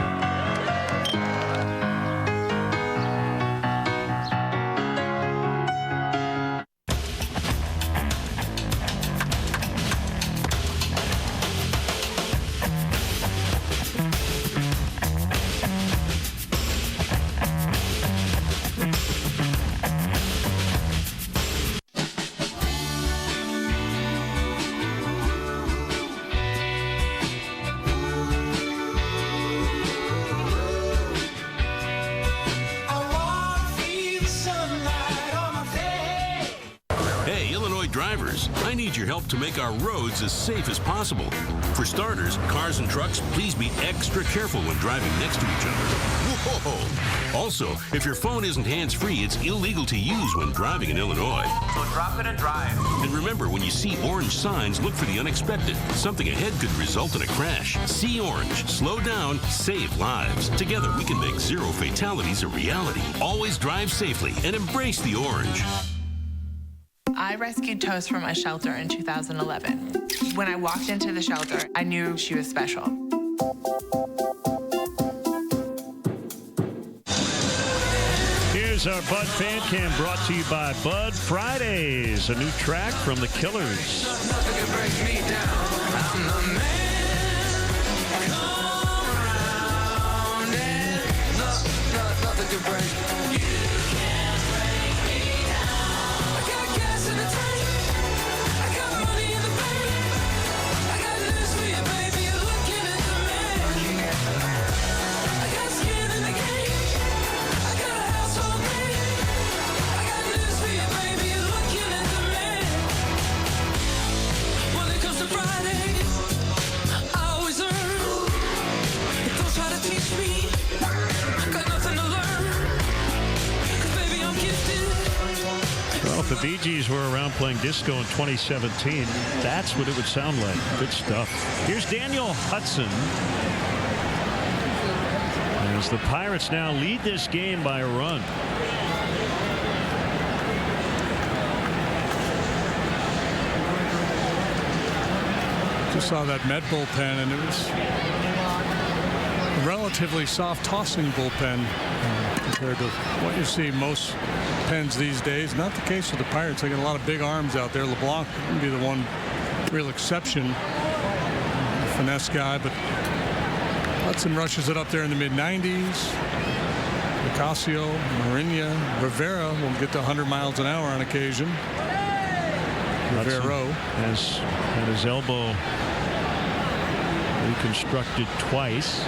Drivers, I need your help to make our roads as safe as possible. For starters, cars and trucks, please be extra careful when driving next to each other. Whoa! Also, if your phone isn't hands-free, it's illegal to use when driving in Illinois. So drop it and drive. And remember, when you see orange signs, look for the unexpected. Something ahead could result in a crash. See orange, slow down, save lives. Together, we can make zero fatalities a reality. Always drive safely and embrace the orange. I rescued Toast from a shelter in 2011. When I walked into the shelter, I knew she was special. Here's our Bud Fan Cam brought to you by Bud Fridays, a new track from the Killers. Nothing can break me down. I'm the man. Come around and nothing can break me. Well, if the Bee Gees were around playing disco in 2017, that's what it would sound like. Good stuff. Here's Daniel Hudson. As the Pirates now lead this game by a run. Just saw that Met bullpen, and it was a relatively soft tossing bullpen compared to what you see most pens these days. Not the case with the Pirates. They got a lot of big arms out there. LeBlanc would be the one real exception, finesse guy, but Hudson rushes it up there in the mid-90s. Ocasio, Marinia, Rivera will get to 100 miles an hour on occasion. Rivera has had his elbow reconstructed twice.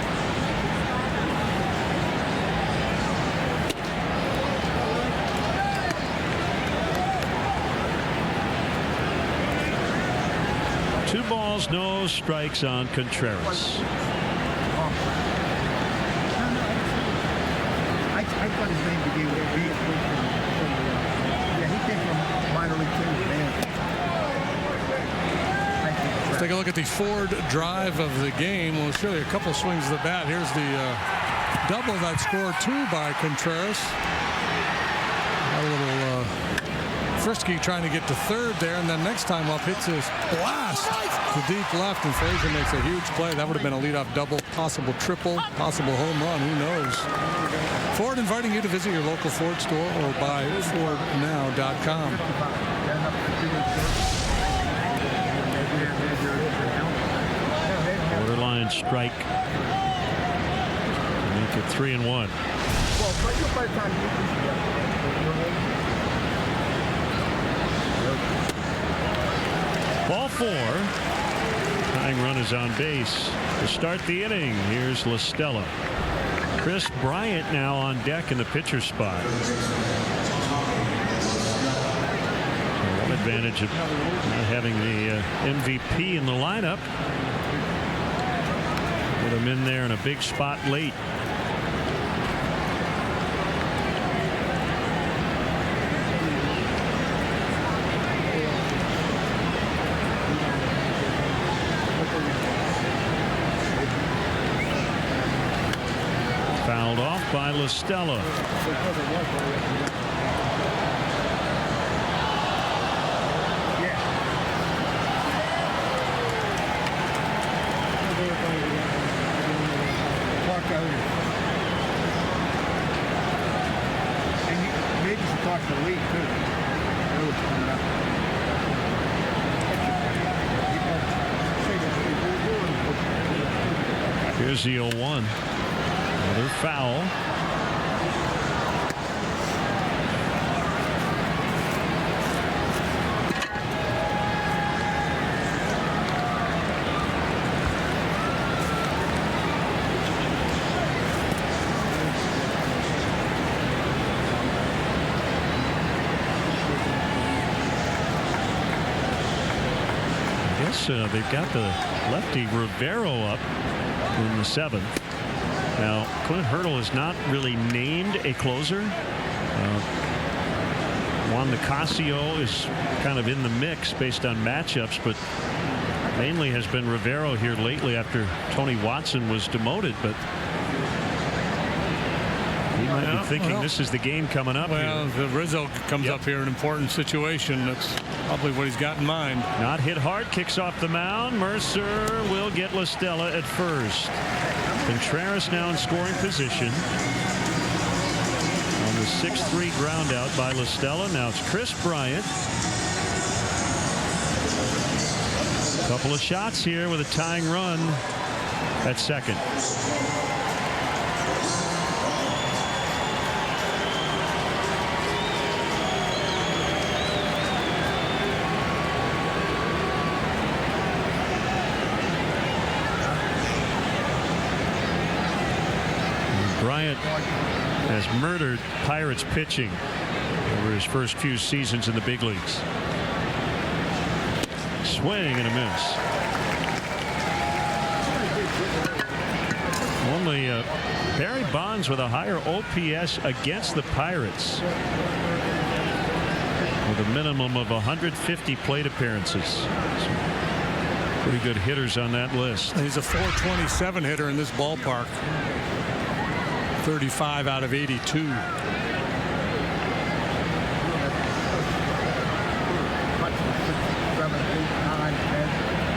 Two balls, no strikes on Contreras. I thought his name began with a B. Yeah, he came from minor league team. Let's take a look at the Ford drive of the game. We'll show you a couple swings of the bat. Here's the double that scored two by Contreras. Got a little frisky trying to get to third there, and then next time up hits his blast to deep left, and Frazier makes a huge play. That would have been a leadoff double, possible triple, possible home run. Who knows? Ford inviting you to visit your local Ford store or buy FordNow.com. Borderline strike. Make it 3-1. Ball 4. Tying run is on base. To start the inning, here's La Stella. Chris Bryant now on deck in the pitcher spot. One advantage of not having the MVP in the lineup. Put him in there in a big spot late. Fouled off by La Stella. Maybe she talked to Lee too. Here's the 0-1. Another foul. They've got the lefty Rivero up in the 7th. Now, Clint Hurdle is not really named a closer. Juan Nicasio is kind of in the mix based on matchups, but mainly has been Rivero here lately after Tony Watson was demoted. But he might be thinking this is the game coming up. Well, here. the Rizzo comes up here in an important situation. That's probably what he's got in mind. Not hit hard, kicks off the mound. Mercer will get La Stella at first. Contreras now in scoring position. On the 6-3 ground out by La Stella. Now it's Chris Bryant. A couple of shots here with a tying run at second. Bryant has murdered Pirates pitching over his first few seasons in the big leagues. Swing and a miss. Only Barry Bonds with a higher OPS against the Pirates with a minimum of 150 plate appearances. So pretty good hitters on that list. He's a .427 hitter in this ballpark. 35 out of 82.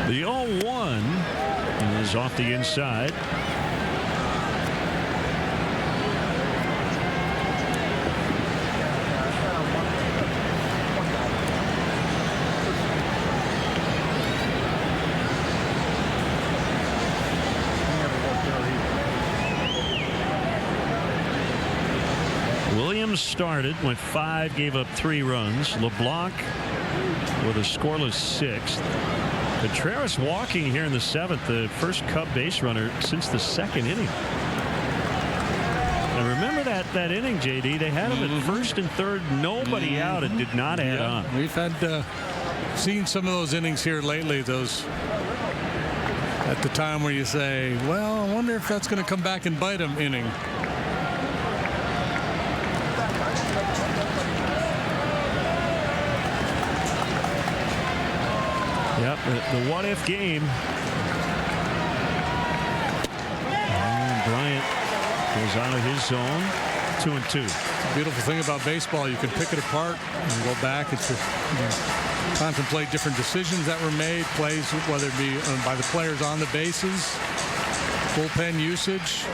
The 0-1 is off the inside. Started, went 5, gave up 3 runs. LeBlanc with a scoreless 6th. Contreras walking here in the 7th, the first Cub base runner since the 2nd inning. And remember that inning, JD, they had him at first and third, nobody out, and did not add on. We've had seen some of those innings here lately, those at the time where you say, well, I wonder if that's going to come back and bite him inning. Yep, the what-if game. And Bryant goes out of his zone. 2-2. Beautiful thing about baseball, you can pick it apart and go back and contemplate different decisions that were made, plays, whether it be by the players on the bases, bullpen usage.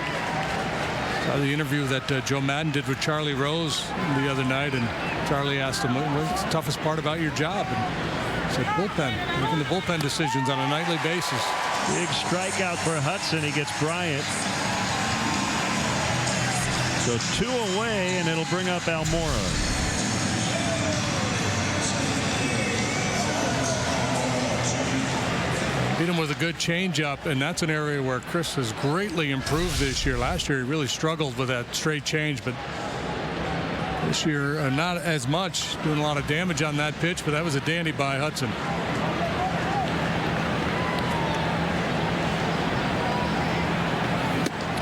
The interview that Joe Madden did with Charlie Rose the other night, and Charlie asked him, what's the toughest part about your job? And he said, bullpen, making the bullpen decisions on a nightly basis. Big strikeout for Hudson. He gets Bryant. So 2 away, and it'll bring up Almora. Beat him with a good changeup, and that's an area where Chris has greatly improved this year. Last year, he really struggled with that straight change, but this year, not as much, doing a lot of damage on that pitch, but that was a dandy by Hudson.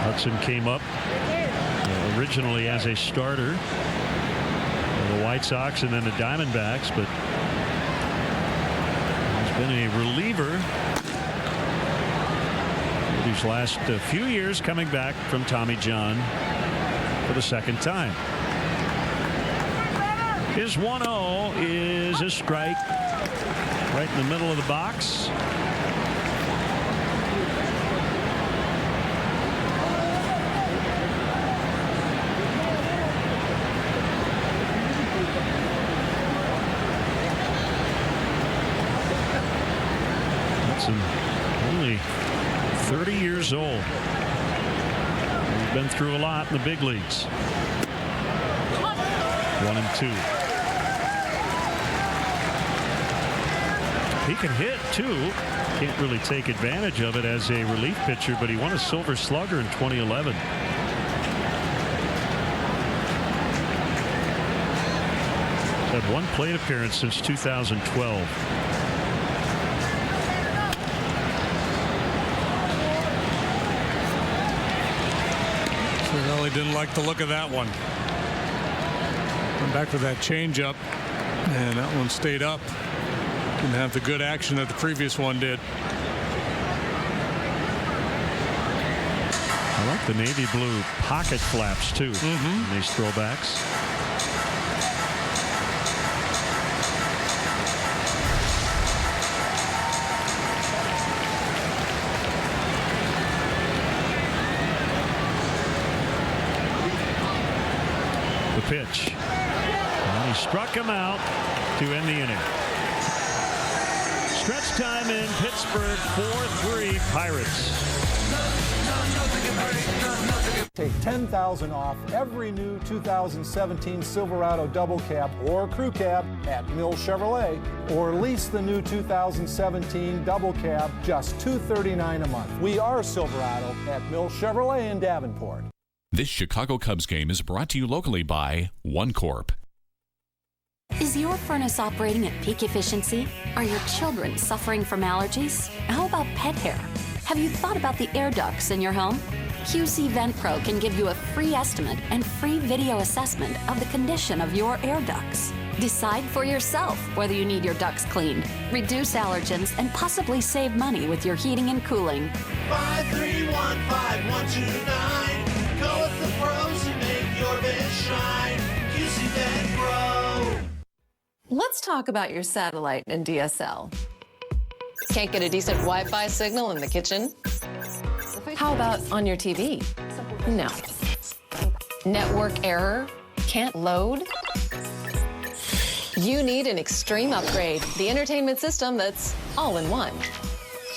Hudson came up originally as a starter for the White Sox and then the Diamondbacks, but he's been a reliever these last few years, coming back from Tommy John for the second time. His 1-0 is a strike right in the middle of the box. Only 30 years old. He's been through a lot in the big leagues. 1-2. He can hit too. Can't really take advantage of it as a relief pitcher, but he won a Silver Slugger in 2011. He's had one plate appearance since 2012. Really didn't like the look of that one. Went back with that changeup, and that one stayed up. Didn't have the good action that the previous one did. I like the navy blue pocket flaps too. In these throwbacks. Pitch, and he struck him out to end the inning. Stretch time in Pittsburgh, 4-3 Pirates. Take $10,000 off every new 2017 Silverado double cab or crew cab at Mill Chevrolet, or lease the new 2017 double cab just $239 a month. We are Silverado at Mill Chevrolet in Davenport. This Chicago Cubs game is brought to you locally by OneCorp. Is your furnace operating at peak efficiency? Are your children suffering from allergies? How about pet hair? Have you thought about the air ducts in your home? QC Vent Pro can give you a free estimate and free video assessment of the condition of your air ducts. Decide for yourself whether you need your ducts cleaned, reduce allergens, and save money with your heating and cooling. 5315129. Go with the pros who make your bed shine. QC Vent Pro. Let's talk about your satellite and DSL. Can't get a decent Wi-Fi signal in the kitchen? How about on your TV? No. Network error? Can't load? You need an extreme upgrade, the entertainment system that's all in one.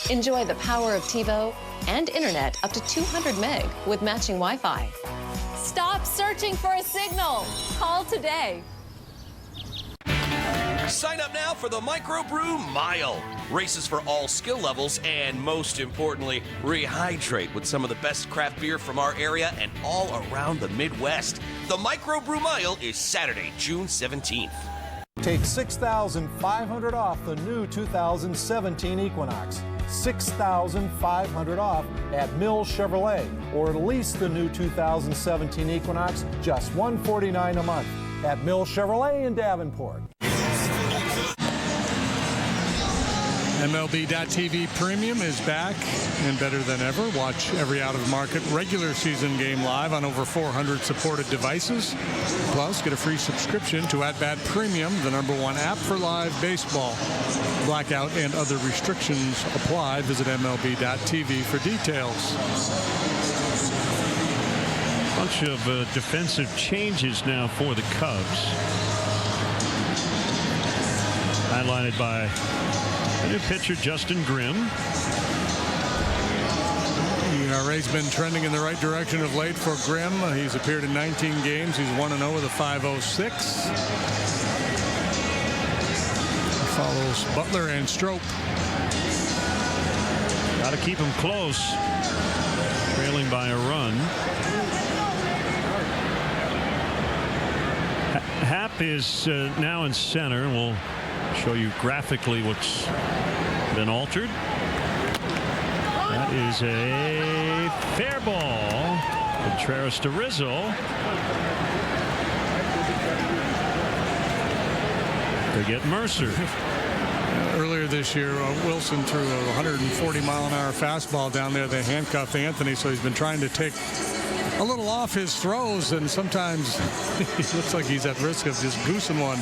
Enjoy the power of TiVo and internet up to 200 meg with matching Wi-Fi. Stop searching for a signal. Call today. Sign up now for the Microbrew Mile. Races for all skill levels, and most importantly, rehydrate with some of the best craft beer from our area and all around the Midwest. The Microbrew Mile is Saturday, June 17th. Take $6,500 off the new 2017 Equinox. $6,500 off at Mill Chevrolet, or lease the new 2017 Equinox just $149 a month at Mill Chevrolet in Davenport. MLB.TV Premium is back and better than ever. Watch every out-of-market regular season game live on over 400 supported devices. Plus, get a free subscription to @Bat Premium, the #1 app for live baseball. Blackout and other restrictions apply. Visit MLB.TV for details. Bunch of defensive changes now for the Cubs. Highlighted by the new pitcher, Justin Grimm. ERA's been trending in the right direction of late for Grimm. He's appeared in 19 games. He's 1-0 with a 5.06. Follows Butler and Strop. Got to keep him close. Trailing by a run. Happ is now in center. We'll show you graphically what's been altered. That is a fair ball. Contreras to Rizzo. To get Mercer. Earlier this year, Wilson threw a 140-mile-an-hour fastball down there. They handcuffed Anthony, so he's been trying to take a little off his throws, and sometimes he looks like he's at risk of just goosing one.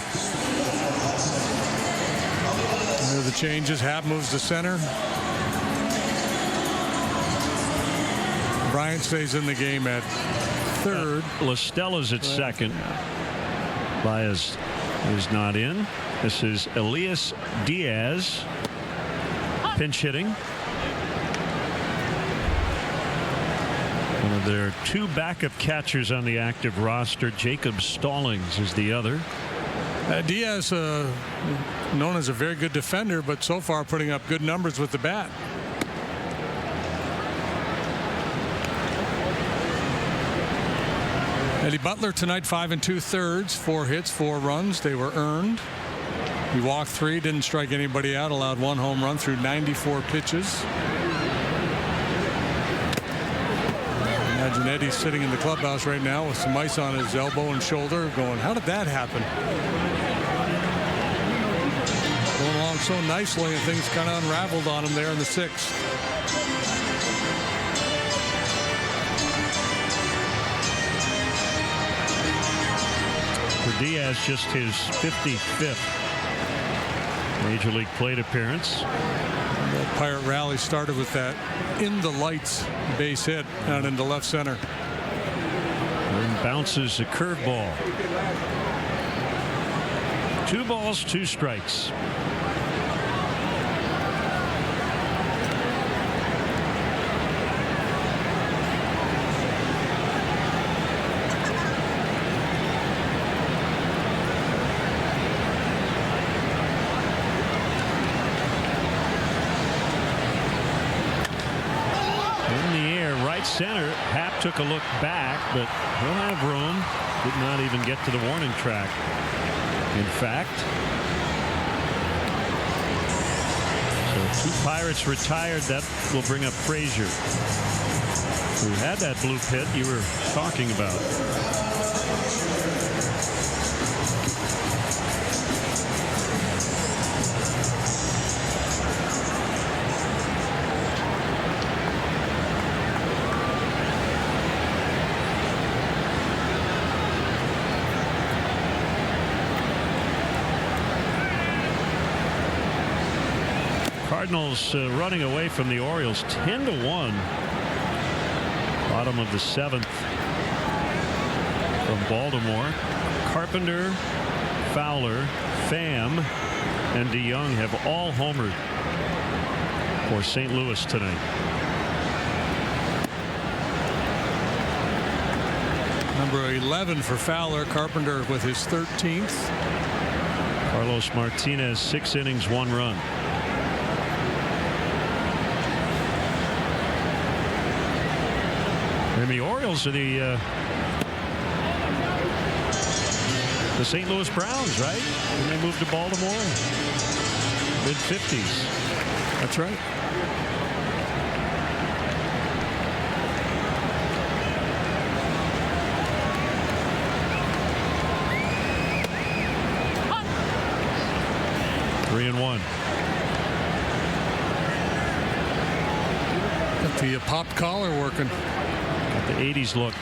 There are the changes. Happ moves to center. Bryant stays in the game at third. LaStella's at second. Baez is not in. This is Elias Diaz. Pinch hitting. One of their two backup catchers on the active roster. Jacob Stallings is the other. Diaz, known as a very good defender, but so far putting up good numbers with the bat. Eddie Butler tonight, 5 2/3, 4 hits, 4 runs. They were earned. He walked 3, didn't strike anybody out, allowed 1 home run through 94 pitches. Imagine Eddie sitting in the clubhouse right now with some ice on his elbow and shoulder going, how did that happen? Going along so nicely, and things kind of unraveled on him there in the 6th. For Diaz, just his 55th Major League plate appearance. That Pirate rally started with that in the lights base hit out into left center. And bounces a curveball. 2 balls, 2 strikes. Center. Happ took a look back, but he'll have room. Did not even get to the warning track. In fact, so 2 Pirates retired. That will bring up Frazier, who had that blue pit you were talking about. Cardinals running away from the Orioles 10-1. Bottom of the 7th from Baltimore. Carpenter, Fowler, Pham, and DeYoung have all homered for St. Louis tonight. Number 11 for Fowler. Carpenter with his 13th. Carlos Martinez, 6 innings, 1 run. And the Orioles are the St. Louis Browns, right? And they moved to Baltimore in mid-50s. That's right. The popped collar working. Got the 80s look.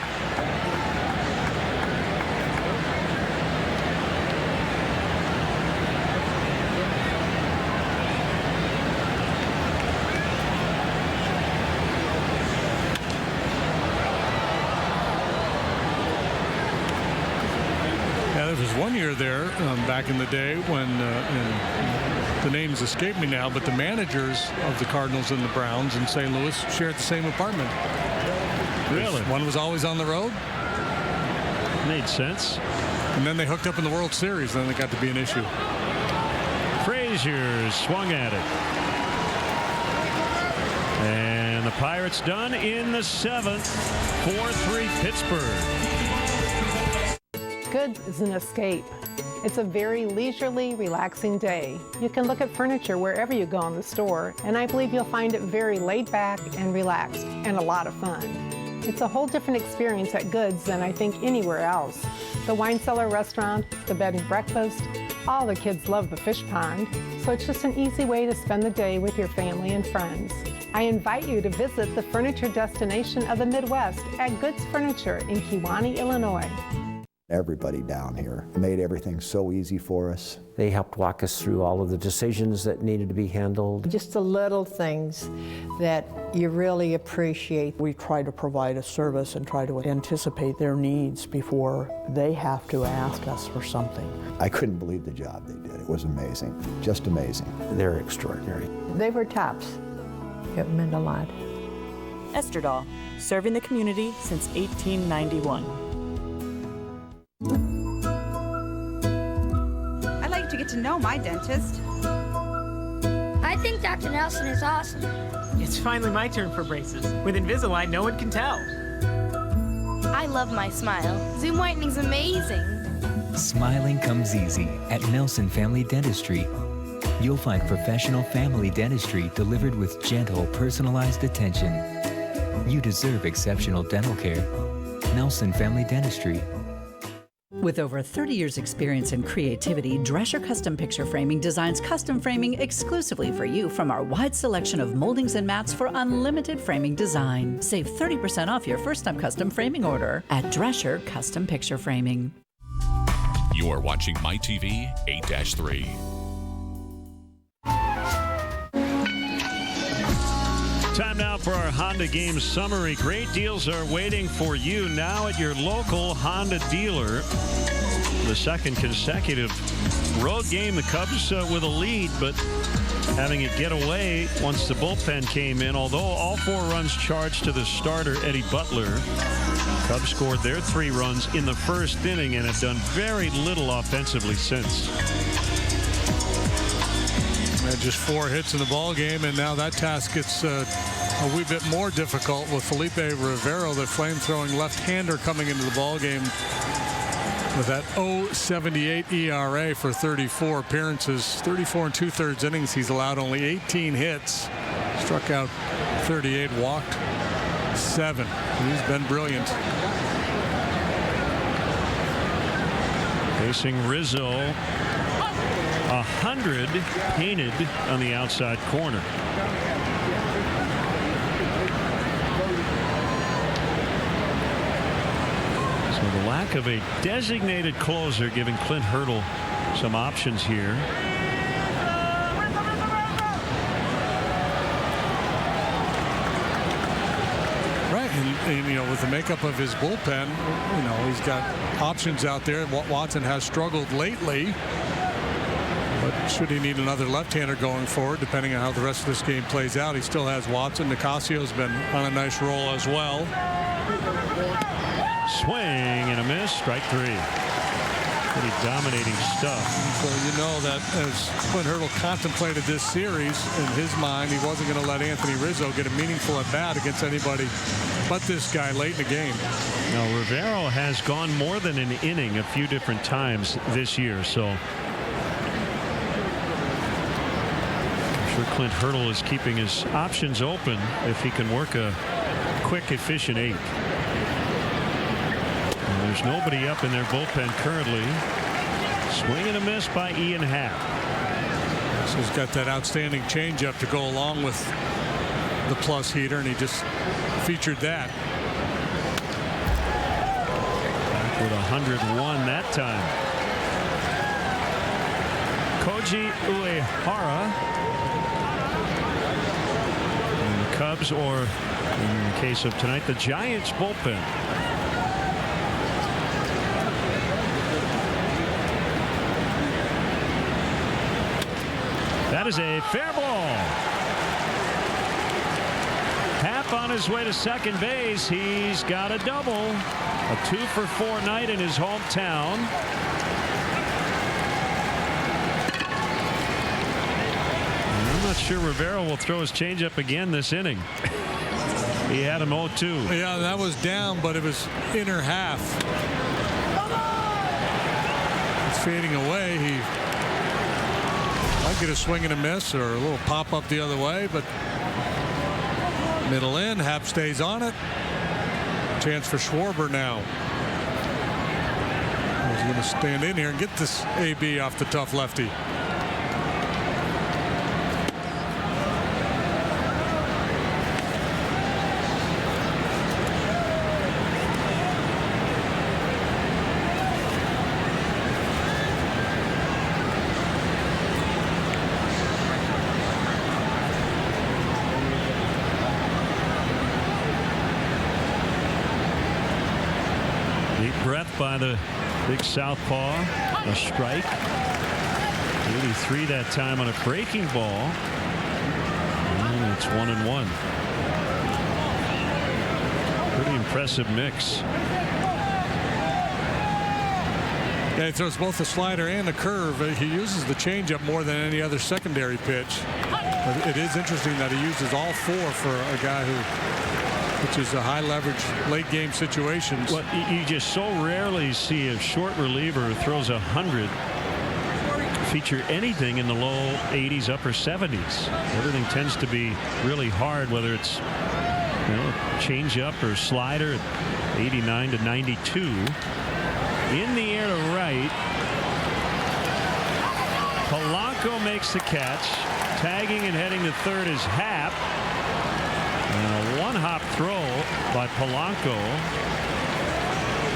There was one year there back in the day when, and the names escape me now, but the managers of the Cardinals and the Browns in St. Louis shared the same apartment. Really? One was always on the road. Made sense. And then they hooked up in the World Series, then it got to be an issue. Frazier swung at it. And the Pirates done in the 7th. 4-3 Pittsburgh. Goods is an escape. It's a very leisurely, relaxing day. You can look at furniture wherever you go in the store, and I believe you'll find it very laid back and relaxed and a lot of fun. It's a whole different experience at Goods than I think anywhere else. The wine cellar restaurant, the bed and breakfast, all the kids love the fish pond, so it's just an easy way to spend the day with your family and friends. I invite you to visit the furniture destination of the Midwest at Goods Furniture in Kewanee, Illinois. Everybody down here made everything so easy for us. They helped walk us through all of the decisions that needed to be handled. Just the little things that you really appreciate. We try to provide a service and try to anticipate their needs before they have to ask us for something. I couldn't believe the job they did. It was amazing, just amazing. They're extraordinary. They were tops. It meant a lot. Esterdahl, serving the community since 1891. I'd like to get to know my dentist. I think Dr. Nelson is awesome. It's finally my turn for braces. With Invisalign, no one can tell. I love my smile. Zoom whitening's amazing. Smiling comes easy at Nelson Family Dentistry. You'll find professional family dentistry delivered with gentle, personalized attention. You deserve exceptional dental care. Nelson Family Dentistry. With over 30 years' experience in creativity, Drescher Custom Picture Framing designs custom framing exclusively for you from our wide selection of moldings and mats for unlimited framing design. Save 30% off your first-time custom framing order at Drescher Custom Picture Framing. You're watching MyTV 8-3. Time now for our Honda game summary. Great deals are waiting for you now at your local Honda dealer. The second consecutive road game. The Cubs with a lead, but having it get away once the bullpen came in. Although all 4 runs charged to the starter, Eddie Butler. Cubs scored their 3 runs in the first inning and have done very little offensively since. And just 4 hits in the ball game, and now that task gets a wee bit more difficult with Felipe Rivero, the flame-throwing left-hander, coming into the ball game with that 0.78 ERA for 34 appearances, 34 2/3 innings. He's allowed only 18 hits, struck out 38, walked 7. He's been brilliant. Facing Rizzo. 100 painted on the outside corner. So the lack of a designated closer giving Clint Hurdle some options here. Right, and you know, with the makeup of his bullpen, you know, he's got options out there. Watson has struggled lately. But should he need another left-hander going forward, depending on how the rest of this game plays out, he still has Watson. Nicasio's been on a nice roll as well. Swing and a miss. Strike 3. Pretty dominating stuff. So you know that as Clint Hurdle contemplated this series, in his mind, he wasn't going to let Anthony Rizzo get a meaningful at-bat against anybody but this guy late in the game. Now, Rivero has gone more than an inning a few different times this year, so Clint Hurdle is keeping his options open if he can work a quick, efficient 8th. And there's nobody up in their bullpen currently. Swing and a miss by Ian Happ. So he's got that outstanding changeup to go along with the plus heater, and he just featured that. With 101 that time. Koji Uehara. And the Cubs, or in the case of tonight, the Giants bullpen. That is a fair ball. Happ on his way to second base. He's got a double. A 2-for-4 night in his hometown. I'm not sure Rivera will throw his changeup again this inning. He had him 0-2. Yeah, that was down, but it was inner half. It's fading away. He might get a swing and a miss or a little pop up the other way, but middle in. Happ stays on it. Chance for Schwarber now. He's going to stand in here and get this AB off the tough lefty. Breath by the big southpaw. A strike. 83 that time on a breaking ball. And it's 1-1. Pretty impressive mix. Yeah, he throws both the slider and the curve. He uses the changeup more than any other secondary pitch. But it is interesting that he uses all four for a guy who pitches a high leverage late game situations. Well, you just so rarely see a short reliever who throws 100 feature anything in the low 80s, upper 70s. Everything tends to be really hard, whether it's change up or slider at 89 to 92. In the air to right. Polanco makes the catch. Tagging and heading to third is Happ. And a one-hop throw by Polanco.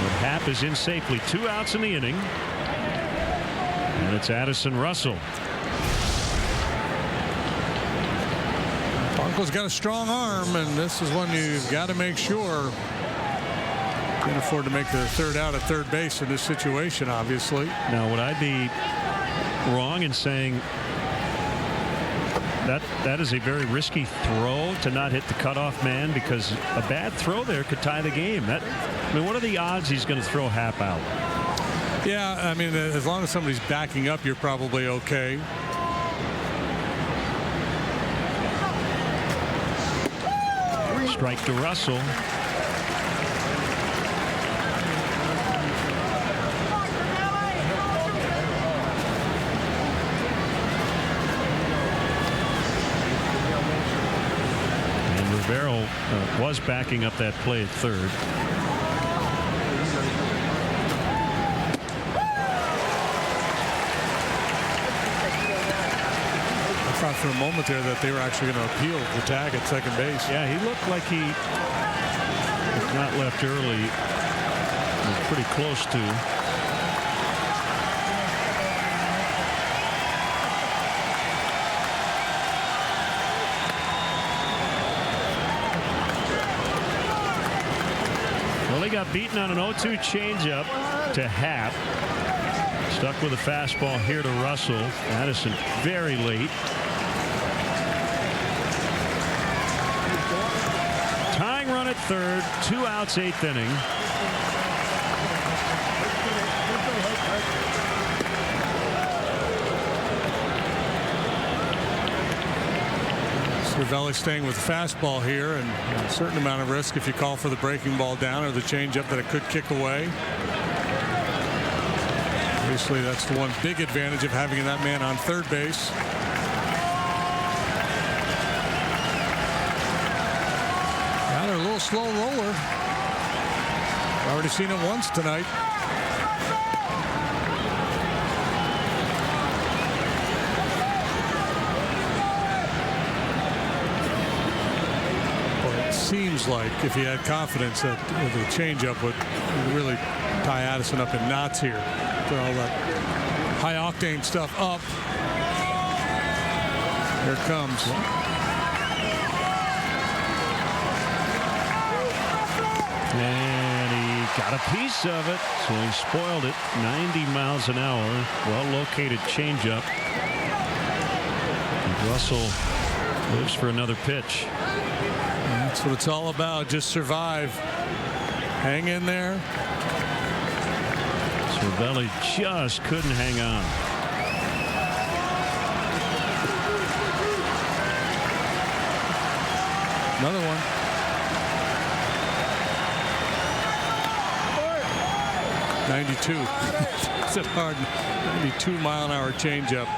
But Happ is in safely. 2 outs in the inning. And it's Addison Russell. Polanco's got a strong arm, and this is one you've got to make sure. Can't afford to make the third out at third base in this situation, obviously. Now, would I be wrong in saying that is a very risky throw to not hit the cutoff man, because a bad throw there could tie the game? I mean, what are the odds he's going to throw Happ out? Yeah, I mean, as long as somebody's backing up, you're probably okay. Strike to Russell. Rivera was backing up that play at third. I thought for a moment there that they were actually going to appeal the tag at second base. Yeah, he looked like he was not left early. He was pretty close to. Well, he got beaten on an 0-2 changeup to Happ. Stuck with a fastball here to Russell. Addison very late. Tying run at third. 2 outs, 8th inning. Cervelli staying with the fastball here, and a certain amount of risk if you call for the breaking ball down or the changeup that it could kick away. Obviously, that's the one big advantage of having that man on third base. Now they're a little slow roller. Already seen it once tonight. seems like if he had confidence that the changeup would really tie Addison up in knots here. Put all that high octane stuff up. Here it comes. And he got a piece of it, so he spoiled it. 90 miles an hour. Well-located changeup. Russell lives for another pitch. That's what it's all about. Just survive. Hang in there. Cervelli just couldn't hang on. Another one. .92. It's a hard 92-mile-an-hour changeup.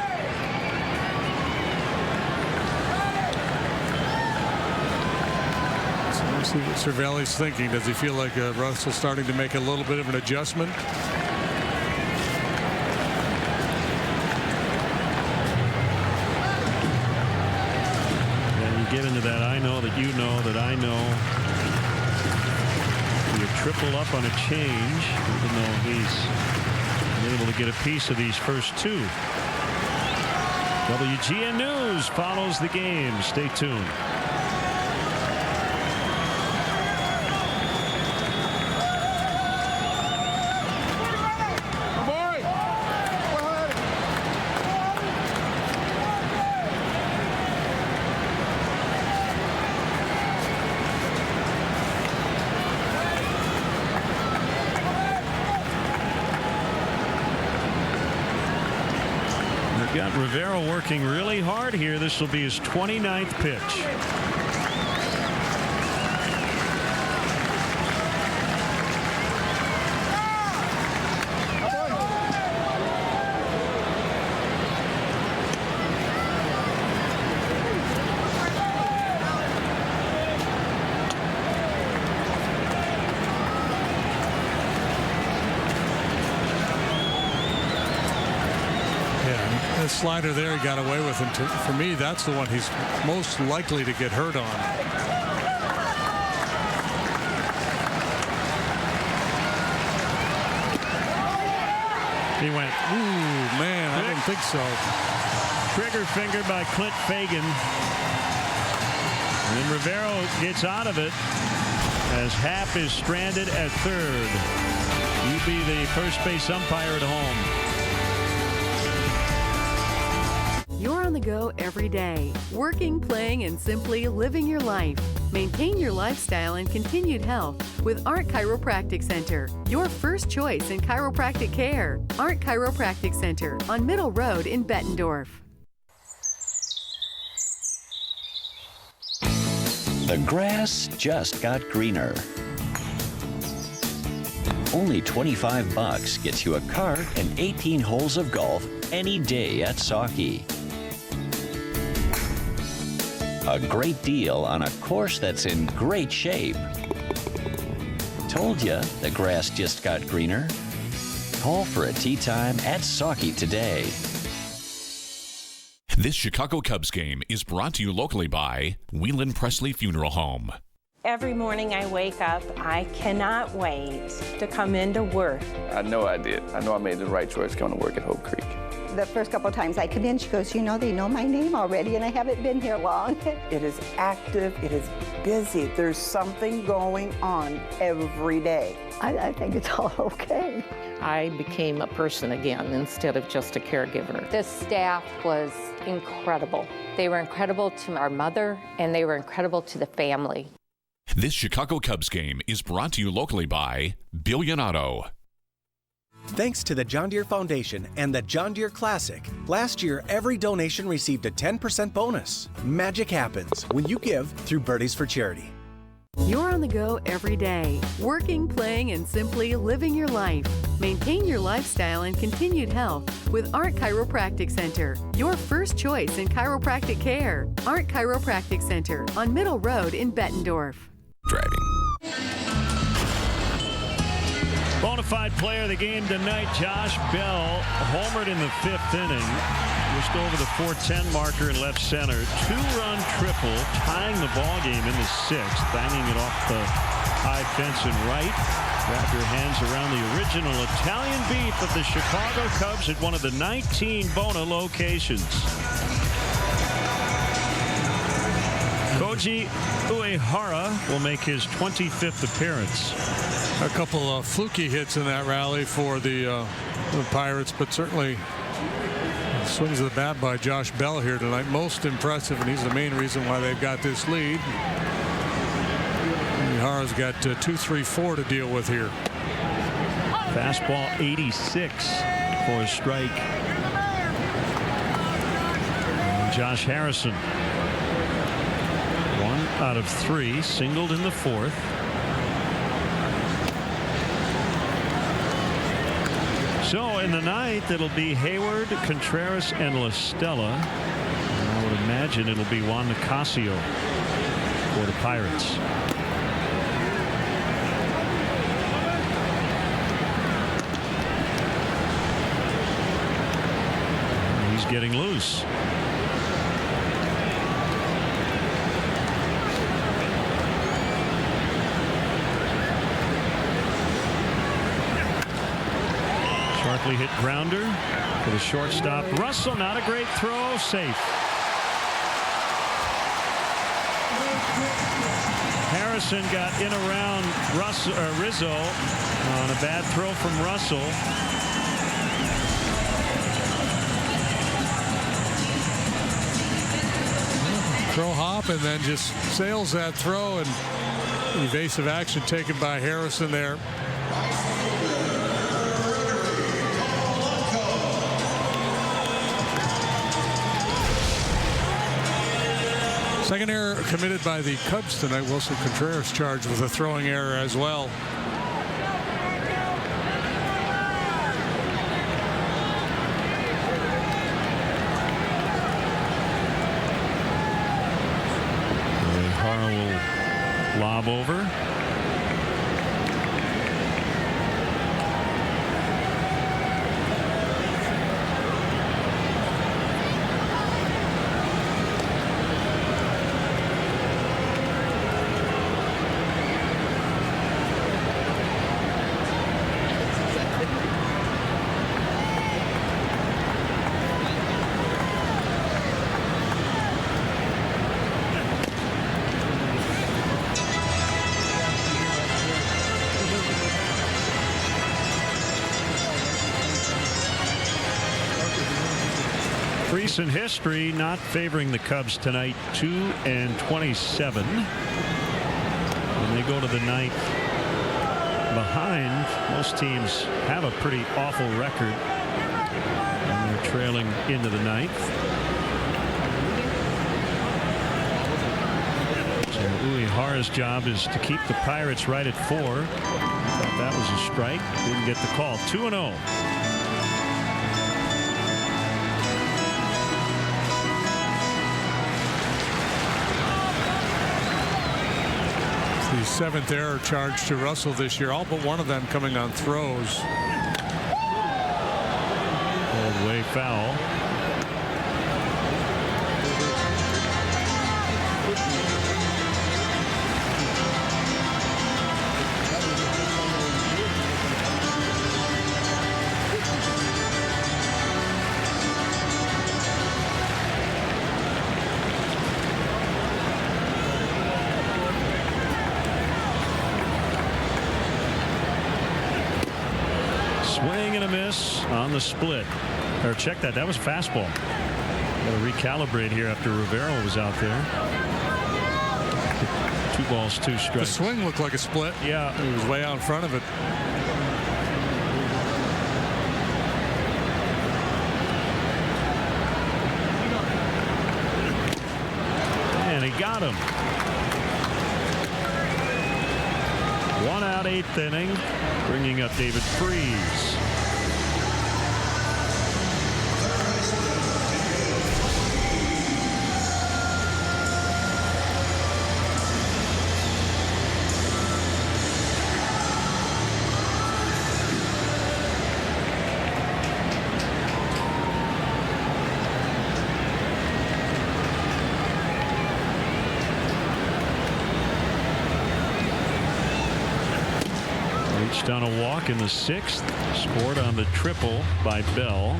So let's see what Cervelli's thinking. Does he feel like Russell's starting to make a little bit of an adjustment? And you get into that I know that you know that I know. You triple up on a change, even though he's able to get a piece of these first two. WGN News follows the game. Stay tuned. Got Rivera working really hard here. This will be his 29th pitch. The slider there, he got away with him. For me, that's the one he's most likely to get hurt on. He went, ooh, man, I didn't think so. Trigger finger by Clint Fagan. And then Rivera gets out of it as Happ is stranded at third. You be the first base umpire at home. You're on the go every day, working, playing, and simply living your life. Maintain your lifestyle and continued health with Art Chiropractic Center, your first choice in chiropractic care. Art Chiropractic Center on Middle Road in Bettendorf. The grass just got greener. Only $25 gets you a cart and 18 holes of golf any day at Sauckie. A great deal on a course that's in great shape. Told you the grass just got greener. Call for a tee time at Sauckie today. This Chicago Cubs game is brought to you locally by Whelan Presley Funeral Home. Every morning I wake up, I cannot wait to come into work. I know I did. I know I made the right choice coming to work at Hope Creek. The first couple of times I come in, she goes, you know, they know my name already, and I haven't been here long. It is active, it is busy. There's something going on every day. I think it's all okay. I became a person again instead of just a caregiver. The staff was incredible. They were incredible to our mother, and they were incredible to the family. This Chicago Cubs game is brought to you locally by Billion Auto. Thanks to the John Deere Foundation and the John Deere Classic, last year every donation received a 10% bonus. Magic happens when you give through Birdies for Charity. You're on the go every day, working, playing, and simply living your life. Maintain your lifestyle and continued health with Art Chiropractic Center, your first choice in chiropractic care. Art Chiropractic Center on Middle Road in Bettendorf. Driving. Bonafide player of the game tonight, Josh Bell, homered in the 5th inning. Just over the 410 marker in left center. 2-run triple, tying the ball game in the 6th, banging it off the high fence and right. Wrap your hands around the original Italian beef of the Chicago Cubs at one of the 19 Bona locations. Koji Uehara will make his 25th appearance. A couple of fluky hits in that rally for the Pirates, but certainly swings of the bat by Josh Bell here tonight. Most impressive, and he's the main reason why they've got this lead. Uehara's got 2-3-4 to deal with here. Fastball 86 for a strike. And Josh Harrison, 1 out of 3, singled in the 4th. So in the 9th, it'll be Hayward, Contreras, and La Stella. And I would imagine it'll be Juan Nicasio for the Pirates. And he's getting loose. Sharply hit grounder for the shortstop. Russell, not a great throw, safe. Harrison got in around Rizzo on a bad throw from Russell. Throw hop and then just sails that throw, and evasive action taken by Harrison there. Second error committed by the Cubs tonight. Wilson Contreras charged with a throwing error as well. Uehara will lob over. Recent history not favoring the Cubs tonight. 2-27. When they go to the 9th behind, most teams have a pretty awful record, and they're trailing into the 9th. So Uehara's job is to keep the Pirates right at 4. Thought that was a strike. Didn't get the call. 2-0. The 7th error charged to Russell this year, all but one of them coming on throws. Pulled way foul. Swing and a miss on the split. Or check that. That was a fastball. Got to recalibrate here after Rivero was out there. 2 balls, 2 strikes. The swing looked like a split. Yeah. He was way out in front of it. And he got him. 1 out, 8th inning, bringing up David Freese. Reached on a walk in the 6th. Scored on the triple by Bell.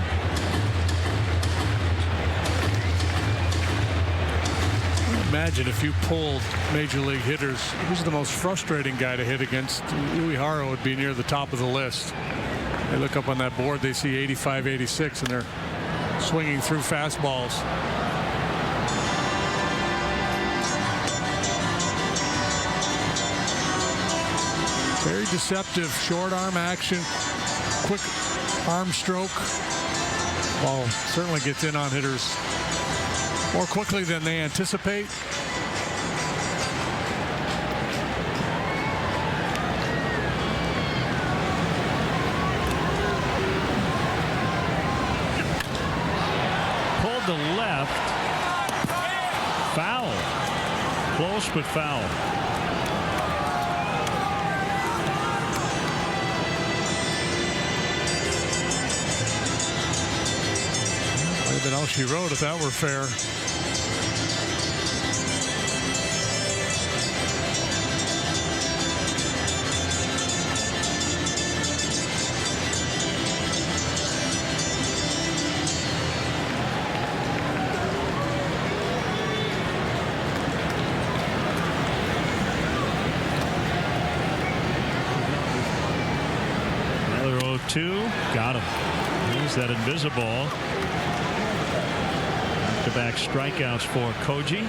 Imagine if you pulled major league hitters, who's the most frustrating guy to hit against? Uehara would be near the top of the list. They look up on that board, they see 85, 86, and they're swinging through fastballs. Very deceptive short arm action, quick arm stroke. Ball certainly gets in on hitters more quickly than they anticipate. Pulled to left. Foul. Close but foul. Might have been all she wrote if that were fair. Another 0-2. Got him. Here's that invisible. Back-to-back strikeouts for Koji.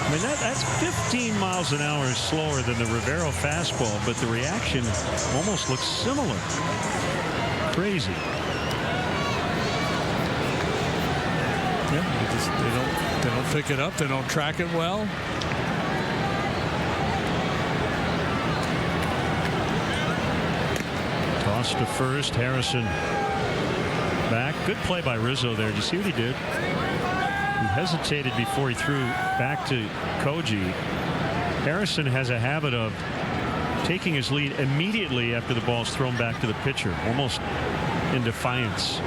I mean, that's 15 miles an hour slower than the Rivero fastball, but the reaction almost looks similar. Crazy. Yeah, they don't pick it up. They don't track it well. Toss to first. Harrison back. Good play by Rizzo there. Did you see what he did? He hesitated before he threw back to Koji. Harrison has a habit of taking his lead immediately after the ball's thrown back to the pitcher, almost in defiance.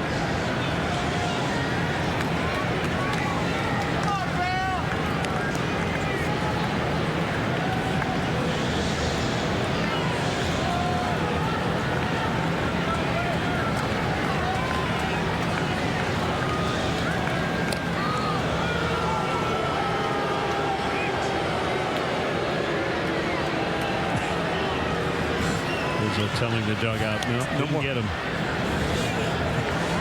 Telling the dugout, no more. Get him.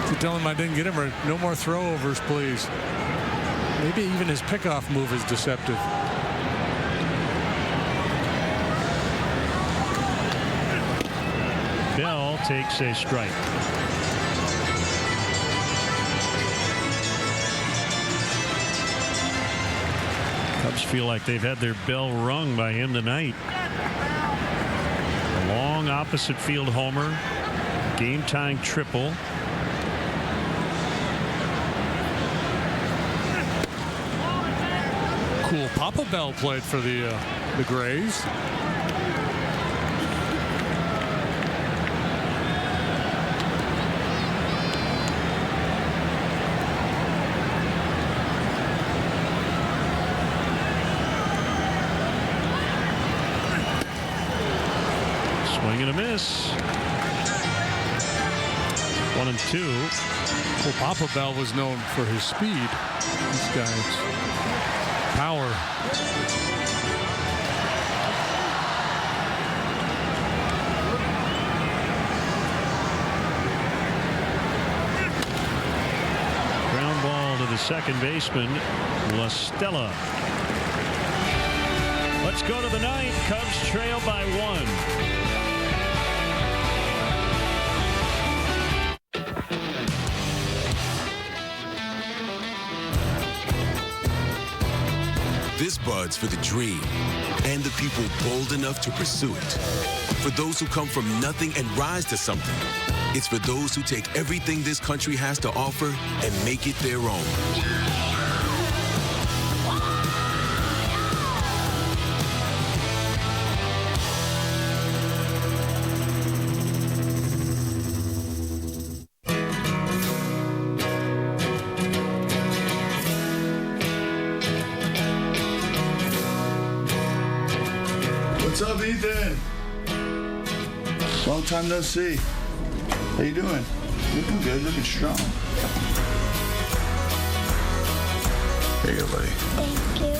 To tell him I didn't get him, or no more throwovers, please. Maybe even his pickoff move is deceptive. Bell takes a strike. Cubs feel like they've had their bell rung by him tonight. Long opposite field homer, game tying triple. Cool Papa Bell played for the Grays. Swing and a miss. 1-2. Well, Papa Bell was known for his speed. This guy's power. Ground ball to the second baseman, La Stella. Let's go to the ninth. Cubs trail by 1. This bud's for the dream and the people bold enough to pursue it. For those who come from nothing and rise to something. It's for those who take everything this country has to offer and make it their own. What's up, Ethan? Long time no see. How you doing? Looking good, looking strong. There you go, buddy. Thank you.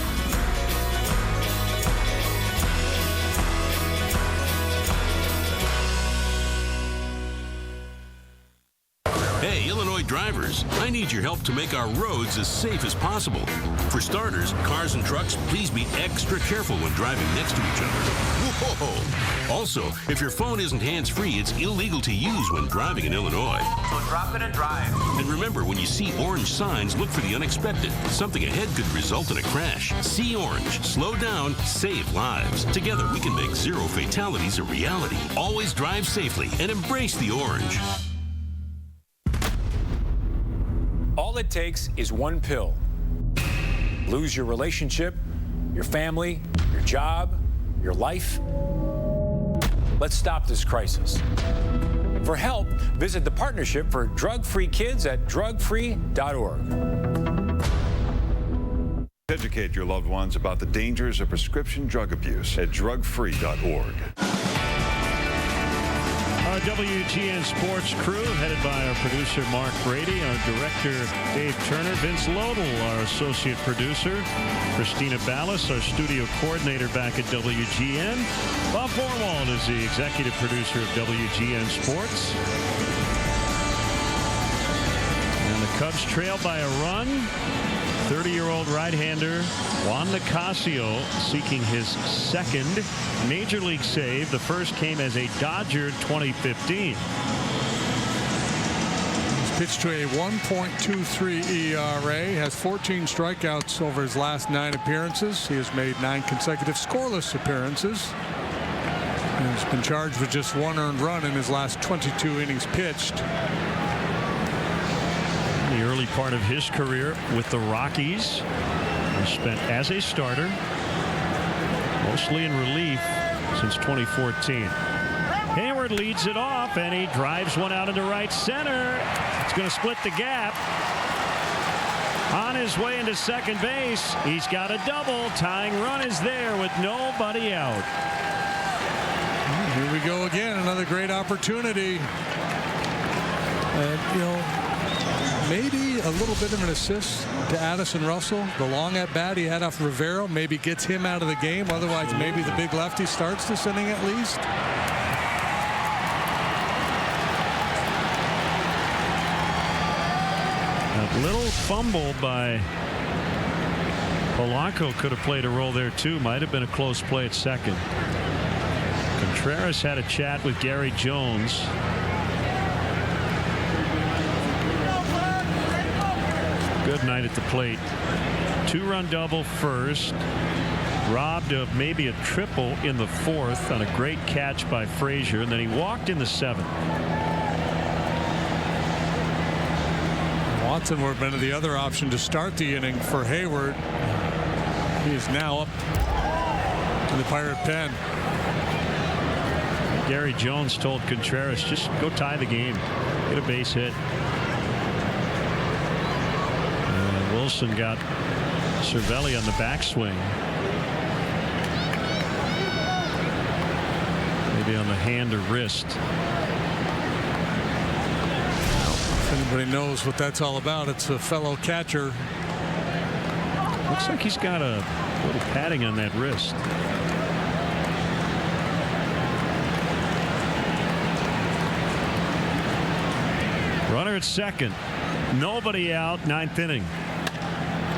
Hey, Illinois drivers, I need your help to make our roads as safe as possible. For starters, cars and trucks, please be extra careful when driving next to each other. Whoa! Also, if your phone isn't hands-free, it's illegal to use when driving in Illinois. So drop it and drive. And remember, when you see orange signs, look for the unexpected. Something ahead could result in a crash. See orange, slow down, save lives. Together, we can make zero fatalities a reality. Always drive safely and embrace the orange. All it takes is one pill. Lose your relationship, your family, your job, your life. Let's stop this crisis. For help, visit the Partnership for Drug-Free Kids at drugfree.org. Educate your loved ones about the dangers of prescription drug abuse at drugfree.org. Our WGN Sports crew, headed by our producer Mark Brady, our director Dave Turner, Vince Lodel, our associate producer, Christina Ballas, our studio coordinator back at WGN. Bob Forwald is the executive producer of WGN Sports. And the Cubs trail by a run. 30-year-old right-hander Juan Nicasio seeking his second major league save. The first came as a Dodger in 2015. He's pitched to a 1.23 ERA, has 14 strikeouts over his last 9 appearances. He has made 9 consecutive scoreless appearances. And he's been charged with just 1 earned run in his last 22 innings pitched. The early part of his career with the Rockies, he spent as a starter, mostly in relief since 2014. Hayward leads it off, and he drives one out into right center. It's going to split the gap. On his way into second base, he's got a double. Tying run is there with nobody out. Here we go again, another great opportunity. And, you know, maybe a little bit of an assist to Addison Russell. The long at bat he had off Rivero maybe gets him out of the game. Otherwise, maybe the big lefty starts this inning at least. A little fumble by Polanco could have played a role there too. Might have been a close play at second. Contreras had a chat with Gary Jones. Good night at the plate. 2-run double first. Robbed of maybe a triple in the 4th on a great catch by Frazier, and then he walked in the 7th. Watson would have been the other option to start the inning for Hayward. He is now up to the Pirate pen. Gary Jones told Contreras, just go tie the game. Get a base hit. Wilson got Cervelli on the backswing. Maybe on the hand or wrist. If anybody knows what that's all about, it's a fellow catcher. Looks like he's got a little padding on that wrist. Runner at second. Nobody out, 9th inning.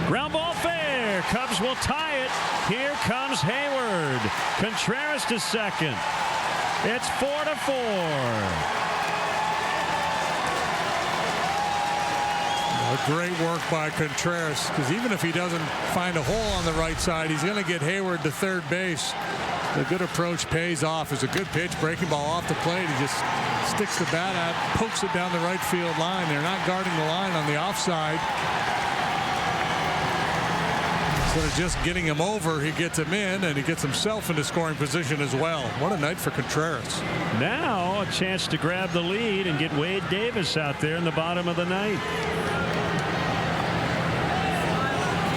Ground ball fair. Cubs will tie it. Here comes Hayward. Contreras to second. It's 4-4. Great work by Contreras, because even if he doesn't find a hole on the right side, he's going to get Hayward to third base. The good approach pays off. It's a good pitch, breaking ball off the plate. He just sticks the bat out, pokes it down the right field line. They're not guarding the line on the offside. Instead of just getting him over, he gets him in, and he gets himself into scoring position as well. What a night for Contreras. Now a chance to grab the lead and get Wade Davis out there in the bottom of the 9th.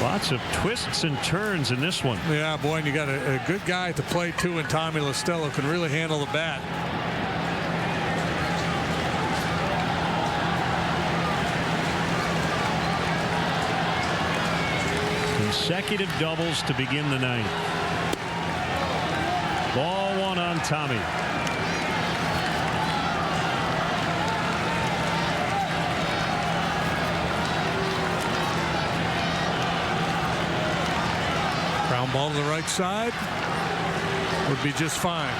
Lots of twists and turns in this one. Yeah, boy, and you got a good guy at the plate, too, and Tommy Listello can really handle the bat. Consecutive doubles to begin the ninth. Ball one on Tommy. Ground ball to the right side would be just fine.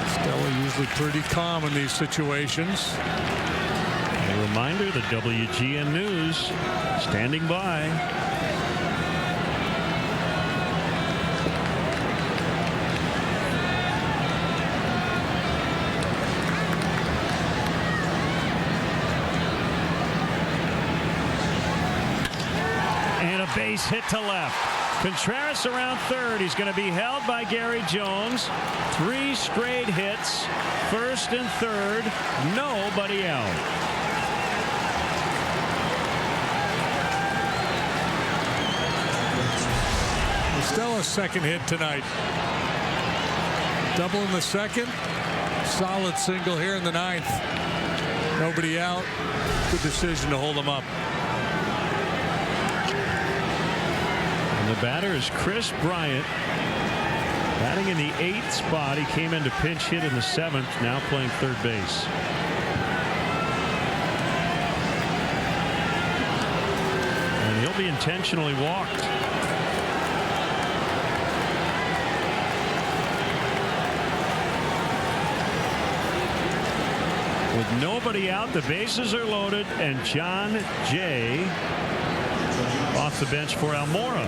Stella usually pretty calm in these situations. A reminder, the WGN News standing by. And a base hit to left. Contreras around third. He's going to be held by Gary Jones. 3 straight hits. First and third. Nobody out. Stella's second hit tonight. Double in the second. Solid single here in the ninth. Nobody out. Good decision to hold him up. And the batter is Chris Bryant. Batting in the 8th spot. He came in to pinch hit in the 7th. Now playing third base. And he'll be intentionally walked. With nobody out, the bases are loaded, and John Jay off the bench for Almora.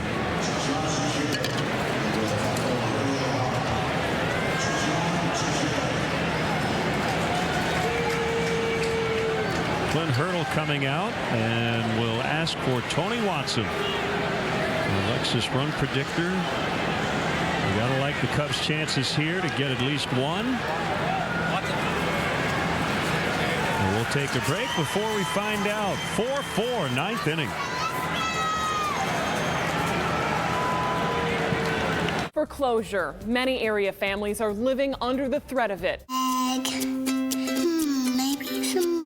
Clint Hurdle coming out, and will ask for Tony Watson. Alexis run predictor. You gotta like the Cubs' chances here to get at least one. We'll take a break before we find out. 4-4, 9th inning. Foreclosure. Many area families are living under the threat of it. Maybe some.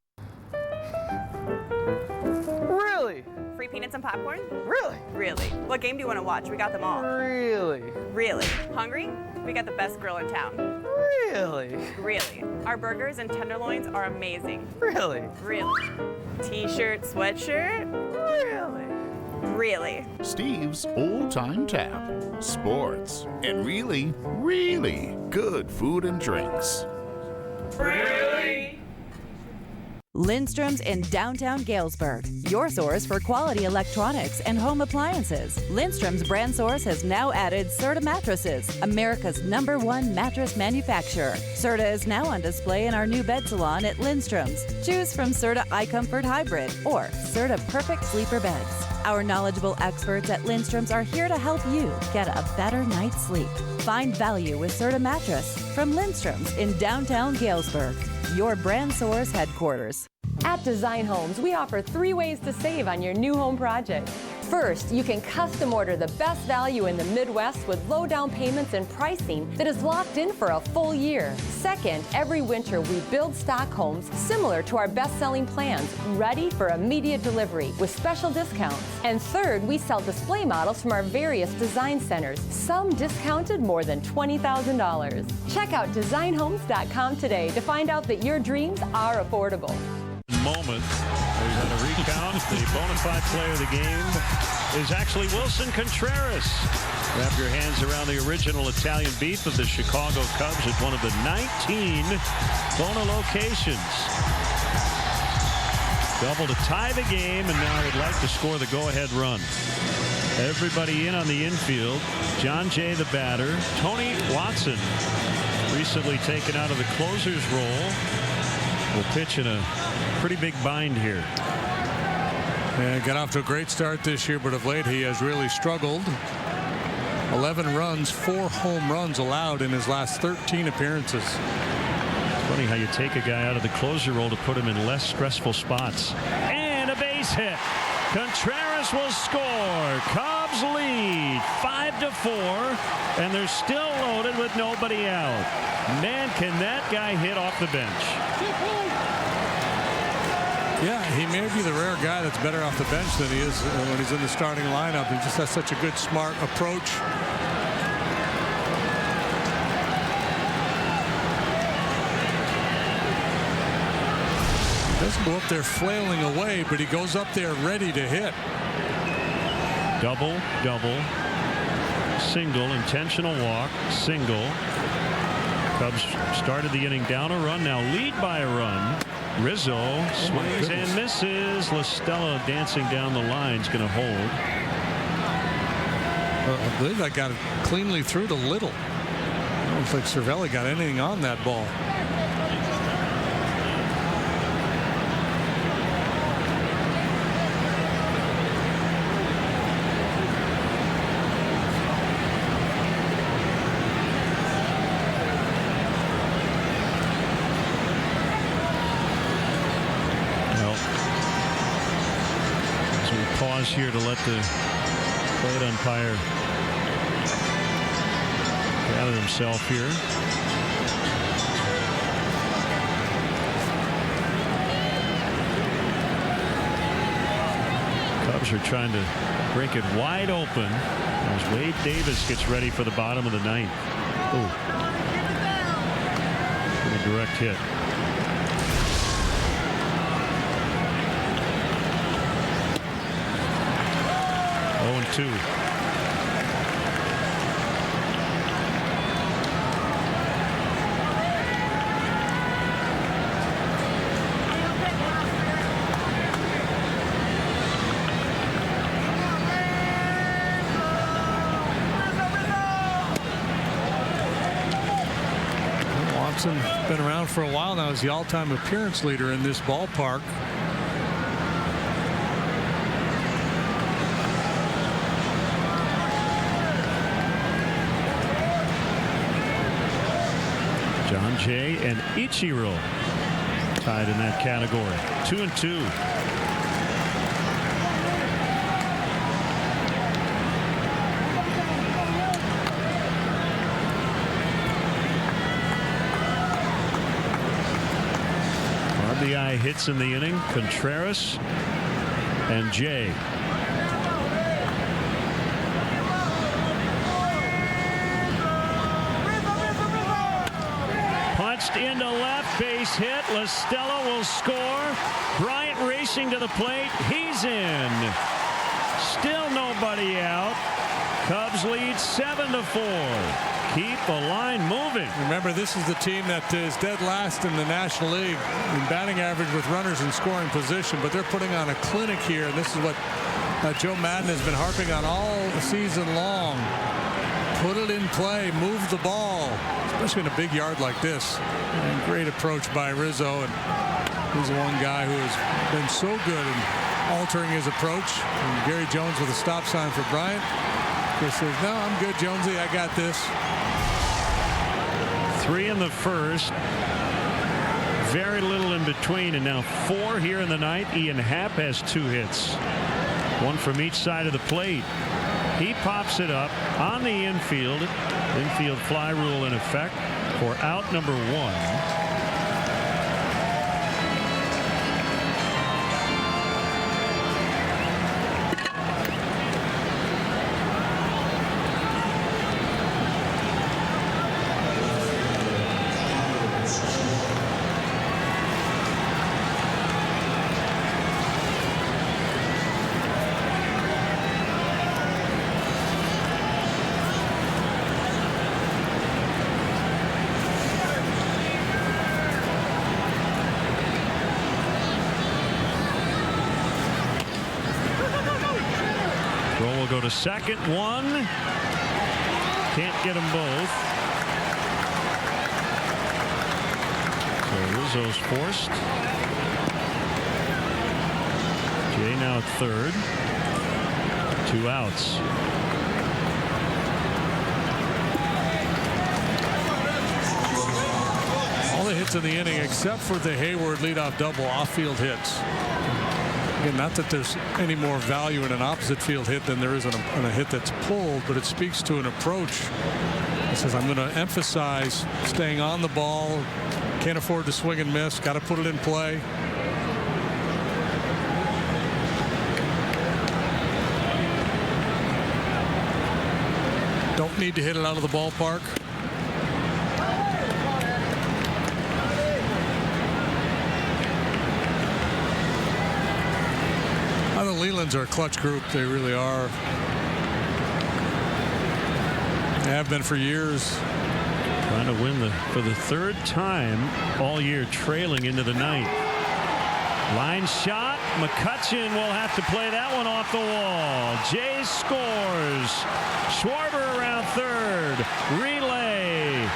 Really? Free peanuts and popcorn? Really? Really. What game do you want to watch? We got them all. Really? Really. Hungry? We got the best grill in town. Really? Really. Our burgers and tenderloins are amazing. Really? Really. T-shirt, sweatshirt? Really? Really. Steve's Old Time Tap. Sports. And really, really good food and drinks. Really? Lindstrom's in downtown Galesburg, your source for quality electronics and home appliances. Lindstrom's brand source has now added Serta mattresses, America's #1 mattress manufacturer. Serta is now on display in our new bed salon at Lindstrom's. Choose from Serta iComfort Hybrid or Serta Perfect Sleeper Beds. Our knowledgeable experts at Lindstrom's are here to help you get a better night's sleep. Find value with Serta mattress from Lindstrom's in downtown Galesburg, your brand source headquarters. At Design Homes, we offer 3 ways to save on your new home project. First, you can custom order the best value in the Midwest with low down payments and pricing that is locked in for a full year. Second, every winter we build stock homes similar to our best-selling plans, ready for immediate delivery with special discounts. And third, we sell display models from our various design centers, some discounted more than $20,000. Check out designhomes.com today to find out that your dreams are affordable. Moment. There's on a recount. The bona fide player of the game is actually Wilson Contreras. Wrap your hands around the original Italian beef of the Chicago Cubs at one of the 19 Bona locations. Double to tie the game, and now would like to score the go-ahead run. Everybody in on the infield. John Jay, the batter. Tony Watson, recently taken out of the closer's role, will pitch in a pretty big bind here. And got off to a great start this year, but of late he has really struggled. 11 runs, 4 home runs allowed in his last 13 appearances. Funny how you take a guy out of the closer role to put him in less stressful spots. And a base hit. Contreras will score. Cubs lead 5-4, and they're still loaded with nobody out. Man, can that guy hit off the bench? Yeah, he may be the rare guy that's better off the bench than he is when he's in the starting lineup. He just has such a good, smart approach. He doesn't go up there flailing away, but he goes up there ready to hit. Double, double, single, intentional walk, single. Cubs started the inning down a run, now lead by a run. Rizzo swings and misses. LaStella dancing down the line is going to hold. I believe that got it cleanly through to Little. I don't think Cervelli got anything on that ball. Here to let the plate umpire gather himself here. Cubs are trying to break it wide open as Wade Davis gets ready for the bottom of the ninth. Oh, a direct hit. 0-2. Watson been around for a while now as the all-time appearance leader in this ballpark. John Jay and Ichiro tied in that category. 2-2. RBI hits in the inning. Contreras and Jay. Into left, base hit. LaStella will score. Bryant racing to the plate. He's in. Still nobody out. Cubs lead 7-4. Keep the line moving. Remember, this is the team that is dead last in the National League in batting average with runners in scoring position, but they're putting on a clinic here, and this is what Joe Madden has been harping on all season long. Put it in play, move the ball, especially in a big yard like this. And great approach by Rizzo, and he's the one guy who has been so good in altering his approach. And Gary Jones with a stop sign for Bryant. Chris says, no, I'm good, Jonesy, I got this. 3 in the first. Very little in between, and now 4 here in the ninth. Ian Happ has 2 hits. 1 from each side of the plate. He pops it up on the infield. Infield fly rule in effect for out number 1. Go to second. 1. Can't get them both. So Rizzo's forced. Jay now at third. 2 outs. All the hits in the inning, except for the Hayward leadoff double off-field hits. Again, not that there's any more value in an opposite field hit than there is in a hit that's pulled, but it speaks to an approach. It says, I'm going to emphasize staying on the ball. Can't afford to swing and miss. Got to put it in play. Don't need to hit it out of the ballpark. The Lelands are a clutch group. They really are. They have been for years. Trying to win for the third time all year, trailing into the ninth. Line shot. McCutcheon will have to play that one off the wall. Jays scores. Schwarber around third. Relay.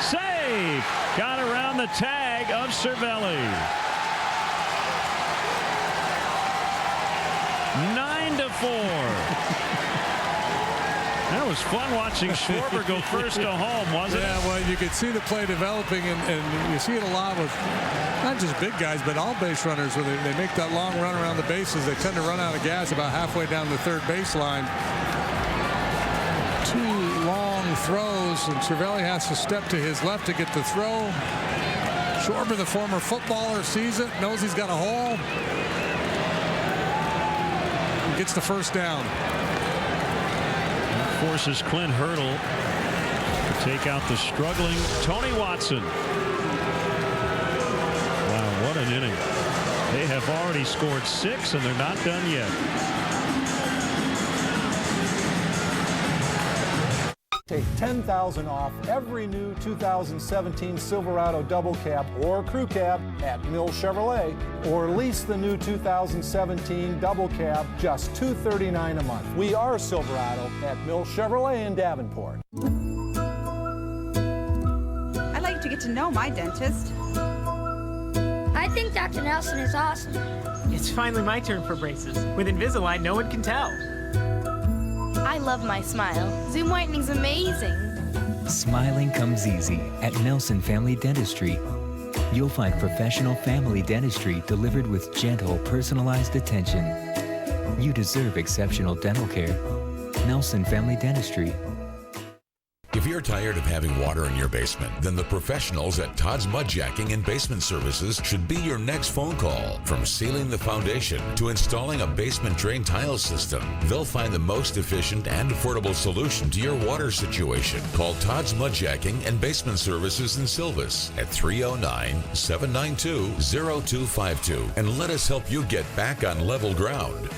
Save. Got around the tag of Cervelli. 9-4. That was fun watching Schwarber go first to home, wasn't it? Yeah, well, you could see the play developing, and you see it a lot with not just big guys, but all base runners. Where they make that long run around the bases, they tend to run out of gas about halfway down the third baseline. Two long throws, and Cervelli has to step to his left to get the throw. Schwarber, the former footballer, sees it, knows he's got a hole. Gets the first down. Forces Clint Hurdle to take out the struggling Tony Watson. Wow, what an inning. They have already scored 6, and they're not done yet. Take $10,000 off every new 2017 Silverado Double Cab or Crew Cab at Mill Chevrolet, or lease the new 2017 Double Cab just $239 a month. We are Silverado at Mill Chevrolet in Davenport. I'd like to get to know my dentist. I think Dr. Nelson is awesome. It's finally my turn for braces. With Invisalign, no one can tell. I love my smile. Zoom whitening's amazing. Smiling comes easy at Nelson Family Dentistry. You'll find professional family dentistry delivered with gentle, personalized attention. You deserve exceptional dental care. Nelson Family Dentistry. If you're tired of having water in your basement, then the professionals at Todd's Mudjacking and Basement Services should be your next phone call. From sealing the foundation to installing a basement drain tile system, they'll find the most efficient and affordable solution to your water situation. Call Todd's Mudjacking and Basement Services in Silvis at 309-792-0252 and let us help you get back on level ground.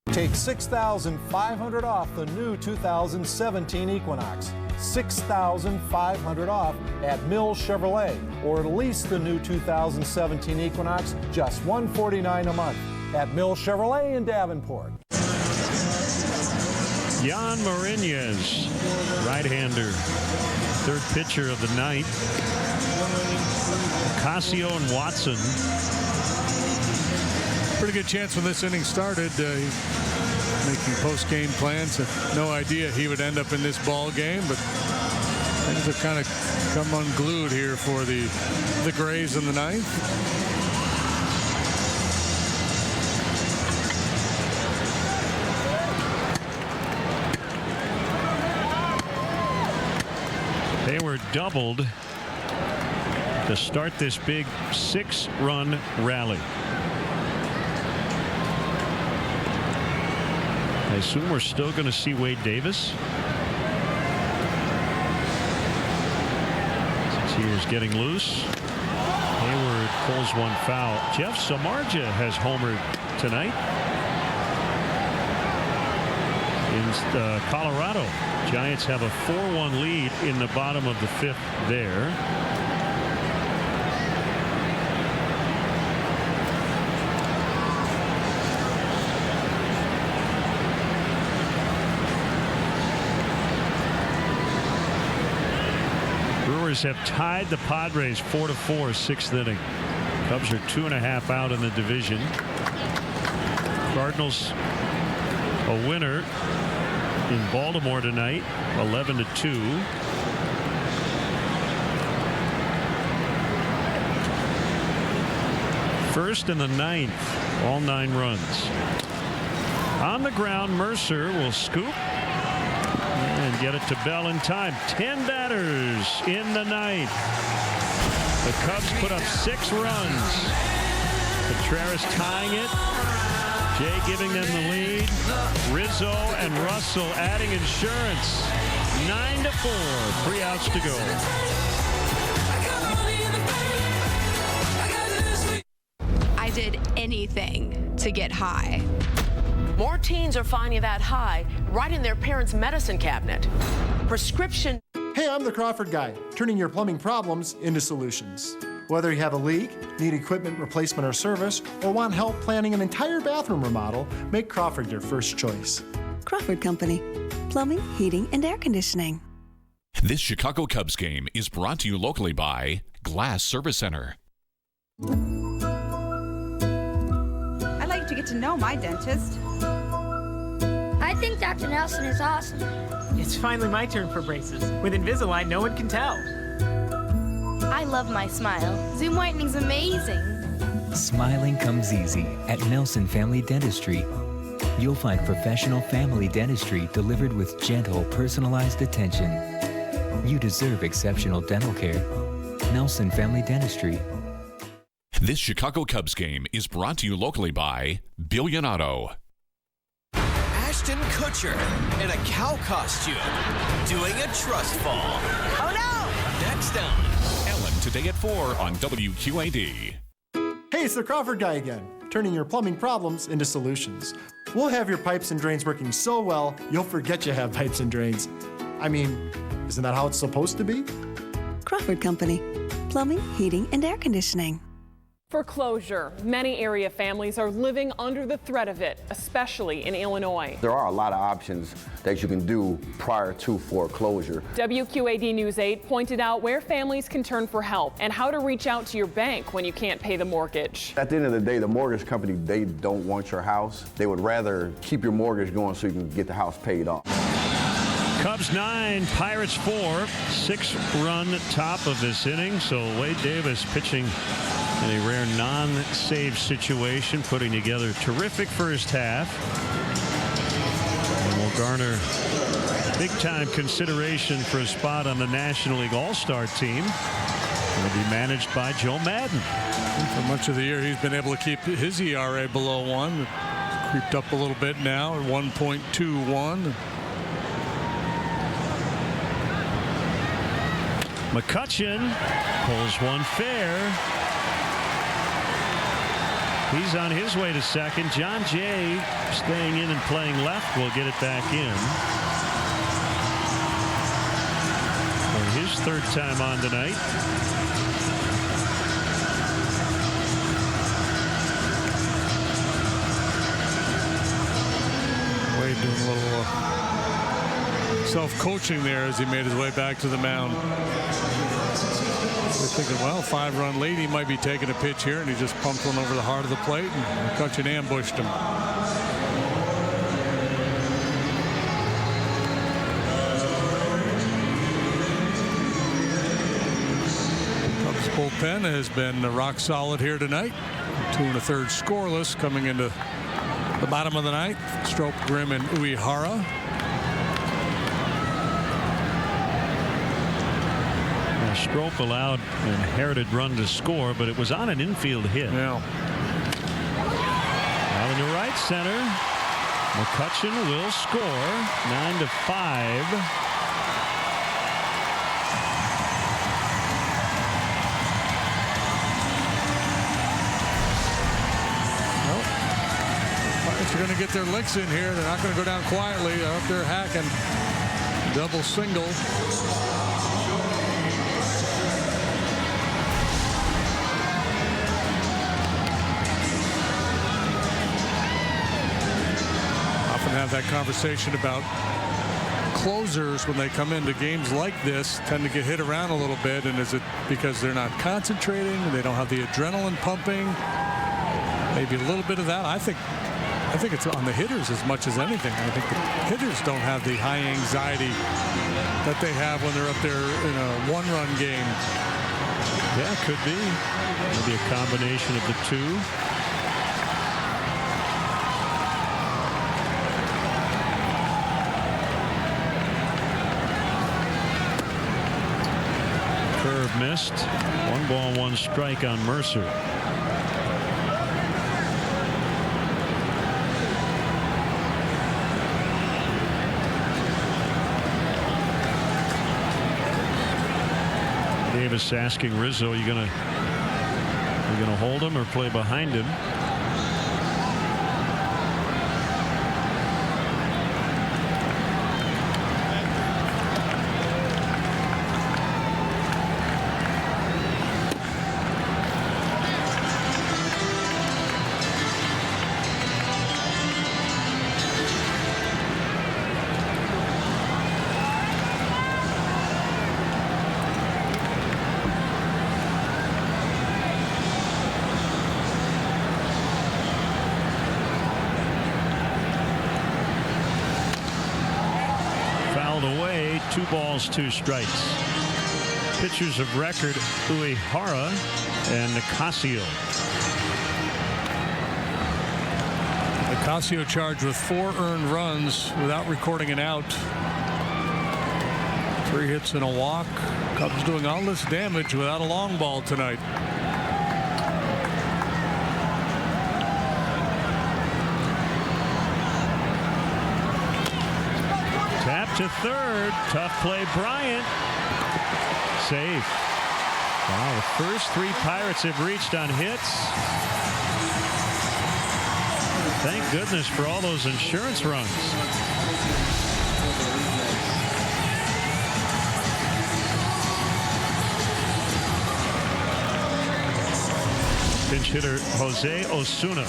Take $6,500 off the new 2017 Equinox. $6,500 off at Mill Chevrolet, or lease the new 2017 Equinox just $149 a month at Mill Chevrolet in Davenport. Jan Mariñez, right-hander, third pitcher of the night. Casio and Watson. Pretty good chance when this inning started. Making post-game plans. No idea he would end up in this ball game, but things have kind of come unglued here for the Grays in the ninth. They were doubled to start this big 6-run rally. I assume we're still going to see Wade Davis. Since he is getting loose. Hayward pulls one foul. Jeff Samardzija has homered tonight in Colorado. Giants have a 4-1 lead in the bottom of the 5th there. Have tied the Padres 4-4, 6th inning. Cubs are 2.5 out in the division. Cardinals a winner in Baltimore tonight, 11-2. First in the ninth, all 9 runs. On the ground, Mercer will scoop and get it to Bell in time. 10 batters in the ninth. The Cubs put up 6 runs. Contreras tying it. Jay giving them the lead. Rizzo and Russell adding insurance. 9-4. 3 outs to go. I did anything to get high. More teens are finding that high right in their parents' medicine cabinet. Prescription. Hey, I'm the Crawford guy, turning your plumbing problems into solutions. Whether you have a leak, need equipment replacement or service, or want help planning an entire bathroom remodel, make Crawford your first choice. Crawford Company. Plumbing, heating, and air conditioning. This Chicago Cubs game is brought to you locally by Glass Service Center. I like to get to know my dentist. I think Dr. Nelson is awesome. It's finally my turn for braces. With Invisalign, no one can tell. I love my smile. Zoom whitening's amazing. Smiling comes easy at Nelson Family Dentistry. You'll find professional family dentistry delivered with gentle, personalized attention. You deserve exceptional dental care. Nelson Family Dentistry. This Chicago Cubs game is brought to you locally by Billion Auto. Ashton Kutcher in a cow costume doing a trust fall. Oh no! Next down. Ellen today at 4 on WQAD. Hey, it's the Crawford guy again, turning your plumbing problems into solutions. We'll have your pipes and drains working so well, you'll forget you have pipes and drains. I mean, isn't that how it's supposed to be? Crawford Company. Plumbing, heating, and air conditioning. Foreclosure. Many area families are living under the threat of it, especially in Illinois. There are a lot of options that you can do prior to foreclosure. WQAD News 8 pointed out where families can turn for help and how to reach out to your bank when you can't pay the mortgage. At the end of the day, the mortgage company, they don't want your house. They would rather keep your mortgage going so you can get the house paid off. Cubs 9, Pirates 4, 6-run top of this inning. So Wade Davis pitching in a rare non-save situation, putting together a terrific first half. And will garner big-time consideration for a spot on the National League All-Star team. Will be managed by Joe Madden. For much of the year, he's been able to keep his ERA below 1. Creeped up a little bit now at 1.21. McCutchen pulls one fair. He's on his way to second. John Jay staying in and playing left will get it back in. For his third time on tonight. Wade doing a little self-coaching there as he made his way back to the mound. They're thinking, well, 5-run lead, he might be taking a pitch here, and he just pumped one over the heart of the plate, and McCutchen ambushed him. Cubs bullpen has been rock solid here tonight. 2 1/3 scoreless coming into the bottom of the ninth. Strop, Grimm, and Uehara. Strop allowed an inherited run to score, but it was on an infield hit. Yeah. Out in the right center, McCutchen will score. 9-5. Pirates are going to get their licks in here. They're not going to go down quietly. They're up there hacking. Double single. Have that conversation about closers when they come into games like this tend to get hit around a little bit, and is it because they're not concentrating, they don't have the adrenaline pumping, maybe a little bit of that? I think I think it's on the hitters as much as anything. I think the hitters don't have the high anxiety that they have when they're up there in a one-run game. Yeah, could be. Maybe a combination of the two. Curve missed. 1 ball, 1 strike on Mercer. Davis asking Rizzo, you gonna hold him or play behind him? Away, 2 balls, 2 strikes. Pitchers of record, Uehara and Nicasio. Nicasio charged with 4 earned runs without recording an out. 3 hits and a walk. Cubs doing all this damage without a long ball tonight. To third. Tough play, Bryant. Safe. Wow, the first 3 Pirates have reached on hits. Thank goodness for all those insurance runs. Pinch hitter Jose Osuna.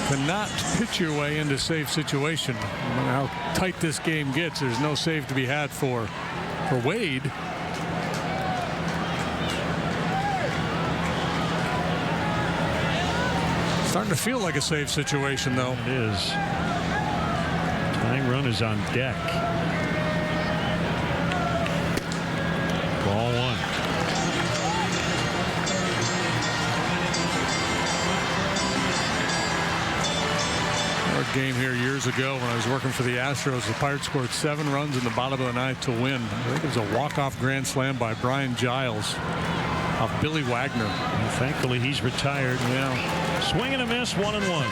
Cannot pitch your way into safe situation. No matter how tight this game gets, there's no save to be had for Wade. Starting to feel like a safe situation, though. It is. Tying run is on deck. Ball 1. Game here years ago when I was working for the Astros. The Pirates scored 7 runs in the bottom of the 9th to win. I think it was a walk-off grand slam by Brian Giles off Billy Wagner. And thankfully he's retired. Yeah. Swing and a miss, 1-1.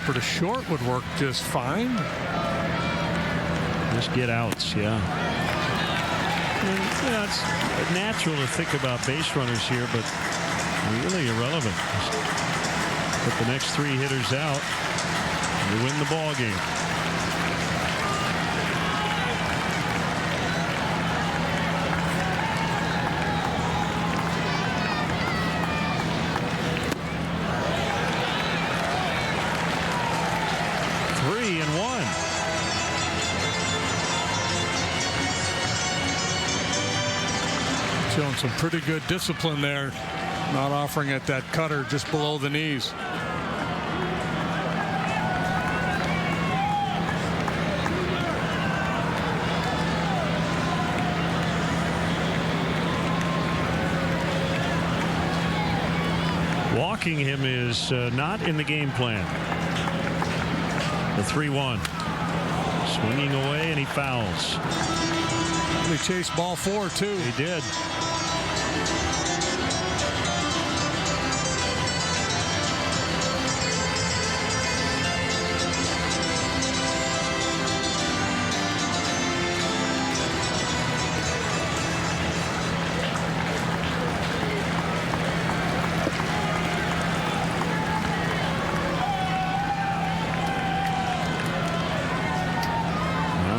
To short would work just fine. Just get outs, yeah. And, you know, it's natural to think about base runners here, but really irrelevant. Put the next 3 hitters out, and you win the ball game. Showing some pretty good discipline there, not offering at that cutter just below the knees. Walking him is not in the game plan. The 3-1. Swinging away, and he fouls. He chased ball 4 too. He did.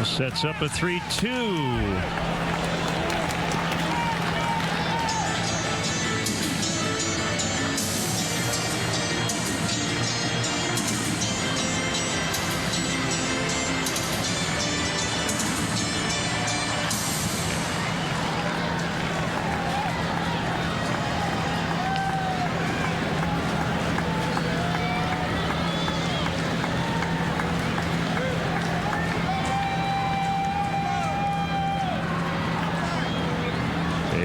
sets up a 3-2.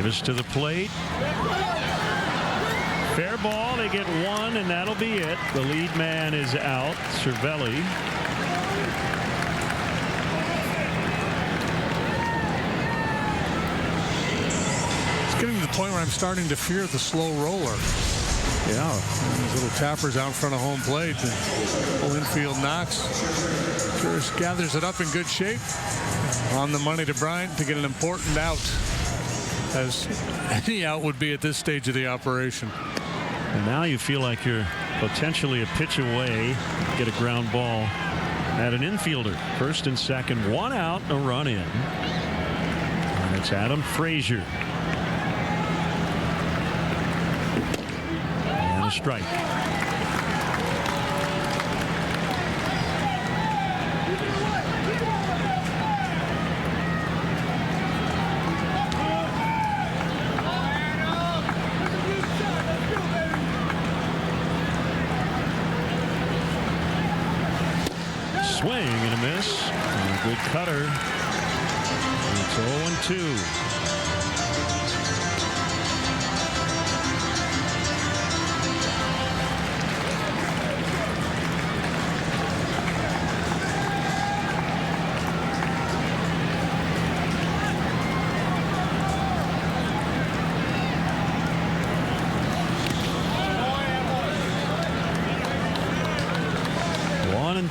Davis to the plate. Fair ball. They get one, and that'll be it. The lead man is out, Cervelli. It's getting to the point where I'm starting to fear the slow roller. Yeah, these little tappers out in front of home plate. The infield knocks. First gathers it up in good shape. On the money to Bryant to get an important out, as any out would be at this stage of the operation. And now you feel like you're potentially a pitch away, get a ground ball at an infielder. First and second, one out, a run in. And it's Adam Frazier. And a strike. Swing and a miss. And a good cutter. It's 0-2.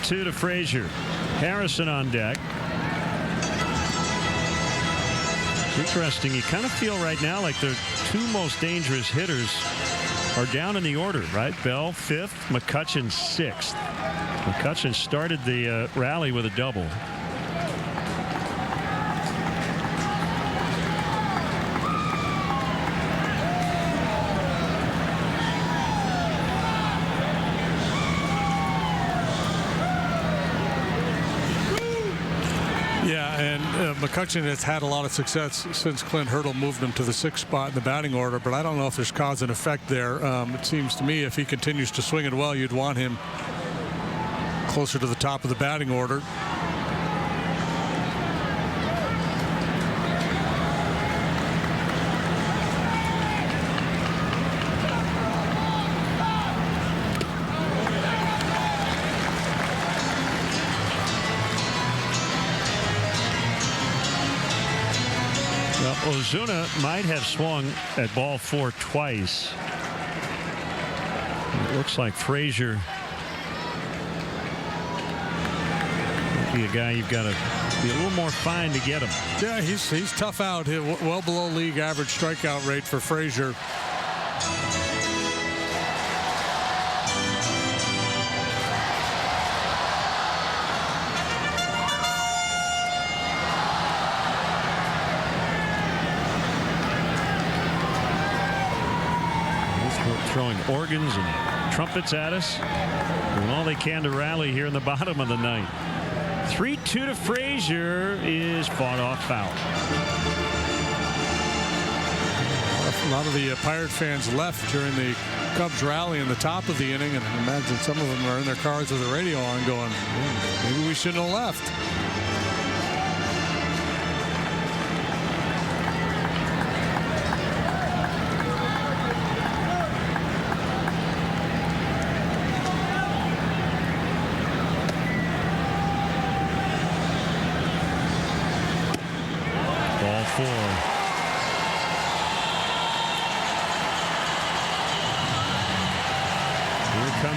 Two to Frazier. Harrison on deck. It's interesting. You kind of feel right now like the two most dangerous hitters are down in the order, right? Bell 5th, McCutchen 6th. McCutchen started the rally with a double. McCutchen has had a lot of success since Clint Hurdle moved him to the 6th spot in the batting order, but I don't know if there's cause and effect there. It seems to me if he continues to swing it well, you'd want him closer to the top of the batting order. Ozuna might have swung at ball 4 twice. It looks like Frazier might be a guy you've got to be a little more fine to get him. Yeah, he's tough out. Well below league average strikeout rate for Frazier. Throwing organs and trumpets at us, doing all they can to rally here in the bottom of the ninth. 3-2 to Frazier is fought off foul. A lot of the Pirate fans left during the Cubs rally in the top of the inning, and I imagine some of them are in their cars with the radio on going, maybe we shouldn't have left.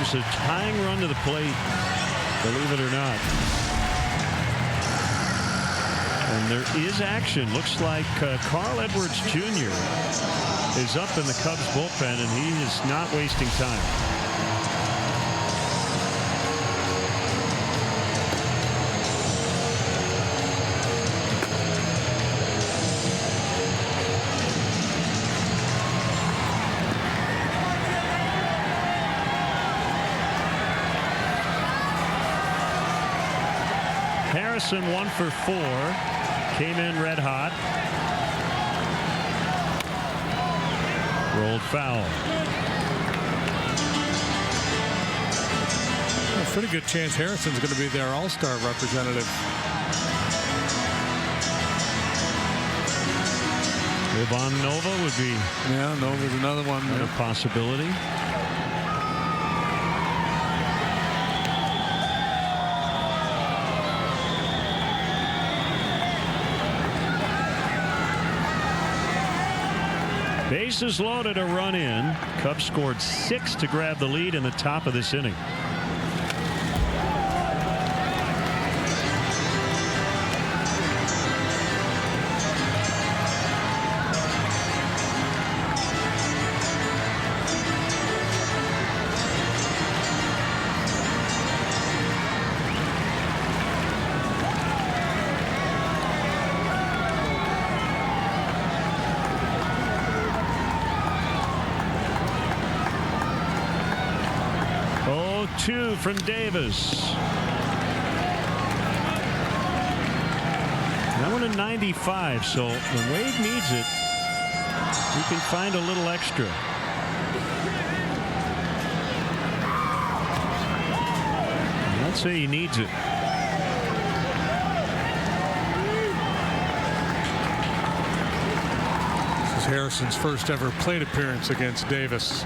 A tying run to the plate, believe it or not. And there is action. Looks like Carl Edwards Jr. is up in the Cubs bullpen, and he is not wasting time. Harrison 1 for 4. Came in red hot. Rolled foul. A pretty good chance Harrison's going to be their all-star representative. Ivan Nova would be. Yeah, Nova's another one. Another possibility. Bases loaded, a run in. Cubs scored 6 to grab the lead in the top of this inning. Two from Davis. That one in 95, so when Wade needs it, he can find a little extra. Let's say he needs it. This is Harrison's first ever plate appearance against Davis.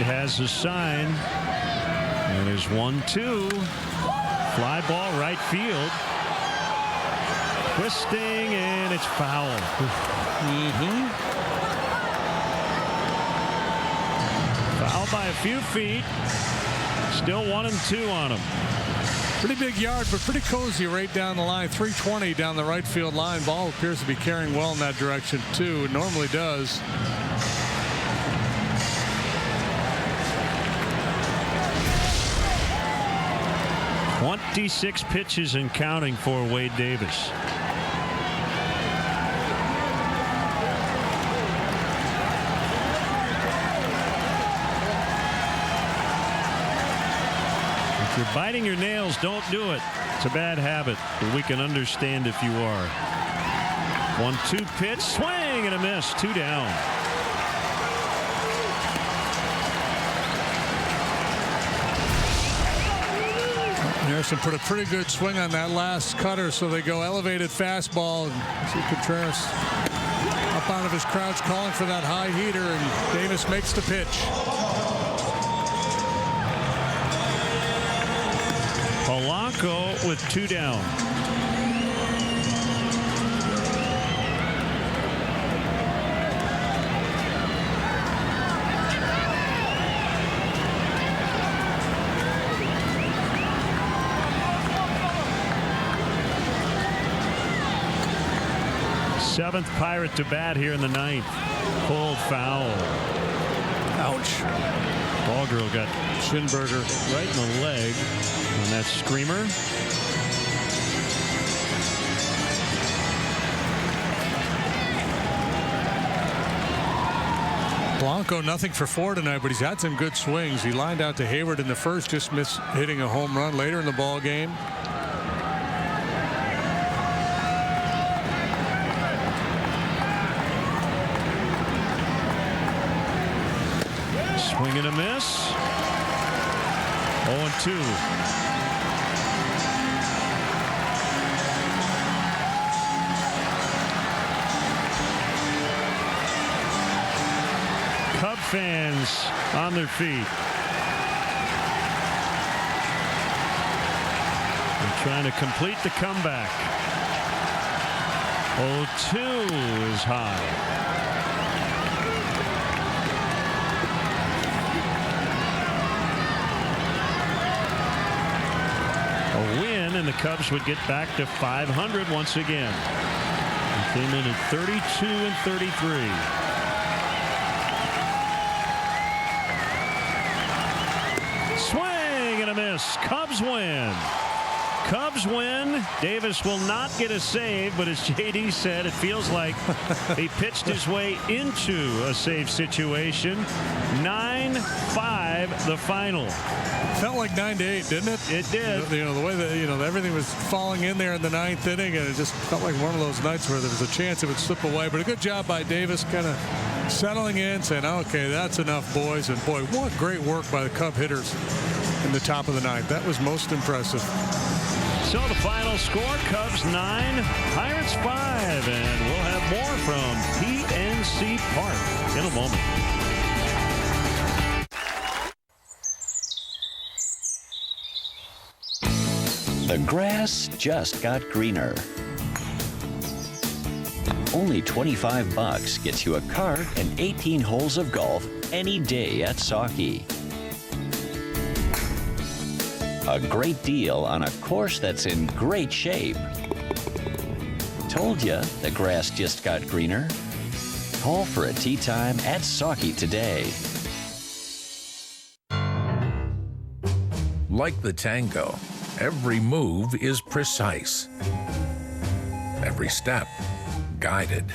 Has a sign, and there's 1-2. Fly ball right field. Twisting, and it's foul. Foul by a few feet. Still 1-2 on him. Pretty big yard, but pretty cozy right down the line. 320 down the right field line. Ball appears to be carrying well in that direction too. It normally does. 26 pitches and counting for Wade Davis. If you're biting your nails, don't do it. It's a bad habit, but we can understand if you are. 1-2 pitch, swing and a miss, 2 down. Harrison put a pretty good swing on that last cutter, so they go elevated fastball. And see Contreras up out of his crouch calling for that high heater, and Davis makes the pitch. Polanco with 2 down. Seventh Pirate to bat here in the 9th. Pulled foul. Ouch. Ball girl got Schinberger right in the leg on that screamer. Blanco nothing for 4 tonight, but he's had some good swings. He lined out to Hayward in the first, just missed hitting a home run later in the ball game. Swing and a miss. 0-2. Cub fans on their feet. They're trying to complete the comeback. 0-2 is high. A win, and the Cubs would get back to 500 once again. They came in at 32-33. Swing and a miss. Cubs win. Cubs win. Davis will not get a save, but as JD said, it feels like he pitched his way into a save situation. 9-5 the final. Felt like 9-8, didn't it? It did. The way that everything was falling in there in the 9th inning, and it just felt like one of those nights where there was a chance it would slip away. But a good job by Davis, kind of settling in, saying, "Okay, that's enough, boys." And boy, what great work by the Cub hitters in the top of the 9th. That was most impressive. So the final score, Cubs 9, Pirates 5, and we'll have more from PNC Park in a moment. The grass just got greener. Only $25 gets you a cart and 18 holes of golf any day at Sauchy. A great deal on a course that's in great shape. Told you the grass just got greener. Call for a tee time at Sauchy today. Like the tango, every move is precise. Every step guided.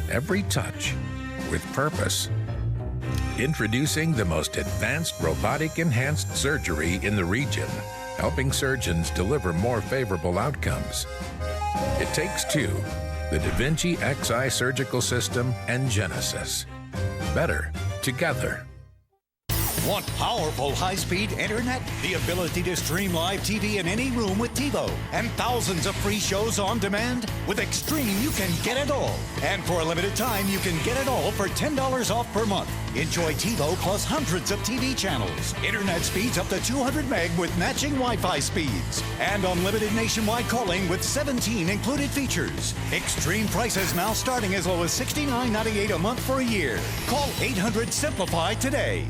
Every touch with purpose. Introducing the most advanced robotic-enhanced surgery in the region, helping surgeons deliver more favorable outcomes. It takes two, the Da Vinci Xi surgical system and Genesis. Better together. Want powerful high-speed internet? The ability to stream live TV in any room with TiVo, and thousands of free shows on demand? With Extreme, you can get it all. And for a limited time, you can get it all for $10 off per month. Enjoy TiVo plus hundreds of TV channels, internet speeds up to 200 meg with matching Wi-Fi speeds, and unlimited nationwide calling with 17 included features. Extreme prices now starting as low as $69.98 a month for a year. Call 800-SIMPLIFY today.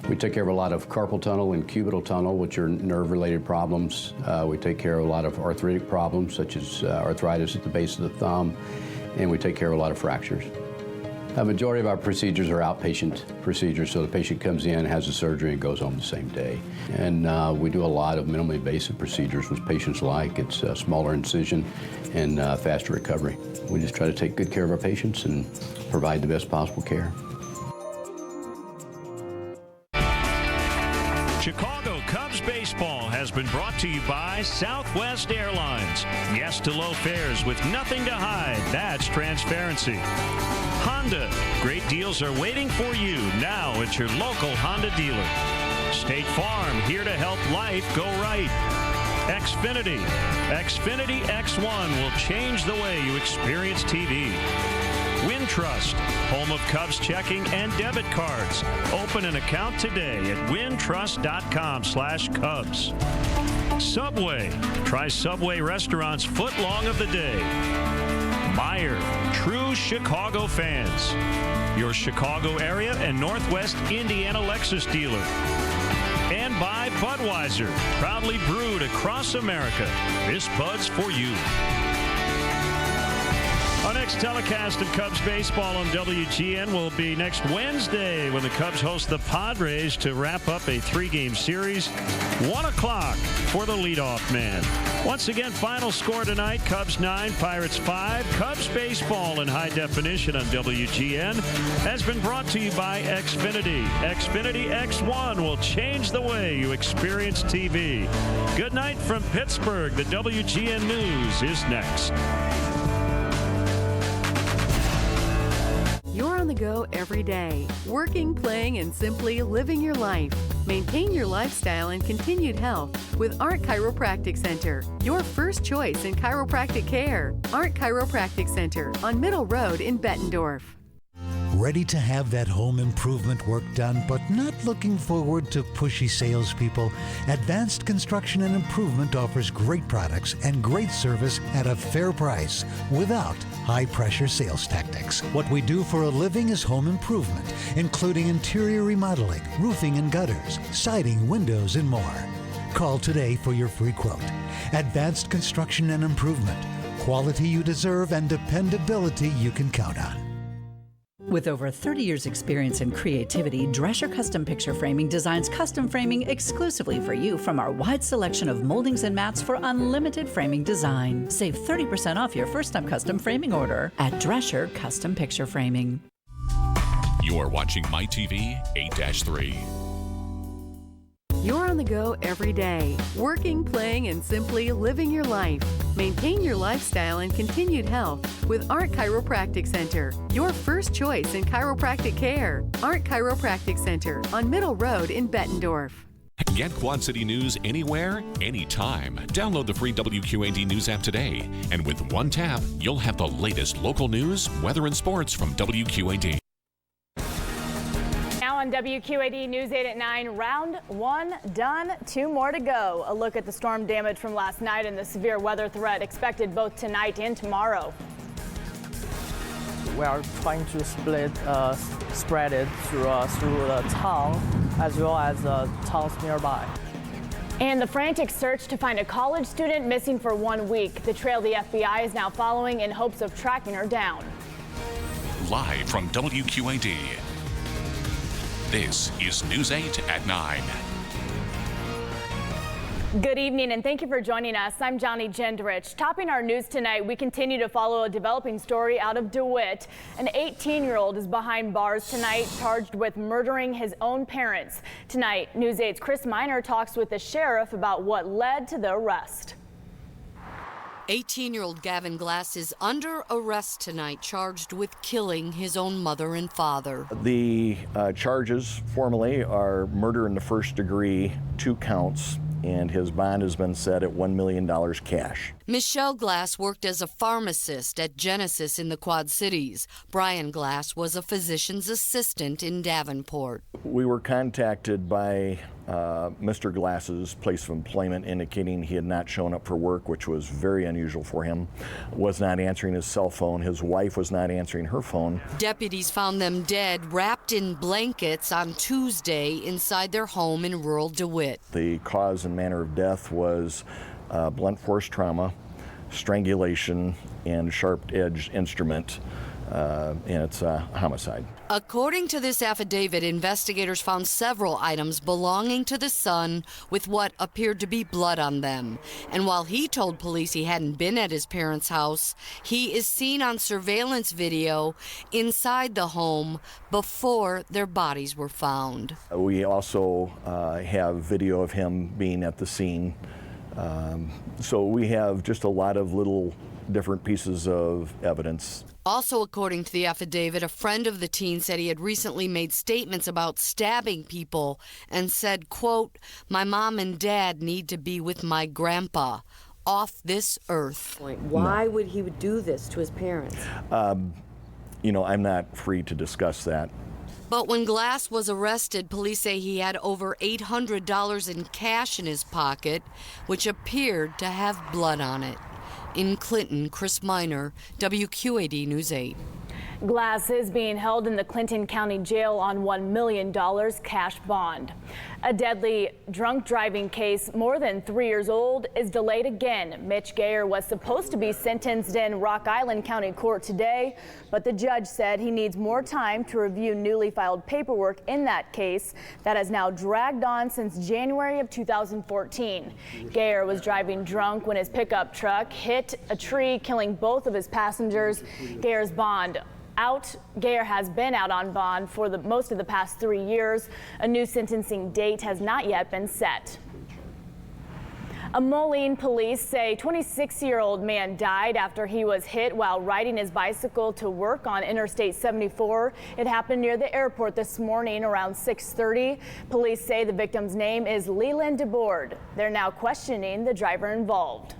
We take care of a lot of carpal tunnel and cubital tunnel, which are nerve-related problems. We take care of a lot of arthritic problems, such as arthritis at the base of the thumb, and we take care of a lot of fractures. A majority of our procedures are outpatient procedures, so the patient comes in, has the surgery, and goes home the same day. And we do a lot of minimally invasive procedures, which patients like. It's a smaller incision and faster recovery. We just try to take good care of our patients and provide the best possible care. Chicago Cubs baseball has been brought to you by Southwest Airlines. Yes to low fares with nothing to hide. That's transparency. Honda. Great deals are waiting for you now at your local Honda dealer. State Farm, here to help life go right. Xfinity. Xfinity X1 will change the way you experience TV. Wintrust, home of Cubs checking and debit cards. Open an account today at wintrust.com/Cubs. Subway. Try Subway restaurants foot-long of the day. Meyer, true Chicago fans. Your Chicago area and Northwest Indiana Lexus dealer. And by Budweiser, proudly brewed across America. This Bud's for you. Our next telecast of Cubs baseball on WGN will be next Wednesday when the Cubs host the Padres to wrap up a 3-game series. 1 o'clock for the leadoff man. Once again, final score tonight, Cubs 9, Pirates 5. Cubs baseball in high definition on WGN has been brought to you by Xfinity. Xfinity X1 will change the way you experience TV. Good night from Pittsburgh. The WGN News is next. You're on the go every day, working, playing, and simply living your life. Maintain your lifestyle and continued health with Art Chiropractic Center, your first choice in chiropractic care. Art Chiropractic Center on Middle Road in Bettendorf. Ready to have that home improvement work done, but not looking forward to pushy salespeople? Advanced Construction and Improvement offers great products and great service at a fair price without high-pressure sales tactics. What we do for a living is home improvement, including interior remodeling, roofing and gutters, siding, windows, and more. Call today for your free quote. Advanced Construction and Improvement. Quality you deserve and dependability you can count on. With over 30 years' experience in creativity, Drescher Custom Picture Framing designs custom framing exclusively for you from our wide selection of moldings and mats for unlimited framing design. Save 30% off your first-time custom framing order at Drescher Custom Picture Framing. You're watching MyTV 8-3. You're on the go every day, working, playing, and simply living your life. Maintain your lifestyle and continued health with Art Chiropractic Center, your first choice in chiropractic care. Art Chiropractic Center on Middle Road in Bettendorf. Get Quad City News anywhere, anytime. Download the free WQAD News app today. And with one tap, you'll have the latest local news, weather, and sports from WQAD. Now on WQAD News 8 at 9, round one done, 2 more to go. A look at the storm damage from last night and the severe weather threat expected both tonight and tomorrow. We are trying to spread it through the town as well as towns nearby. And the frantic search to find a college student missing for 1 week. The trail the FBI is now following in hopes of tracking her down. Live from WQAD. This is News 8 at 9. Good evening and thank you for joining us. I'm Johnny Gendrich. Topping our news tonight, we continue to follow a developing story out of DeWitt. An 18-year-old is behind bars tonight, charged with murdering his own parents. Tonight, News 8's Chris Miner talks with the sheriff about what led to the arrest. 18-year-old Gavin Glass is under arrest tonight, charged with killing his own mother and father. The charges formally are murder in the first degree, 2 counts, and his bond has been set at $1 million cash. Michelle Glass worked as a pharmacist at Genesis in the Quad Cities. Brian Glass was a physician's assistant in Davenport. We were contacted by Mr. Glass's place of employment indicating he had not shown up for work, which was very unusual for him, was not answering his cell phone. His wife was not answering her phone. Deputies found them dead, wrapped in blankets on Tuesday inside their home in rural DeWitt. The cause and manner of death was blunt force trauma, strangulation, and sharp-edged instrument, and it's a homicide. According to this affidavit, investigators found several items belonging to the son with what appeared to be blood on them. And while he told police he hadn't been at his parents' house, he is seen on surveillance video inside the home before their bodies were found. We also have video of him being at the scene. So we have just a lot of little different pieces of evidence. Also, according to the affidavit, a friend of the teen said he had recently made statements about stabbing people and said, quote, "My mom and dad need to be with my grandpa off this earth." Why would he do this to his parents? You know, I'm not free to discuss that. But when Glass was arrested, police say he had over $800 in cash in his pocket, which appeared to have blood on it. In Clinton, Chris Miner, WQAD News 8. Glass is being held in the Clinton County Jail on $1 million cash bond. A deadly drunk driving case more than 3 years old is delayed again. Mitch Gayer was supposed to be sentenced in Rock Island County Court today, but the judge said he needs more time to review newly filed paperwork in that case that has now dragged on since January of 2014. Gayer was driving drunk when his pickup truck hit a tree, killing both of his passengers. Gayer's bond out. Gayer has been out on bond for most of the past 3 years. A new sentencing date has not yet been set. A Moline police say 26-year-old man died after he was hit while riding his bicycle to work on Interstate 74. It happened near the airport this morning around 6:30. Police say the victim's name is Leland DeBoard. They're now questioning the driver involved.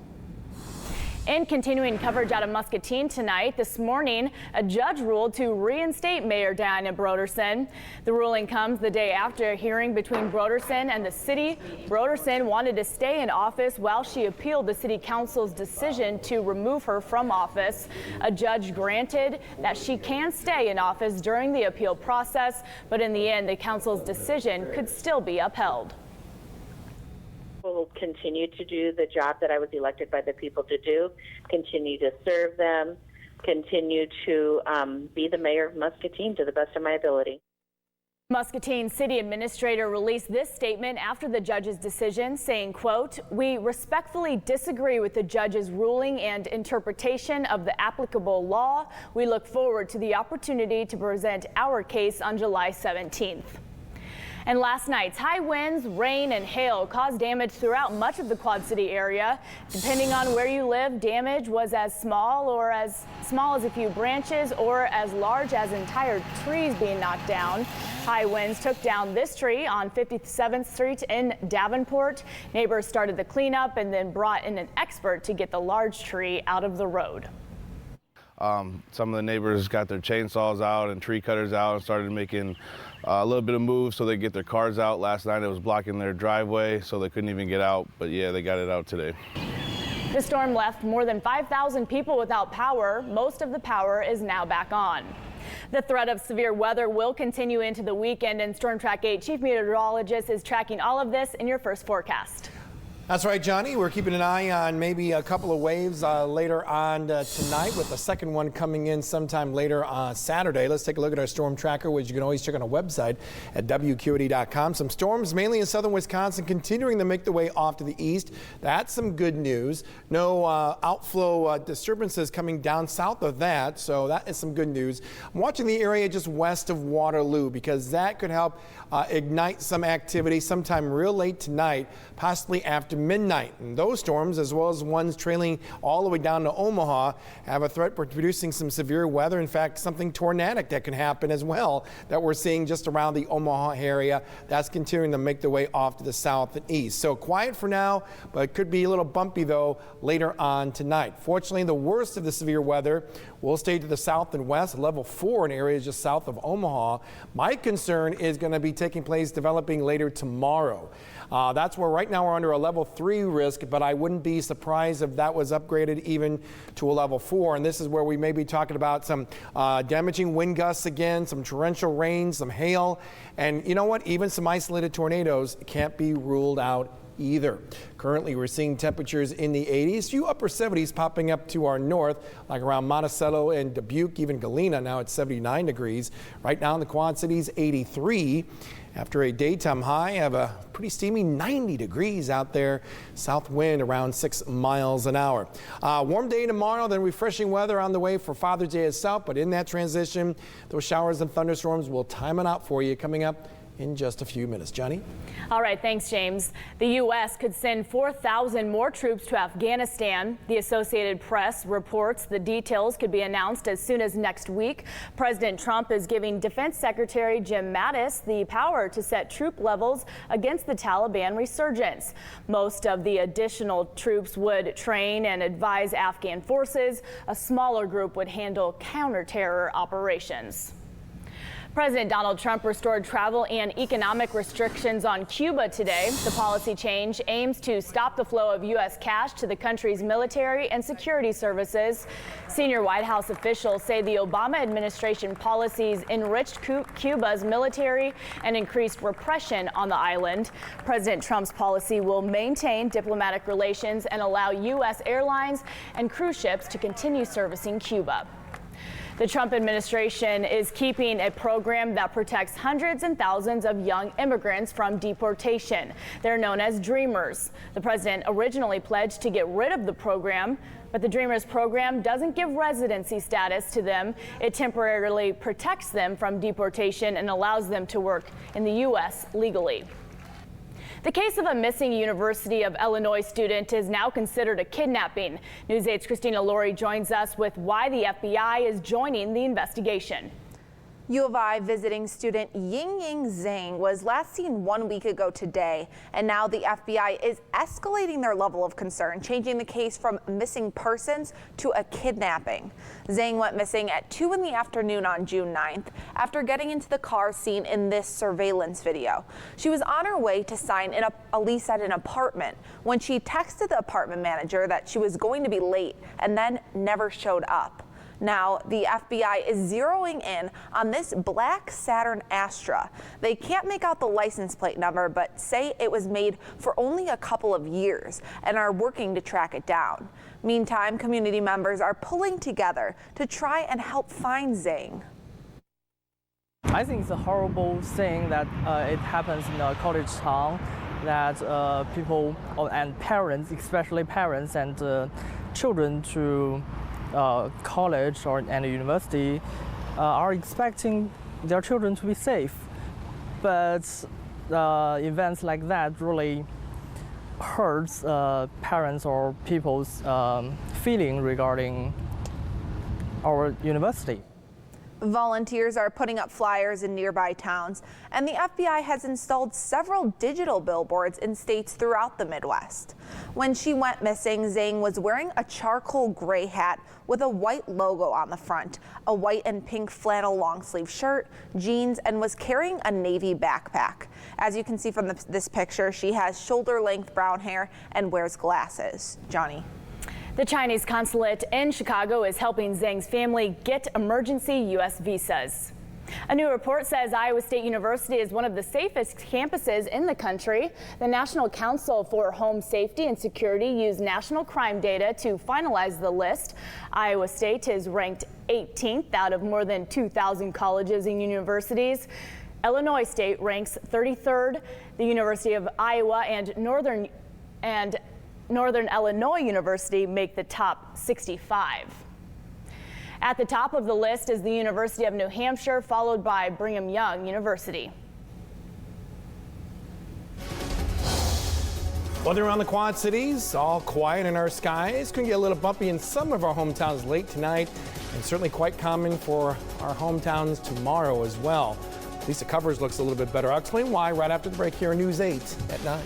In continuing coverage out of Muscatine tonight, this morning, a judge ruled to reinstate Mayor Diana Brodersen. The ruling comes the day after a hearing between Brodersen and the city. Brodersen wanted to stay in office while she appealed the city council's decision to remove her from office. A judge granted that she can stay in office during the appeal process, but in the end, the council's decision could still be upheld. Will continue to do the job that I was elected by the people to do, continue to serve them, continue to be the mayor of Muscatine to the best of my ability. Muscatine City Administrator released this statement after the judge's decision, saying, quote, "We respectfully disagree with the judge's ruling and interpretation of the applicable law. We look forward to the opportunity to present our case on July 17th. And last night's high winds, rain, and hail caused damage throughout much of the Quad City area. Depending on where you live, damage was as small as a few branches or as large as entire trees being knocked down. High winds took down this tree on 57th Street in Davenport. Neighbors started the cleanup and then brought in an expert to get the large tree out of the road. Some of the neighbors got their chainsaws out and tree cutters out and started making a little bit of moves so they get their cars out. Last night it was blocking their driveway, so they couldn't even get out, but yeah, they got it out today. The storm left more than 5,000 people without power. Most of the power is now back on. The threat of severe weather will continue into the weekend, and Storm Track 8 Chief Meteorologist is tracking all of this in your first forecast. That's right, Johnny. We're keeping an eye on maybe a couple of waves later on tonight, with the second one coming in sometime later on Saturday. Let's take a look at our storm tracker, which you can always check on our website at WQAD.com. Some storms mainly in southern Wisconsin continuing to make their way off to the east. That's some good news. No outflow disturbances coming down south of that, so that is some good news. I'm watching the area just west of Waterloo because that could help ignite some activity sometime real late tonight, possibly after midnight. And those storms, as well as ones trailing all the way down to Omaha, have a threat for producing some severe weather. In fact, something tornadic that can happen as well that we're seeing just around the Omaha area. That's continuing to make their way off to the south and east. So quiet for now, but it could be a little bumpy though later on tonight. Fortunately, the worst of the severe weather will stay to the south and west, level 4 in areas just south of Omaha. My concern is going to be taking place developing later tomorrow. That's where right now we're under a level 3 risk, but I wouldn't be surprised if that was upgraded even to a level 4. And this is where we may be talking about some damaging wind gusts again, some torrential rain, some hail, and you know what? Even some isolated tornadoes can't be ruled out either. Currently, we're seeing temperatures in the 80s, few upper 70s popping up to our north, like around Monticello and Dubuque, even Galena now at 79 degrees. Right now in the Quad Cities, 83. After a daytime high, have a pretty steamy 90 degrees out there. South wind around 6 miles an hour. Warm day tomorrow, then refreshing weather on the way for Father's Day itself. But in that transition, those showers and thunderstorms will time it out for you coming up in just a few minutes. Johnny? All right, thanks, James. The U.S. could send 4,000 more troops to Afghanistan. The Associated Press reports the details could be announced as soon as next week. President Trump is giving Defense Secretary Jim Mattis the power to set troop levels against the Taliban resurgence. Most of the additional troops would train and advise Afghan forces. A smaller group would handle counter-terror operations. President Donald Trump restored travel and economic restrictions on Cuba today. The policy change aims to stop the flow of U.S. cash to the country's military and security services. Senior White House officials say the Obama administration policies enriched Cuba's military and increased repression on the island. President Trump's policy will maintain diplomatic relations and allow U.S. airlines and cruise ships to continue servicing Cuba. The Trump administration is keeping a program that protects hundreds and thousands of young immigrants from deportation. They're known as Dreamers. The president originally pledged to get rid of the program, but the Dreamers program doesn't give residency status to them. It temporarily protects them from deportation and allows them to work in the U.S. legally. The case of a missing University of Illinois student is now considered a kidnapping. News 8's Christina Laurie joins us with why the FBI is joining the investigation. U of I visiting student Ying Zhang was last seen 1 week ago today, and now the FBI is escalating their level of concern, changing the case from missing persons to a kidnapping. Zhang went missing at 2 in the afternoon on June 9th after getting into the car seen in this surveillance video. She was on her way to sign a lease at an apartment when she texted the apartment manager that she was going to be late and then never showed up. Now, the FBI is zeroing in on this black Saturn Astra. They can't make out the license plate number, but say it was made for only a couple of years and are working to track it down. Meantime, community members are pulling together to try and help find Zhang. I think it's a horrible thing that it happens in a college town, that people and parents, especially parents and children to college and university are expecting their children to be safe, but events like that really hurts parents or people's feeling regarding our university. Volunteers are putting up flyers in nearby towns, and the FBI has installed several digital billboards in states throughout the Midwest. When she went missing, Zhang was wearing a charcoal gray hat with a white logo on the front, a white and pink flannel long sleeve shirt, jeans, and was carrying a navy backpack. As you can see from this picture, she has shoulder-length brown hair and wears glasses. Johnny. The Chinese consulate in Chicago is helping Zhang's family get emergency U.S. visas. A new report says Iowa State University is one of the safest campuses in the country. The National Council for Home Safety and Security used national crime data to finalize the list. Iowa State is ranked 18th out of more than 2,000 colleges and universities. Illinois State ranks 33rd. The University of Iowa and Northern Illinois University make the top 65. At the top of the list is the University of New Hampshire, followed by Brigham Young University. Weather around the Quad Cities, all quiet in our skies. Can get a little bumpy in some of our hometowns late tonight, and certainly quite common for our hometowns tomorrow as well. Lisa Covers looks a little bit better. I'll explain why right after the break here on News 8 at 9.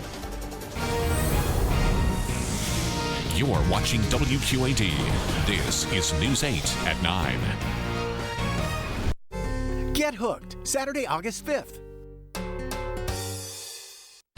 You are watching WQAD. This is News 8 at 9. Get hooked, Saturday, August 5th.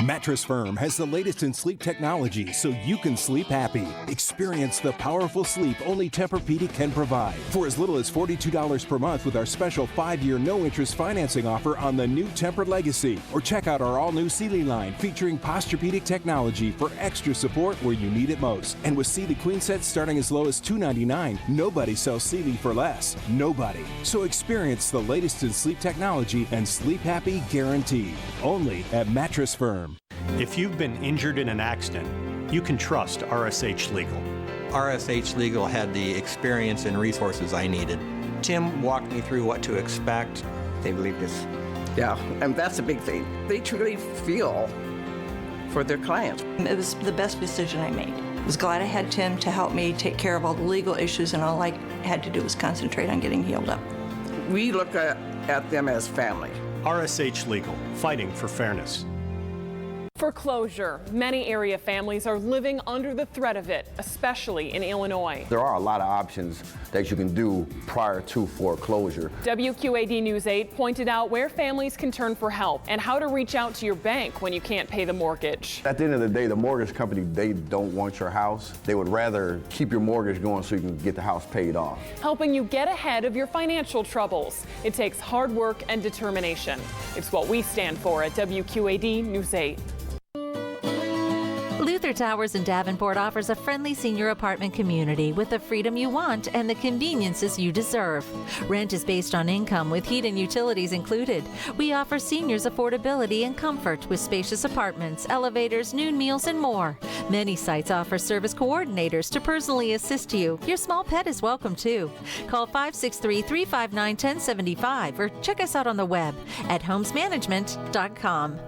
Mattress Firm has the latest in sleep technology so you can sleep happy. Experience the powerful sleep only Tempur-Pedic can provide for as little as $42 per month with our special 5-year no-interest financing offer on the new Tempur Legacy. Or check out our all-new Sealy line featuring Posturepedic technology for extra support where you need it most. And with Sealy Queen sets starting as low as $299, nobody sells Sealy for less. Nobody. So experience the latest in sleep technology and sleep happy guaranteed. Only at Mattress Firm. If you've been injured in an accident, you can trust RSH Legal. RSH Legal had the experience and resources I needed. Tim walked me through what to expect. They believed us. Yeah, and that's a big thing. They truly feel for their clients. It was the best decision I made. I was glad I had Tim to help me take care of all the legal issues, and all I had to do was concentrate on getting healed up. We look at them as family. RSH Legal, fighting for fairness. Foreclosure. Many area families are living under the threat of it, especially in Illinois. There are a lot of options that you can do prior to foreclosure. WQAD News 8 pointed out where families can turn for help and how to reach out to your bank when you can't pay the mortgage. At the end of the day, the mortgage company, they don't want your house. They would rather keep your mortgage going so you can get the house paid off. Helping you get ahead of your financial troubles. It takes hard work and determination. It's what we stand for at WQAD News 8. Luther Towers in Davenport offers a friendly senior apartment community with the freedom you want and the conveniences you deserve. Rent is based on income with heat and utilities included. We offer seniors affordability and comfort with spacious apartments, elevators, noon meals, and more. Many sites offer service coordinators to personally assist you. Your small pet is welcome too. Call 563-359-1075 or check us out on the web at homesmanagement.com.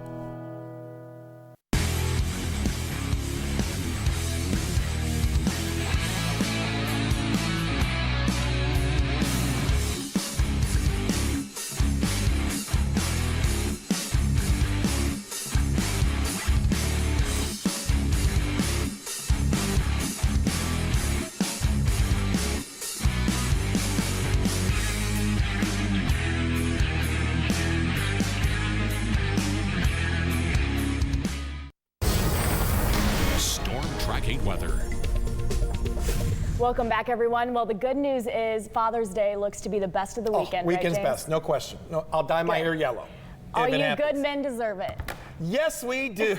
Welcome back, everyone. Well, the good news is Father's Day looks to be the best of the weekend. Weekend's right, James? best, no question. No, I'll dye my hair yellow. All you happens. good men deserve it. Yes, we do.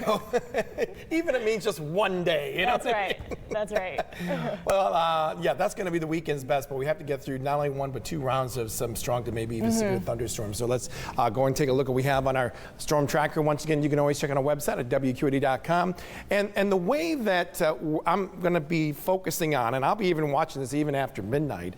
Even if it means just one day. You know That's right. That's right. Well, yeah, that's going to be the weekend's best, but we have to get through not only one but two rounds of some strong to maybe even severe thunderstorms. So let's go and take a look at what we have on our storm tracker. Once again, you can always check on our website at WQAD.com. And the way that I'm going to be focusing on, and I'll be even watching this even after midnight,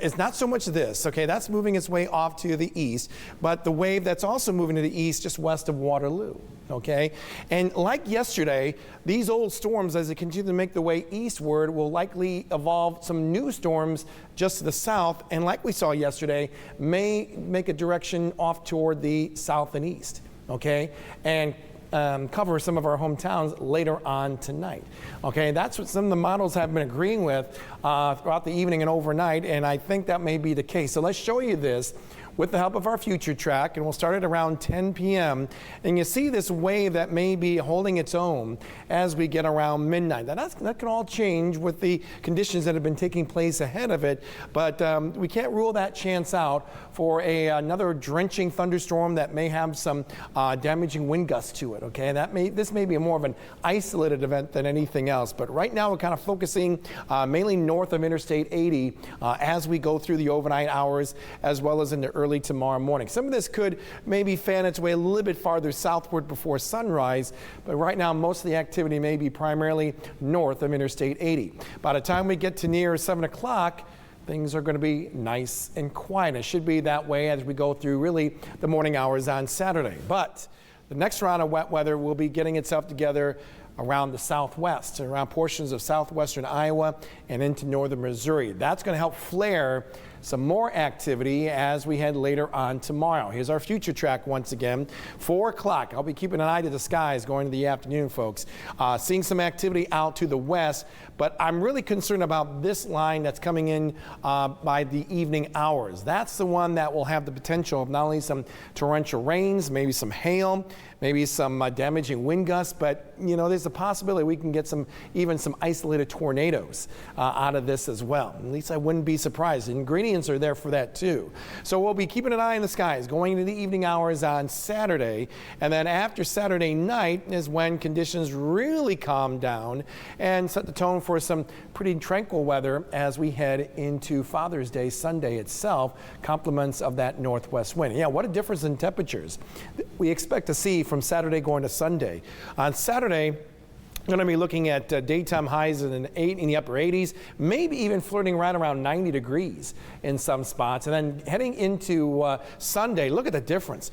is not so much this, okay? That's moving its way off to the east, but the wave that's also moving to the east just west of Waterloo. Okay, and like yesterday, these old storms, as they continue to make their way eastward, will likely evolve some new storms just to the south, and like we saw yesterday, may make a direction off toward the south and east. Okay, and cover some of our hometowns later on tonight. Okay, that's what some of the models have been agreeing with throughout the evening and overnight, and I think that may be the case. So let's show you this with the help of our future track, and we'll start at around 10 p.m. And you see this wave that may be holding its own as we get around midnight. Now that can all change with the conditions that have been taking place ahead of it, but we can't rule that chance out for another drenching thunderstorm that may have some damaging wind gusts to it. Okay, this may be more of an isolated event than anything else, but right now we're kind of focusing mainly north of Interstate 80 as we go through the overnight hours as well as into early tomorrow morning. Some of this could maybe fan its way a little bit farther southward before sunrise, but right now most of the activity may be primarily north of Interstate 80. By the time we get to near 7 o'clock, things are going to be nice and quiet. It should be that way as we go through really the morning hours on Saturday. But the next round of wet weather will be getting itself together around the southwest, around portions of southwestern Iowa and into northern Missouri. That's going to help flare some more activity as we head later on tomorrow. Here's our future track once again. 4 o'clock. I'll be keeping an eye to the skies going into the afternoon, folks. Seeing some activity out to the west, but I'm really concerned about this line that's coming in by the evening hours. That's the one that will have the potential of not only some torrential rains, maybe some hail, maybe some damaging wind gusts, but you know, there's a possibility we can get even some isolated tornadoes out of this as well. At least I wouldn't be surprised. The ingredients are there for that too. So we'll be keeping an eye on the skies going into the evening hours on Saturday, and then after Saturday night is when conditions really calm down and set the tone for some pretty tranquil weather as we head into Father's Day Sunday itself, compliments of that northwest wind. Yeah, what a difference in temperatures we expect to see from Saturday going to Sunday. On Saturday, we're going to be looking at daytime highs in the upper 80s, maybe even flirting right around 90 degrees in some spots. And then heading into Sunday, look at the difference.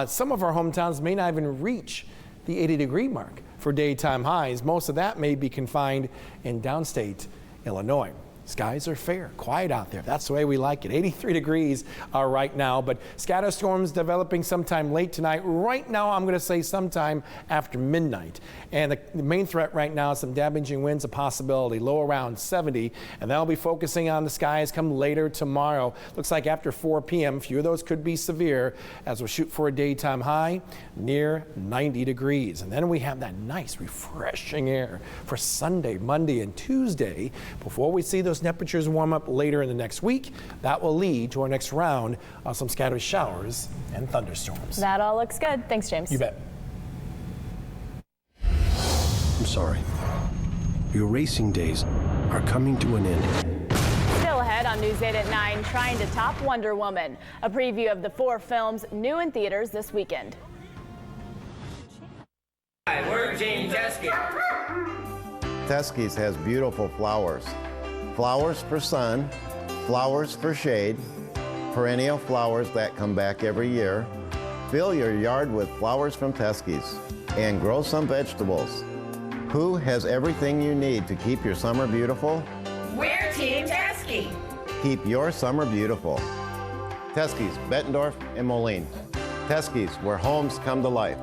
Some of our hometowns may not even reach the 80-degree mark for daytime highs. Most of that may be confined in downstate Illinois. Skies are fair, quiet out there. That's the way we like it. 83 degrees right now, but scatter storms developing sometime late tonight. Right now, I'm going to say sometime after midnight. And the main threat right now is some damaging winds, a possibility, low around 70, and that'll be focusing on the skies come later tomorrow. Looks like after 4 p.m., a few of those could be severe as we'll shoot for a daytime high near 90 degrees. And then we have that nice, refreshing air for Sunday, Monday, and Tuesday before we see those temperatures warm up later in the next week. That will lead to our next round of some scattered showers and thunderstorms. That all looks good. Thanks, James. You bet. I'm sorry. Your racing days are coming to an end. Still ahead on News 8 at 9, trying to top Wonder Woman. A preview of the 4 films new in theaters this weekend. Hi, we're Jane Teskey. Teskey's has beautiful flowers. Flowers for sun, flowers for shade, perennial flowers that come back every year. Fill your yard with flowers from Teskey's and grow some vegetables. Who has everything you need to keep your summer beautiful? We're Team Teskey. Keep your summer beautiful. Teskey's, Bettendorf and Moline. Teskey's, where homes come to life.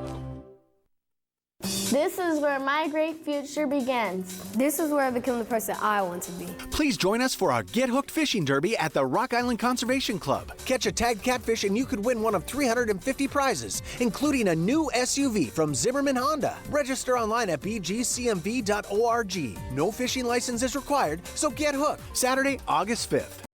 This is where my great future begins. This is where I become the person I want to be. Please join us for our Get Hooked Fishing Derby at the Rock Island Conservation Club. Catch a tagged catfish and you could win one of 350 prizes, including a new SUV from Zimmerman Honda. Register online at bgcmv.org. No fishing license is required, so get hooked. Saturday, August 5th.